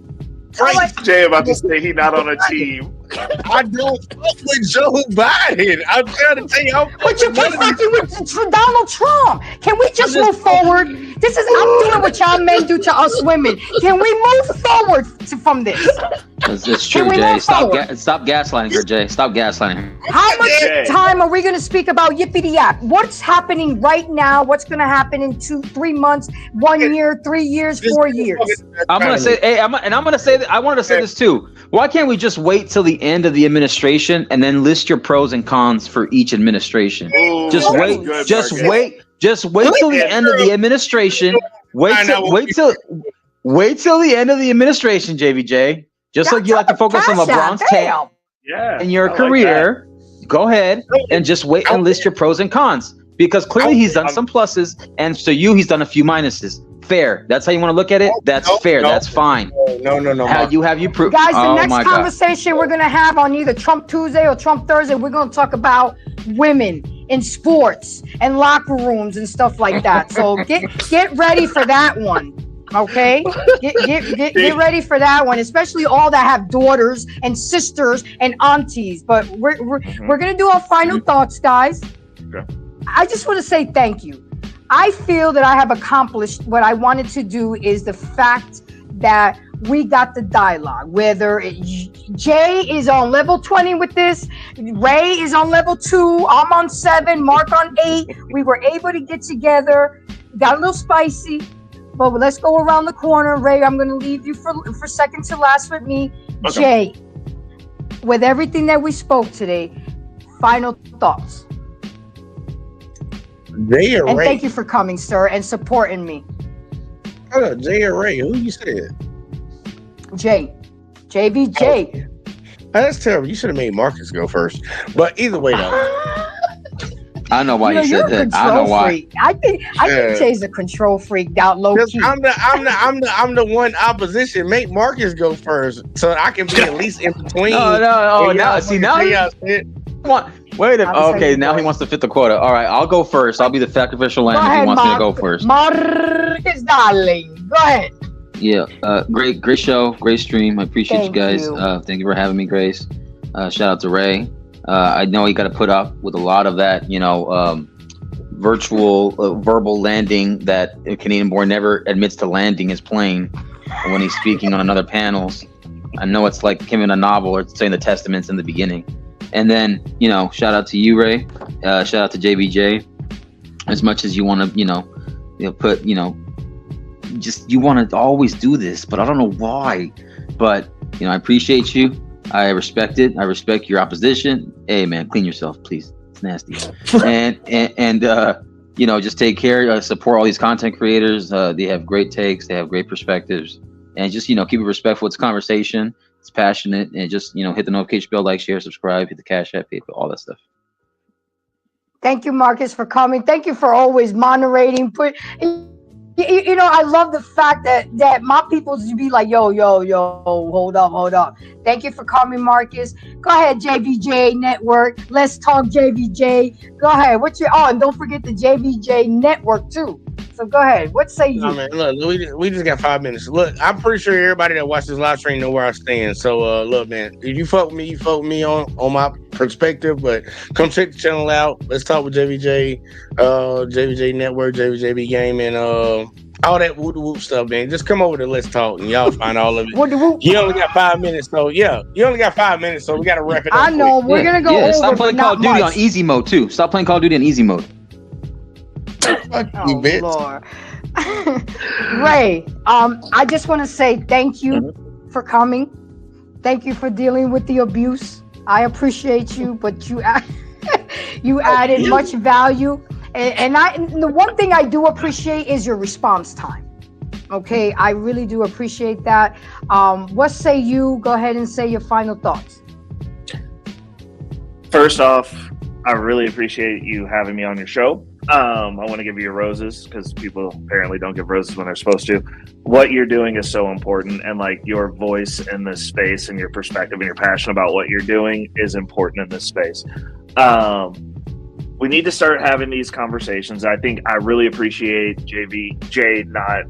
Speaker 3: Jay about to say he's not on a team.
Speaker 2: I don't fuck with Joe Biden. I'm trying to tell you.
Speaker 1: But you keep fucking with Donald Trump. Can we just move forward? I'm doing what y'all men do to us women. Can we move forward from this?
Speaker 6: It's true, Jay. Stop gaslighting her, Jay. Stop gaslighting her.
Speaker 1: How much time are we going to speak about yippity-yap? What's happening right now? What's going to happen in 2-3 months, 1 year, 3 years, 4 years?
Speaker 6: I'm going to say, I wanted to say this too. Why can't we just wait till the end of the administration and then list your pros and cons for each administration? Just wait till the end of the administration. Wait till the end of the administration, JVJ. Just like you like to focus on LeBron's tail in your career, go ahead and just wait and list your pros and cons. Because clearly he's done some pluses, and to you, he's done a few minuses. Fair. That's how you want to look at it? That's fair. That's fine.
Speaker 2: No.
Speaker 6: Have you proved?
Speaker 1: Guys, the next conversation we're going to have on either Trump Tuesday or Trump Thursday, we're going to talk about women in sports and locker rooms and stuff like that. So get ready for that one. Okay, get ready for that one, especially all that have daughters and sisters and aunties. But we're gonna do our final thoughts, guys. Okay. I just want to say thank you. I feel that I have accomplished what I wanted to do. Is the fact that we got the dialogue. Whether Jay is on level 20 with this, Ray is on level 2, I'm on 7, Mark on 8. We were able to get together. Got a little spicy. But let's go around the corner. Ray, I'm going to leave you for second to last with me. Okay. Jay, with everything that we spoke today, final thoughts.
Speaker 2: Jay or
Speaker 1: and
Speaker 2: Ray?
Speaker 1: Thank you for coming, sir, and supporting me.
Speaker 2: Jay or Ray? Who you said?
Speaker 1: Jay. JVJ.
Speaker 2: Oh, that's terrible. You should have made Marcus go first. But either way, though.
Speaker 6: I know why you said that. I know why.
Speaker 1: Freak. I think Jay's a control freak out low key.
Speaker 2: I'm the one opposition. Make Marcus go first, so I can be at least in between.
Speaker 6: No. Now he wants to fit the quota. All right, I'll go first. I'll be the sacrificial lamb if he wants me to go first.
Speaker 1: Marcus, darling, go ahead.
Speaker 6: Yeah, great show, great stream. I appreciate you guys. Thank you for having me, Grace. Shout out to Ray. I know you got to put up with a lot of that, virtual verbal landing that a Canadian boy never admits to landing his plane when he's speaking on another panels. I know it's like him in a novel or saying the testaments in the beginning. And then, shout out to you, Ray. Shout out to JBJ. As much as you want to, put, just you want to always do this, but I don't know why. But, I appreciate you. I respect it. I respect your opposition. Hey, man, clean yourself, please. It's nasty. and just take care. Support all these content creators. They have great takes. They have great perspectives. And just, keep it respectful. It's a conversation. It's passionate. And just, hit the notification bell, like, share, subscribe, hit the Cash App, PayPal, all that stuff.
Speaker 1: Thank you, Marcus, for coming. Thank you for always moderating. I love the fact that my people be like, yo, hold up. Thank you for coming, Marcus. Go ahead, JVJ Network. Let's talk JVJ. Go ahead. And don't forget the JVJ Network too. So go ahead. What say you?
Speaker 2: No, man, look, we just got 5 minutes. Look, I'm pretty sure everybody that watches this live stream know where I stand. So look, man, if you fuck with me, you fuck with me on my perspective. But come check the channel out. Let's talk with JVJ, JVJ Network, JVJB Game, and all that whoop stuff, man. Just come over to Let's Talk, and y'all find all of it. You only got 5 minutes, so you only got 5 minutes, so we got to wrap it up.
Speaker 1: I know
Speaker 2: quick.
Speaker 1: we're gonna go over.
Speaker 6: Stop playing Call of Duty on easy mode too. Stop playing Call of Duty on easy mode.
Speaker 1: Oh, Lord. Ray, I just want to say thank you for coming. Thank you for dealing with the abuse. I appreciate you, but you added much value. And the one thing I do appreciate is your response time. Okay, I really do appreciate that. What say you? Go ahead and say your final thoughts.
Speaker 3: First off, I really appreciate you having me on your show. I want to give you your roses because people apparently don't give roses when they're supposed to. What you're doing is so important, and like your voice in this space and your perspective and your passion about what you're doing is important in this space. We need to start having these conversations. I think I really appreciate JVJ not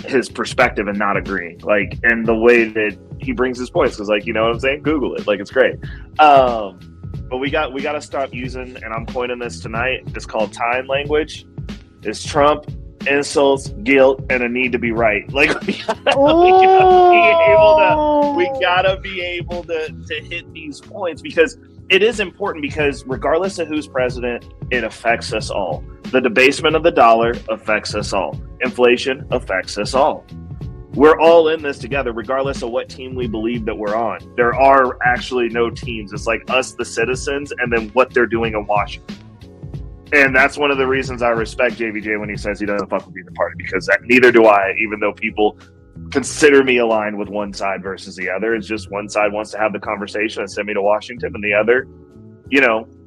Speaker 3: his perspective and not agreeing, like, and the way that he brings his points, because, like, you know what I'm saying, Google it, like, it's great. But we got to stop using, and I'm coining this tonight, it's called time language. It's Trump, insults, guilt, and a need to be right. Like, we gotta be able to hit these points, because it is important, because regardless of who's president, it affects us all. The debasement of the dollar affects us all. Inflation affects us all. We're all in this together, regardless of what team we believe that we're on. There are actually no teams. It's like us, the citizens, and then what they're doing in Washington. And that's one of the reasons I respect JVJ when he says he doesn't fuck with either party, because neither do I, even though people consider me aligned with one side versus the other. It's just one side wants to have the conversation and send me to Washington, and the other,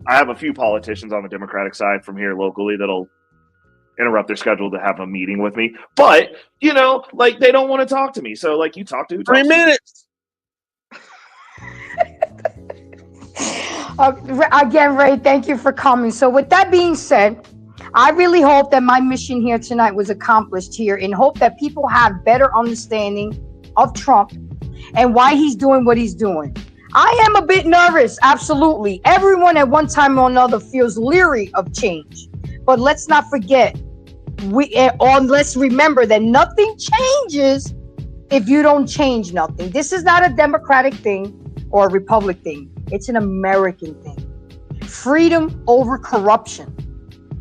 Speaker 3: I have a few politicians on the Democratic side from here locally that'll interrupt their schedule to have a meeting with me, but like, they don't want to talk to me. So, like, you talk to who?
Speaker 2: 3 minutes.
Speaker 1: Again, Ray, thank you for coming. So with that being said, I really hope that my mission here tonight was accomplished here, and hope that people have better understanding of Trump and why he's doing what he's doing. I am a bit nervous, absolutely. Everyone at one time or another feels leery of change. But let's not forget, let's remember that nothing changes if you don't change nothing. This is not a Democratic thing or a Republic thing. It's an American thing. Freedom over corruption.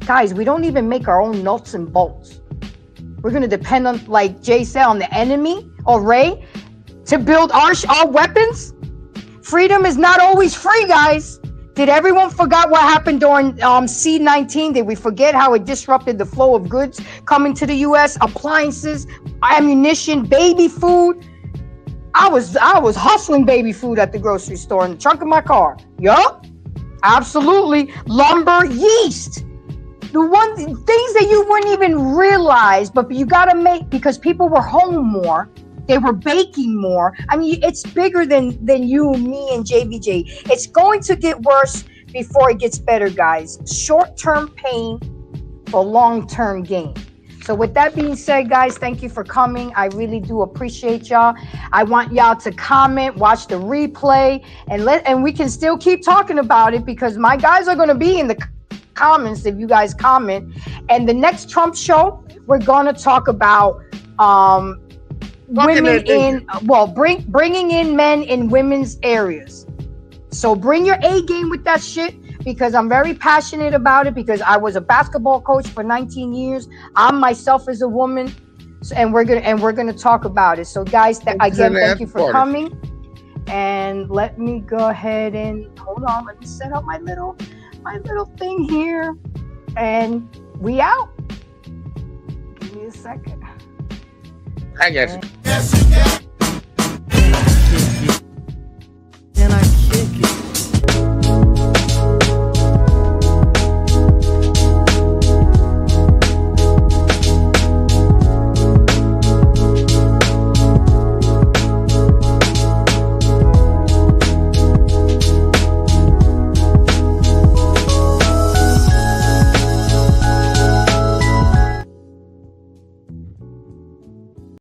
Speaker 1: Guys, we don't even make our own nuts and bolts. We're going to depend on, like Jay said, on the enemy or Ray to build our weapons. Freedom is not always free, guys. Did everyone forget what happened during C-19? Did we forget how it disrupted the flow of goods coming to the U.S.? Appliances, ammunition, baby food. I was hustling baby food at the grocery store in the trunk of my car. Yup, absolutely. Lumber, yeast. Things that you wouldn't even realize, but you got to make, because people were home more. They were baking more. I mean, it's bigger than you, me, and JVJ. It's going to get worse before it gets better, guys. Short-term pain for long-term gain. So with that being said, guys, thank you for coming. I really do appreciate y'all. I want y'all to comment, watch the replay, and we can still keep talking about it because my guys are going to be in the comments if you guys comment. And the next Trump show, we're going to talk about women in bringing in men in women's areas. So bring your A game with that shit because I'm very passionate about it because I was a basketball coach for 19 years. I myself is a woman, and we're gonna talk about it. So guys, again, thank you for coming. And let me go ahead and hold on. Let me set up my little thing here, and we out. Give me a second.
Speaker 2: I got you.